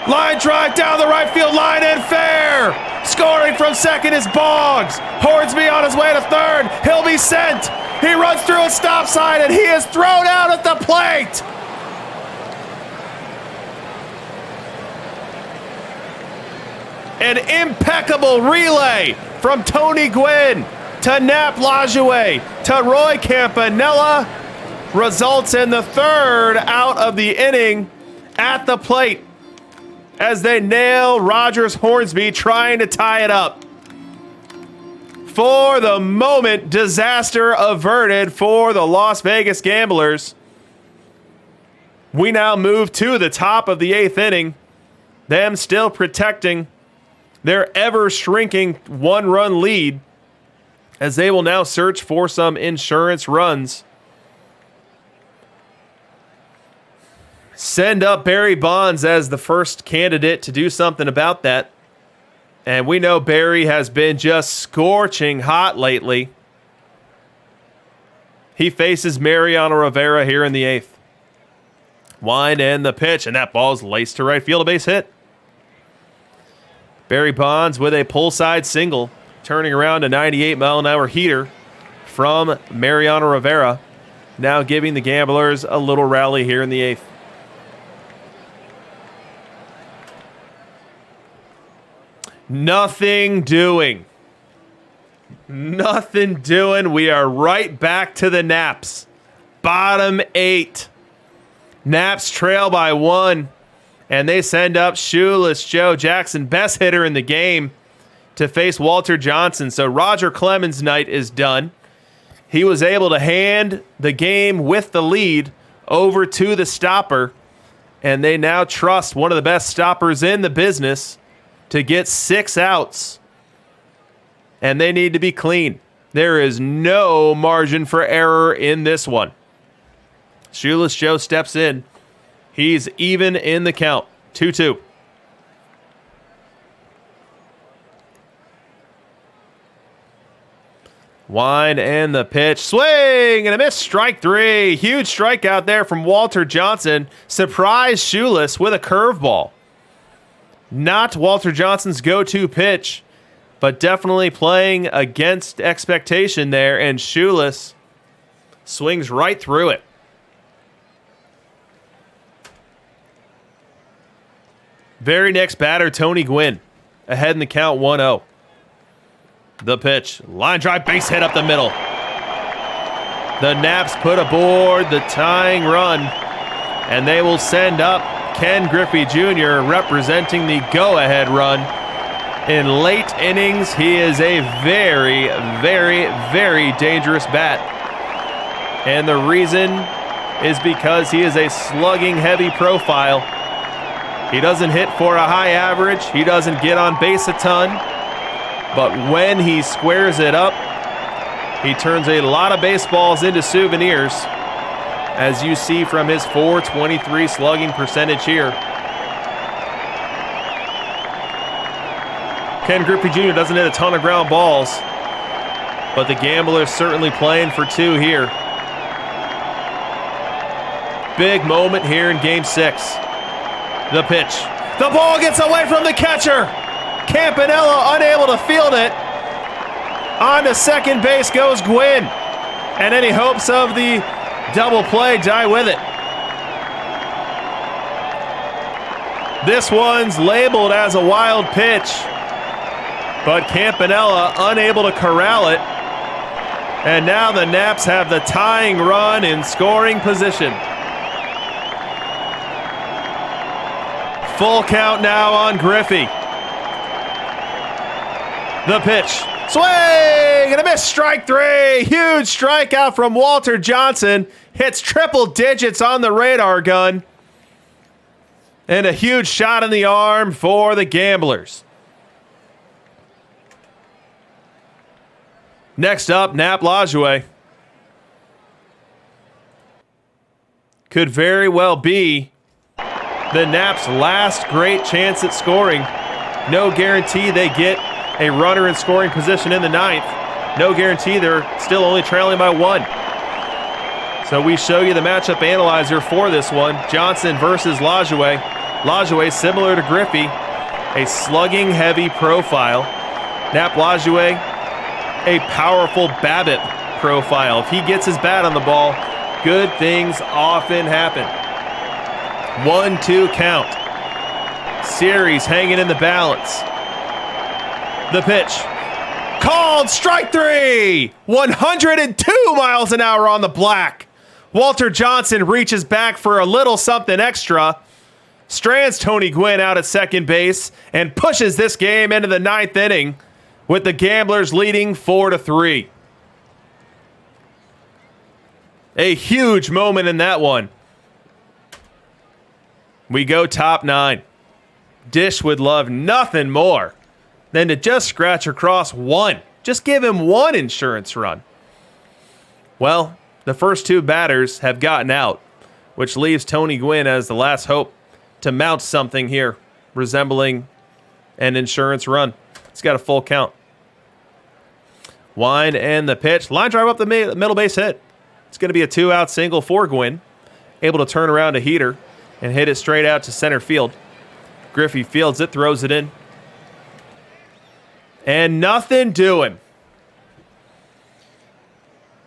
Line drive down the right field line and fair. Scoring from second is Boggs. Hornsby on his way to third. He'll be sent. He runs through a stop sign and he is thrown out at the plate. An impeccable relay from Tony Gwynn to Nap Lajoie to Roy Campanella results in the third out of the inning at the plate as they nail Rogers Hornsby trying to tie it up. For the moment, disaster averted for the Las Vegas Gamblers. We now move to the top of the 8th inning, them still protecting their ever-shrinking 1-run lead as they will now search for some insurance runs. Send up Barry Bonds as the first candidate to do something about that. And we know Barry has been just scorching hot lately. He faces Mariano Rivera here in the 8th. Wind and the pitch, and that ball's laced to right field, a base hit. Barry Bonds with a pull side single, turning around a 98-mile-an-hour heater from Mariano Rivera, now giving the Gamblers a little rally here in the 8th. Nothing doing. Nothing doing. We are right back to the Naps. Bottom 8. Naps trail by 1. And they send up shoeless Joe Jackson, best hitter in the game, to face Walter Johnson. So Roger Clemens' night is done. He was able to hand the game with the lead over to the stopper. And they now trust one of the best stoppers in the business to get 6 outs. And they need to be clean. There is no margin for error in this one. Shoeless Joe steps in. He's even in the count. 2-2. Wind and the pitch. Swing and a miss. Strike 3. Huge strikeout there from Walter Johnson. Surprise Shoeless with a curveball. Not Walter Johnson's go-to pitch, but definitely playing against expectation there, and Shoeless swings right through it. Very next batter, Tony Gwynn, ahead in the count 1-0. The pitch, line drive, base hit up the middle. The Naps put aboard the tying run, and they will send up Ken Griffey Jr. representing the go-ahead run. In late innings, he is a very, very, very dangerous bat. And the reason is because he is a slugging-heavy profile. He doesn't hit for a high average. He doesn't get on base a ton. But when he squares it up, he turns a lot of baseballs into souvenirs, as you see from his .423 slugging percentage here. Ken Griffey Jr. doesn't hit a ton of ground balls, but the Gamblers certainly playing for 2 here. Big moment here in Game 6. The pitch. The ball gets away from the catcher. Campanella unable to field it. On to second base goes Gwynn. And any hopes of the double play die with it. This one's labeled as a wild pitch, but Campanella unable to corral it. And now the Naps have the tying run in scoring position. Full count now on Griffey. The pitch. Swing and a miss. Strike three. Huge strikeout from Walter Johnson. Hits triple digits on the radar gun. And a huge shot in the arm for the Gamblers. Next up, Nap Lajoie. Could very well be the Naps' last great chance at scoring. No guarantee they get a runner in scoring position in the ninth. No guarantee they're still only trailing by 1. So we show you the matchup analyzer for this one. Johnson versus Lajoie. Lajoie, similar to Griffey, a slugging-heavy profile. Nap Lajoie, a powerful BABIP profile. If he gets his bat on the ball, good things often happen. 1-2 count. Series hanging in the balance. The pitch. Called strike three. 102 miles an hour on the black. Walter Johnson reaches back for a little something extra. Strands Tony Gwynn out at second base and pushes this game into the ninth inning with the Gamblers leading 4-3. A huge moment in that one. We go top 9. Dish would love nothing more than to just scratch across 1. Just give him 1 insurance run. Well, the first 2 batters have gotten out, which leaves Tony Gwynn as the last hope to mount something here resembling an insurance run. It's got a full count. Wind and the pitch. Line drive up the middle base hit. It's going to be a 2-out single for Gwynn. Able to turn around a heater and hit it straight out to center field. Griffey fields it, throws it in. And nothing doing.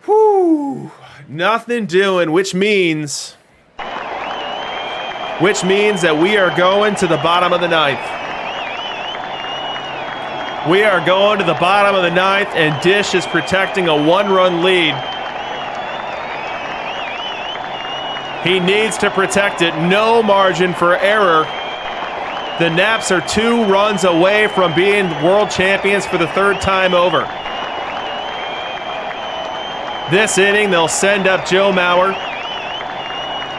Whew. Nothing doing, which means that we are going to the bottom of the ninth. We are going to the bottom of the ninth, and Dish is protecting a 1-run lead. He needs to protect it. No margin for error. The Naps are 2 runs away from being world champions for the 3rd time over. This inning, they'll send up Joe Maurer.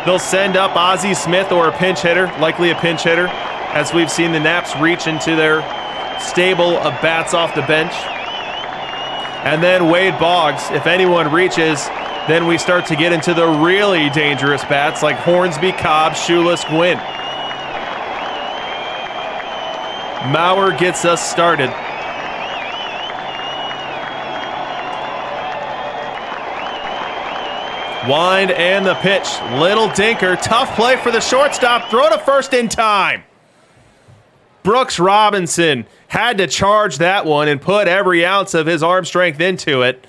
They'll send up Ozzie Smith or a pinch hitter, likely a pinch hitter, as we've seen the Naps reach into their stable of bats off the bench. And then Wade Boggs. If anyone reaches, then we start to get into the really dangerous bats like Hornsby, Cobb, Shoeless, Gwynn. Maurer gets us started. Wind and the pitch. Little dinker. Tough play for the shortstop. Throw to first in time. Brooks Robinson had to charge that one and put every ounce of his arm strength into it.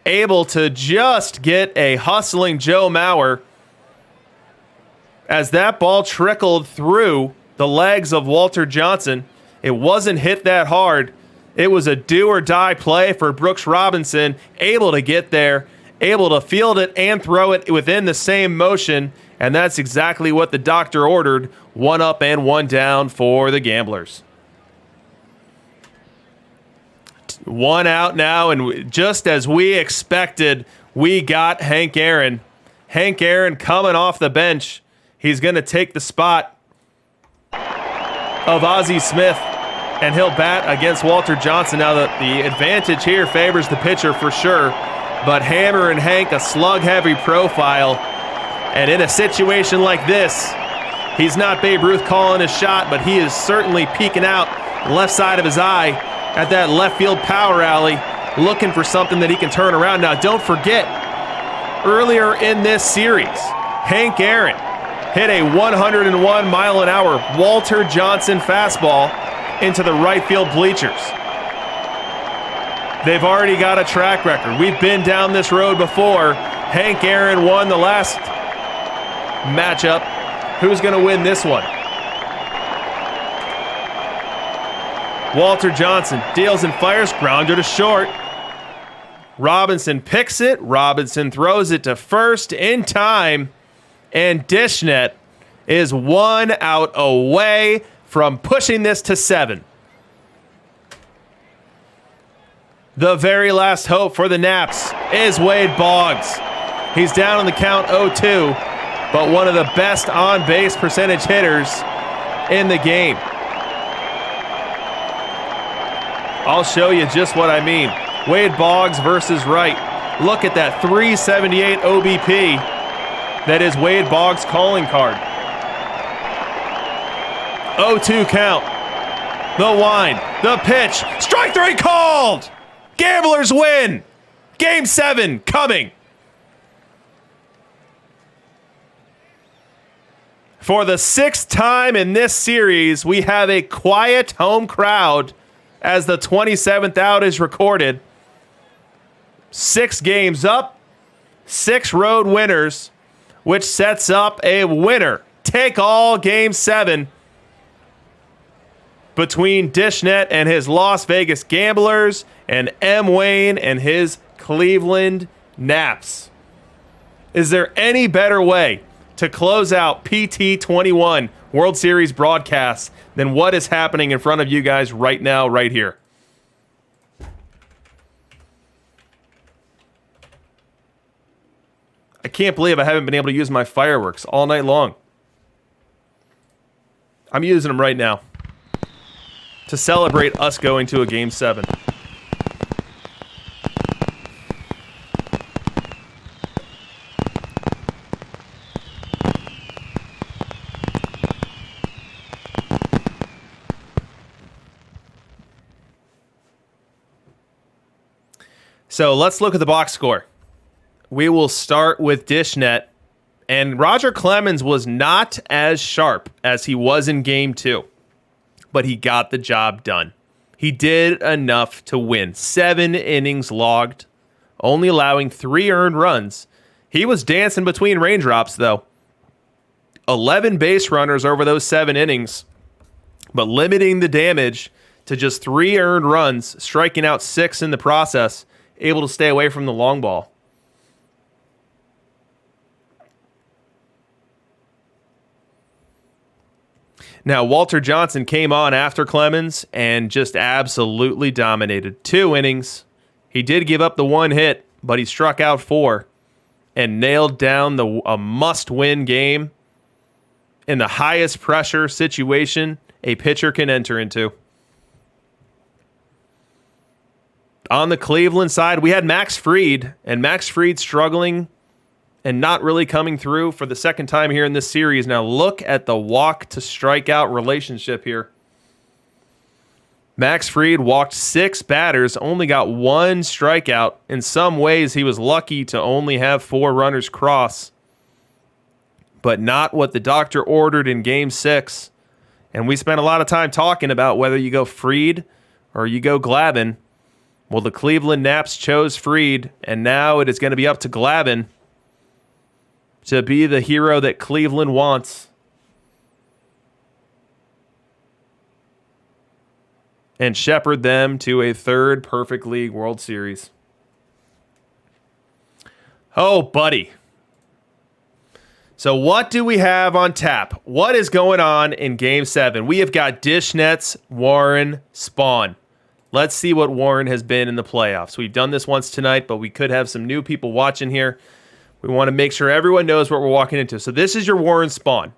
Able to just get a hustling Joe Maurer as that ball trickled through the legs of Walter Johnson. It wasn't hit that hard. It was a do-or-die play for Brooks Robinson, able to get there, able to field it and throw it within the same motion, and that's exactly what the doctor ordered. 1 up and 1 down for the Gamblers. 1 out now, and just as we expected, we got Hank Aaron. Hank Aaron coming off the bench. He's going to take the spot of Ozzie Smith, and he'll bat against Walter Johnson. Now, the advantage here favors the pitcher for sure, but Hammer and Hank, a slug-heavy profile, and in a situation like this, he's not Babe Ruth calling his shot, but he is certainly peeking out left side of his eye at that left field power alley, looking for something that he can turn around. Now, don't forget, earlier in this series, Hank Aaron hit a 101-mile-an-hour Walter Johnson fastball into the right field bleachers. They've already got a track record. We've been down this road before. Hank Aaron won the last matchup. Who's going to win this one? Walter Johnson deals and fires, grounder to short. Robinson picks it. Robinson throws it to first in time. And Dishnet is 1 out away from pushing this to 7. The very last hope for the Naps is Wade Boggs. He's down on the count 0-2, but one of the best on-base percentage hitters in the game. I'll show you just what I mean. Wade Boggs versus Wright. Look at that 378 OBP. That is Wade Boggs' calling card. 0-2 count. The wind, the pitch, strike 3 called! Gamblers win! Game 7 coming! For the 6th time in this series, we have a quiet home crowd as the 27th out is recorded. 6 games up, 6 road winners, which sets up a winner. Take all Game 7 between Dishnet and his Las Vegas Gamblers and M. Wayne and his Cleveland Naps. Is there any better way to close out PT21 World Series broadcasts than what is happening in front of you guys right now, right here? I can't believe I haven't been able to use my fireworks all night long. I'm using them right now to celebrate us going to a Game 7. So let's look at the box score. We will start with Dishnet. And Roger Clemens was not as sharp as he was in Game 2. But he got the job done. He did enough to win. 7 innings logged, only allowing 3 earned runs. He was dancing between raindrops, though. 11 base runners over those 7 innings, but limiting the damage to just 3 earned runs, striking out 6 in the process, able to stay away from the long ball. Now, Walter Johnson came on after Clemens and just absolutely dominated. 2 innings. He did give up the 1 hit, but he struck out 4 and nailed down a must-win game in the highest pressure situation a pitcher can enter into. On the Cleveland side, we had Max Fried, and Max Fried struggling and not really coming through for the second time here in this series. Now look at the walk to strikeout relationship here. Max Fried walked 6 batters, only got 1 strikeout. In some ways, he was lucky to only have 4 runners cross, but not what the doctor ordered in Game 6. And we spent a lot of time talking about whether you go Fried or you go Glavin. Well, the Cleveland Naps chose Fried, and now it is going to be up to Glavin to be the hero that Cleveland wants and shepherd them to a 3rd perfect league World Series. Oh, buddy. So what do we have on tap? What is going on in Game 7? We have got Dishnet's Warren Spahn. Let's see what Warren has been in the playoffs. We've done this once tonight, but we could have some new people watching here. We want to make sure everyone knows what we're walking into. So this is your Warren Spahn.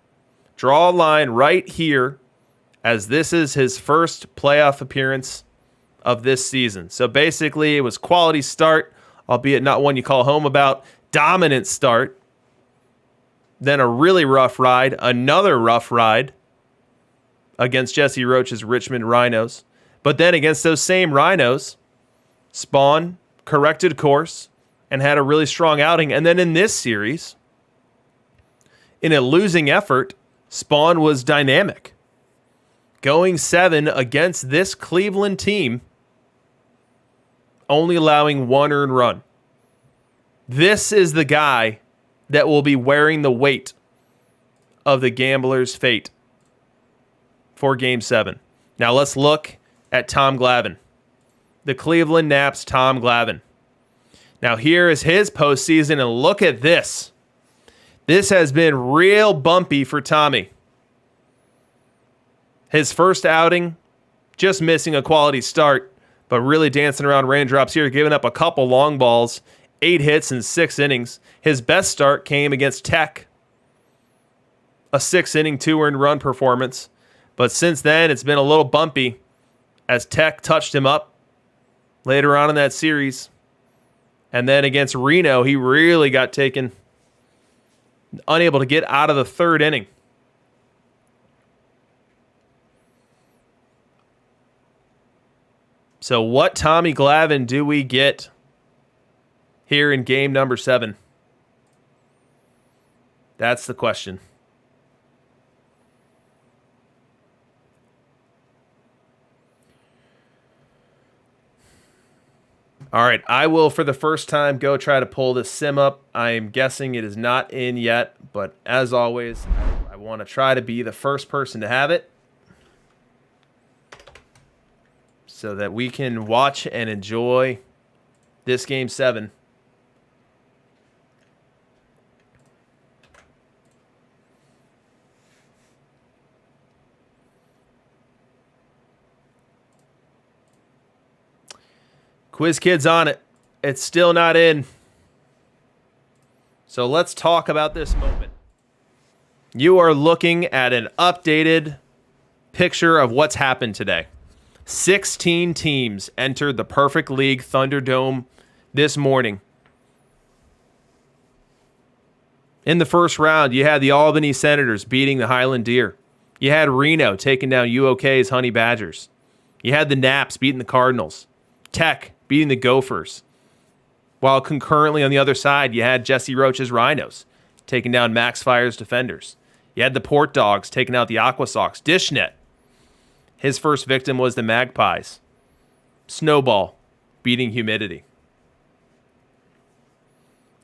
Draw a line right here, as this is his first playoff appearance of this season. So basically, it was quality start, albeit not one you call home about. Dominant start. Then a really rough ride. Another rough ride against Jesse Roach's Richmond Rhinos. But then against those same Rhinos, Spahn corrected course and had a really strong outing. And then in this series, in a losing effort, Spahn was dynamic. Going 7 against this Cleveland team, only allowing 1 earned run. This is the guy that will be wearing the weight of the Gamblers' fate for Game 7. Now let's look at Tom Glavin. The Cleveland Naps' Tom Glavin. Now here is his postseason, and look at this. This has been real bumpy for Tommy. His first outing, just missing a quality start, but really dancing around raindrops here, giving up a couple long balls, 8 hits in 6 innings. His best start came against Tech, a 6-inning, 2-earned run performance. But since then, it's been a little bumpy as Tech touched him up later on in that series. And then against Reno, he really got taken, unable to get out of the 3rd inning. So what Tommy Glavin do we get here in game number 7? That's the question. All right, I will, for the first time, go try to pull this sim up. I am guessing it is not in yet, but as always, I want to try to be the first person to have it so that we can watch and enjoy this game 7. Quiz Kid's on it. It's still not in. So let's talk about this moment. You are looking at an updated picture of what's happened today. 16 teams entered the Perfect League Thunderdome this morning. In the first round, you had the Albany Senators beating the Highland Deer. You had Reno taking down UOK's Honey Badgers. You had the Naps beating the Cardinals. Tech beating the Gophers. While concurrently on the other side, you had Jesse Roach's Rhinos taking down Max Fire's Defenders. You had the Port Dogs taking out the Aqua Sox. Dishnet, his first victim was the Magpies. Snowball beating Humidity.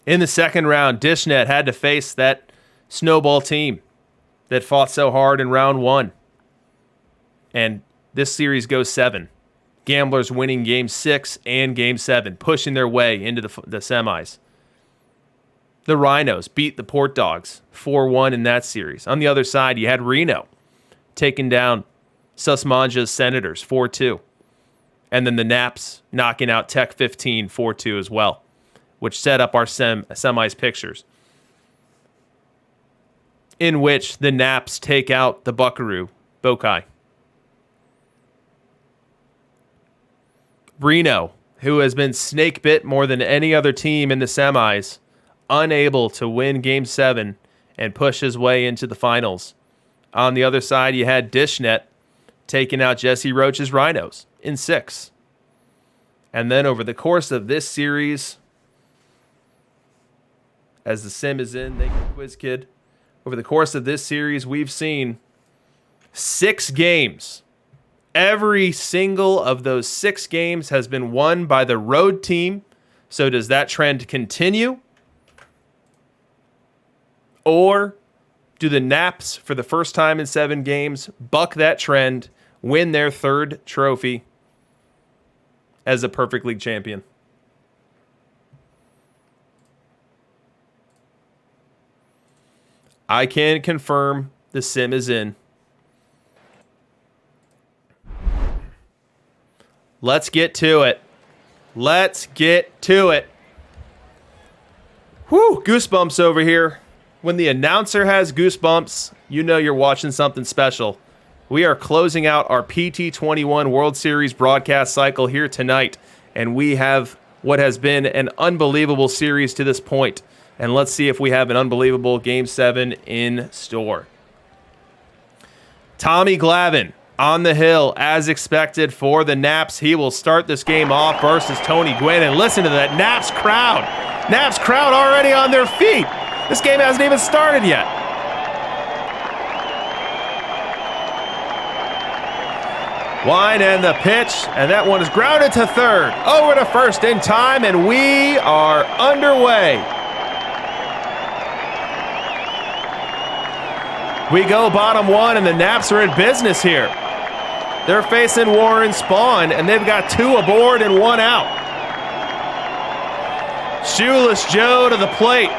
In the second round, Dishnet had to face that Snowball team that fought so hard in round 1. And this series goes 7. Gamblers winning Game 6 and Game 7, pushing their way into the semis. The Rhinos beat the Port Dogs 4-1 in that series. On the other side, you had Reno taking down Susmanja's Senators 4-2. And then the Naps knocking out Tech 15 4-2 as well, which set up our semis pictures, in which the Naps take out the Buckaroo Bokai. Reno, who has been snake bit more than any other team in the semis, unable to win Game 7 and push his way into the finals. On the other side, you had Dishnet taking out Jesse Roach's Rhinos in 6. And then over the course of this series, as the sim is in, thank you, Quiz Kid. Over the course of this series, we've seen 6 games. Every single of those 6 games has been won by the road team. So does that trend continue? Or do the Naps, for the first time in 7 games, buck that trend, win their 3rd trophy as a Perfect League champion? I can confirm the sim is in. Let's get to it. Let's get to it. Whew, goosebumps over here. When the announcer has goosebumps, you know you're watching something special. We are closing out our PT21 World Series broadcast cycle here tonight, and we have what has been an unbelievable series to this point. And let's see if we have an unbelievable Game 7 in store. Tommy Glavin on the hill, as expected for the Naps. He will start this game off versus Tony Gwynn. And listen to that Naps crowd. Naps crowd already on their feet. This game hasn't even started yet. Wine and the pitch, and that one is grounded to 3rd. Over to 1st in time, and we are underway. We go bottom 1, and the Naps are in business here. They're facing Warren Spawn, and they've got 2 aboard and 1 out. Shoeless Joe to the plate.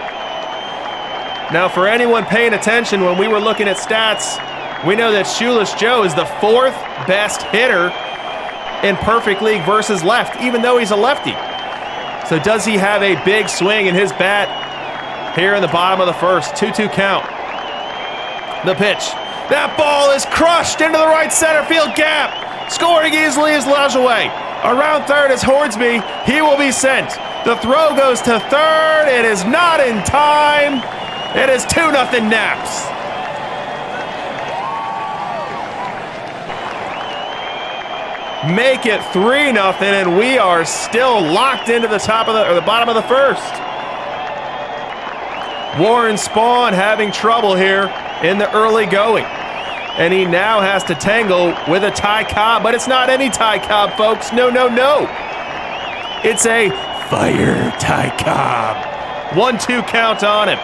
Now, for anyone paying attention when we were looking at stats, We know that Shoeless Joe is the 4th best hitter in Perfect League versus left, even though he's a lefty. So does he have a big swing in his bat here in the bottom of the first? 2-2 count. The pitch. That ball is crushed into the right center field gap. Scoring easily is Lajoie. Around third is Hornsby. He will be sent. The throw goes to third. It is not in time. It is 2-0 Naps. Make it 3-0, and we are still locked into the bottom of the first. Warren Spahn having trouble here in the early going, and he now has to tangle with a Ty Cobb, but it's not any Ty Cobb, folks. No. It's a fire Ty Cobb. 1-2 count on him.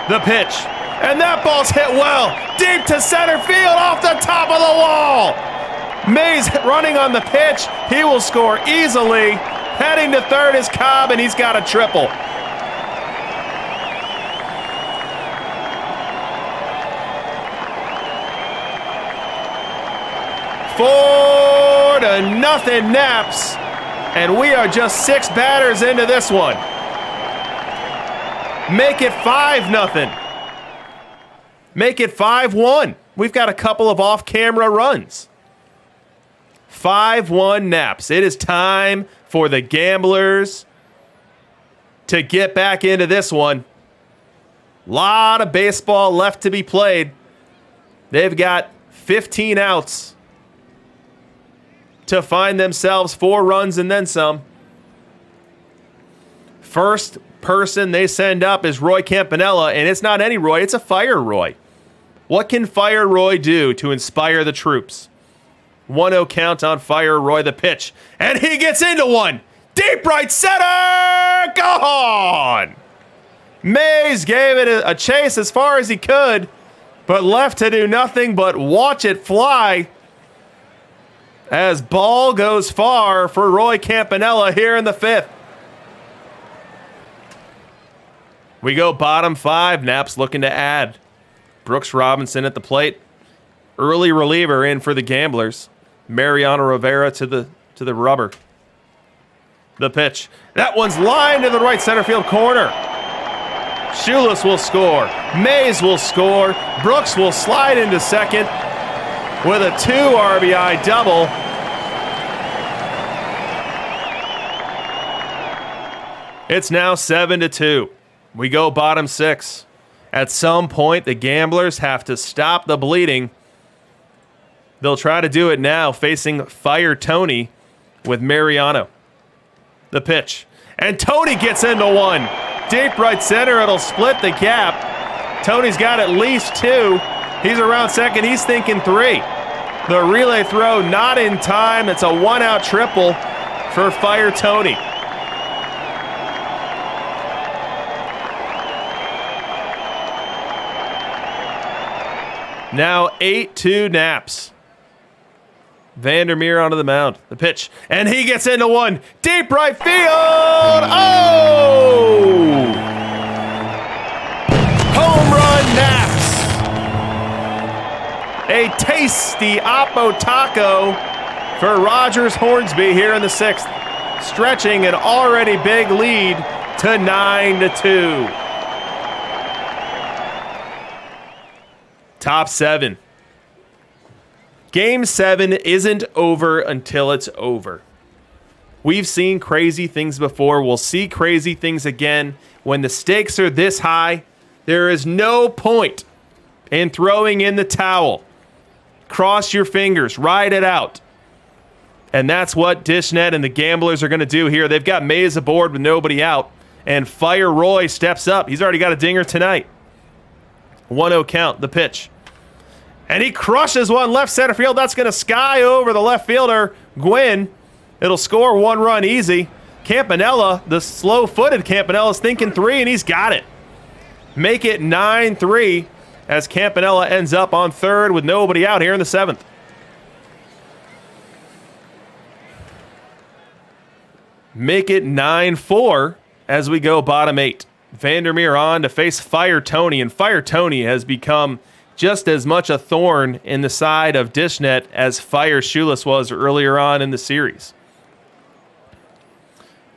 The pitch, and that ball's hit well, deep to center field off the top of the wall. Mays running on the pitch. He will score easily. Heading to third is Cobb, and he's got a triple. Four to nothing Naps, and we are just 6 batters into this one. Make it 5-0. Make it 5-1. We've got a couple of off-camera runs. 5-1 Naps. It is time for the Gamblers to get back into this one. Lot of baseball left to be played. They've got 15 outs to find themselves 4 runs and then some. First person they send up is Roy Campanella, and it's not any Roy, it's a Fire Roy. What can Fire Roy do to inspire the troops? 1-0 count on Fire Roy. The pitch, and he gets into one. Deep right center, gone. Mays gave it a chase as far as he could, but left to do nothing but watch it fly as ball goes far for Roy Campanella here in the 5th. We go bottom 5. Naps looking to add. Brooks Robinson at the plate. Early reliever in for the Gamblers. Mariano Rivera to the rubber. The pitch. That one's lined to the right center field corner. Shoeless will score. Mays will score. Brooks will slide into second with a 2 RBI double. It's now 7-2. We go bottom 6. At some point, the Gamblers have to stop the bleeding. They'll try to do it now, facing Fire Tony with Mariano. The pitch. And Tony gets into one. Deep right center. It'll split the gap. Tony's got at least 2. He's around second. He's thinking 3. The relay throw not in time. It's a 1-out triple for Fire Tony. Now 8-2 Naps. Vandermeer onto the mound. The pitch. And he gets into one. Deep right field. Oh! Home run Naps. A tasty Oppo taco for Rogers Hornsby here in the 6th. Stretching an already big lead to 9-2. Top 7. Game 7 isn't over until it's over. We've seen crazy things before. We'll see crazy things again. When the stakes are this high, there is no point in throwing in the towel. Cross your fingers. Ride it out. And that's what Dishnet and the Gamblers are going to do here. They've got Mays aboard with nobody out. And Fire Roy steps up. He's already got a dinger tonight. 1-0 count. The pitch. And he crushes one left center field. That's going to sky over the left fielder, Gwynn. It'll score 1 run easy. Campanella, the slow-footed Campanella, is thinking 3, and he's got it. Make it 9-3 as Campanella ends up on third with nobody out here in the 7th. Make it 9-4 as we go bottom 8. Vandermeer on to face Fire Tony, and Fire Tony has become just as much a thorn in the side of Dishnet as Fire Shoeless was earlier on in the series.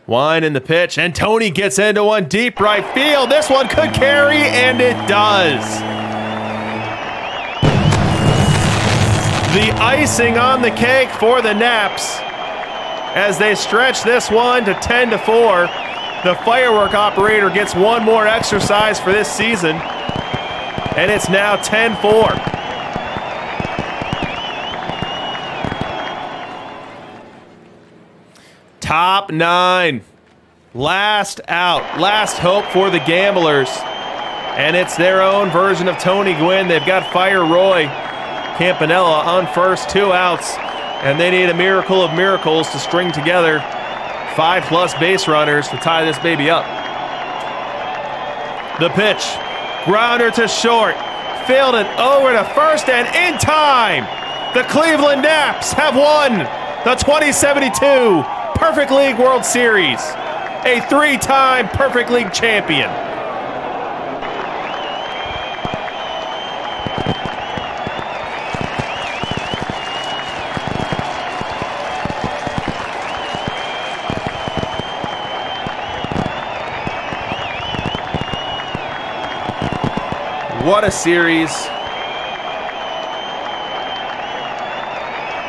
One in the pitch, and Tony gets into one deep right field. This one could carry, and it does. The icing on the cake for the Naps as they stretch this one to 10-4. The firework operator gets one more exercise for this season, and it's now 10-4. Top 9. Last out. Last hope for the Gamblers. And it's their own version of Tony Gwynn. They've got Fire Roy Campanella on first, 2 outs. And they need a miracle of miracles to string together 5+ base runners to tie this baby up. The pitch. Grounder to short. Fielded over to first and in time. The Cleveland Naps have won the 2072 Perfect League World Series. A 3-time Perfect League champion. What a series.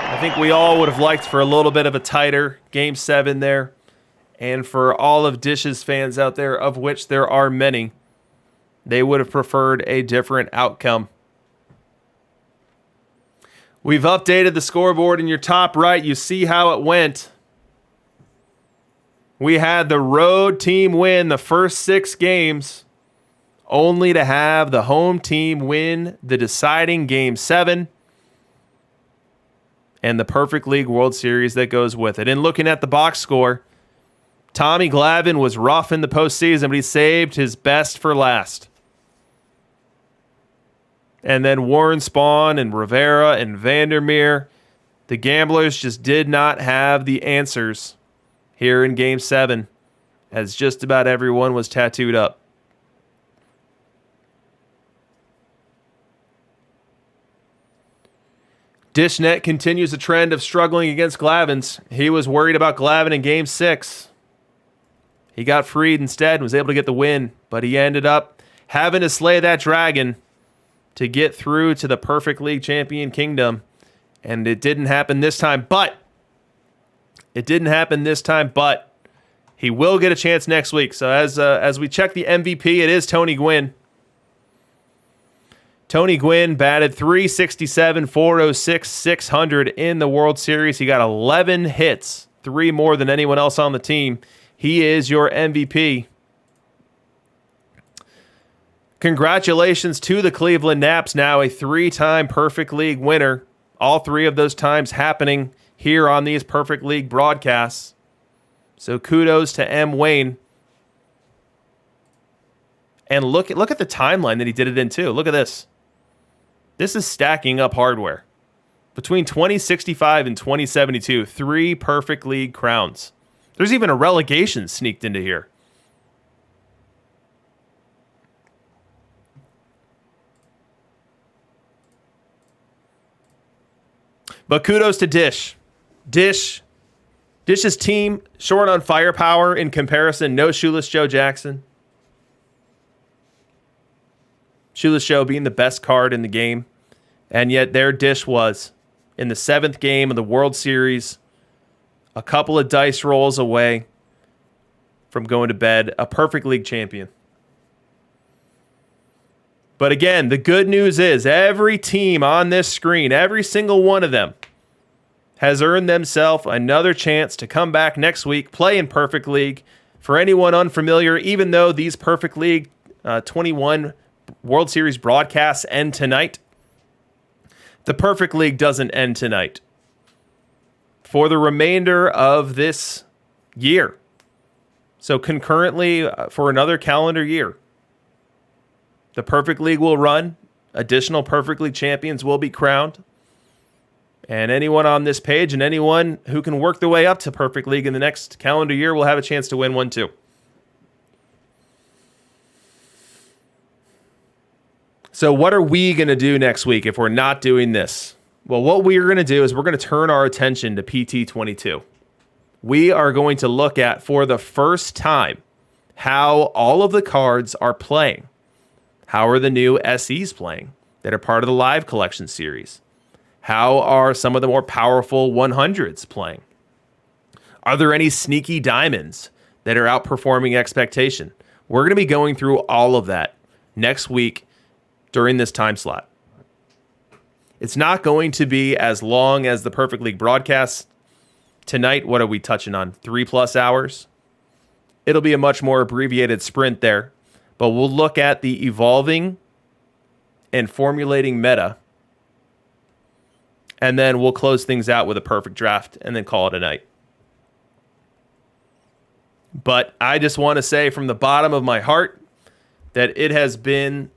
I think we all would have liked for a little bit of a tighter Game 7 there. And for all of Dish's fans out there, of which there are many, they would have preferred a different outcome. We've updated the scoreboard in your top right. You see how it went. We had the road team win the first 6 games, only to have the home team win the deciding Game 7 and the Perfect League World Series that goes with it. And looking at the box score, Tommy Glavin was rough in the postseason, but he saved his best for last. And then Warren Spahn and Rivera and Vandermeer, the Gamblers just did not have the answers here in Game 7, as just about everyone was tattooed up. Dishnet continues a trend of struggling against Glavins. He was worried about Glavin in Game 6. He got freed instead and was able to get the win, but he ended up having to slay that dragon to get through to the Perfect League Champion Kingdom. And it didn't happen this time, but he will get a chance next week. So as we check the MVP, it is Tony Gwynn. Tony Gwynn batted .367, .406, 600 in the World Series. He got 11 hits, 3 more than anyone else on the team. He is your MVP. Congratulations to the Cleveland Naps, now a 3-time Perfect League winner. All 3 of those times happening here on these Perfect League broadcasts. So kudos to M. Wayne. And look at the timeline that he did it in, too. Look at this. This is stacking up hardware. Between 2065 and 2072, 3 Perfect League crowns. There's even a relegation sneaked into here. But kudos to Dish. Dish's team short on firepower in comparison. No Shoeless Joe Jackson. Shoeless Joe being the best card in the game. And yet their Dish was in the 7th game of the World Series, a couple of dice rolls away from going to bed, a Perfect League champion. But again, the good news is every team on this screen, every single one of them, has earned themselves another chance to come back next week, play in Perfect League. For anyone unfamiliar, even though these Perfect League 21 World Series broadcasts end tonight, the Perfect League doesn't end tonight. For the remainder of this year. So concurrently, for another calendar year, the Perfect League will run. Additional Perfect League champions will be crowned. And anyone on this page and anyone who can work their way up to Perfect League in the next calendar year will have a chance to win one too. So what are we going to do next week if we're not doing this? Well, what we are going to do is we're going to turn our attention to PT22. We are going to look at, for the first time, how all of the cards are playing. How are the new SEs playing that are part of the live collection series? How are some of the more powerful 100s playing? Are there any sneaky diamonds that are outperforming expectation? We're going to be going through all of that next week during this time slot. It's not going to be as long as the Perfect League broadcast. Tonight, what are we touching on? 3+ hours? It'll be a much more abbreviated sprint there, but we'll look at the evolving and formulating meta, and then we'll close things out with a perfect draft and then call it a night. But I just want to say from the bottom of my heart that it has been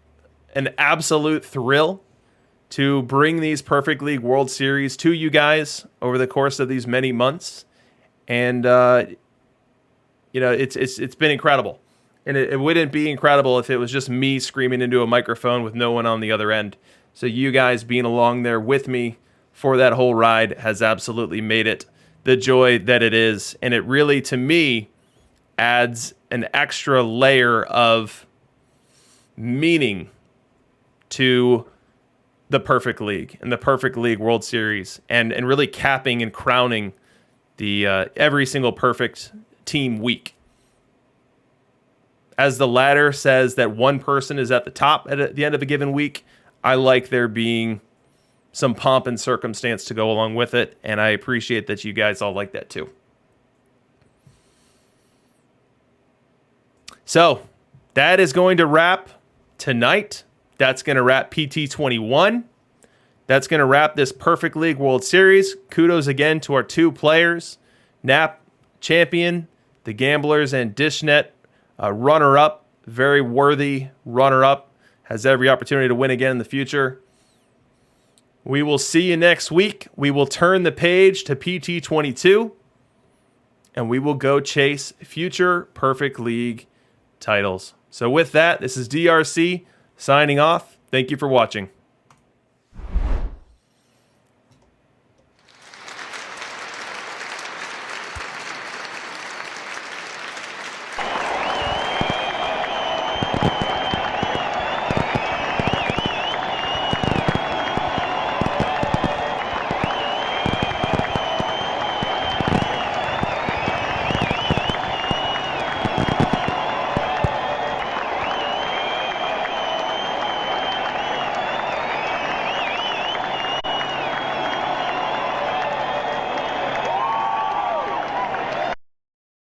an absolute thrill to bring these Perfect League World Series to you guys over the course of these many months. And, it's been incredible. And it wouldn't be incredible if it was just me screaming into a microphone with no one on the other end. So you guys being along there with me for that whole ride has absolutely made it the joy that it is. And it really, to me, adds an extra layer of meaning to the Perfect League and the Perfect League World Series, and really capping and crowning the every single perfect team week. As the ladder says that one person is at the top at the end of a given week, I like there being some pomp and circumstance to go along with it, and I appreciate that you guys all like that too. So that is going to wrap tonight. That's going to wrap PT21. That's going to wrap this Perfect League World Series. Kudos again to our two players, Nap champion, the Gamblers, and Dishnet runner-up. Very worthy runner-up. Has every opportunity to win again in the future. We will see you next week. We will turn the page to PT22, and we will go chase future Perfect League titles. So with that, this is DRC signing off. Thank you for watching.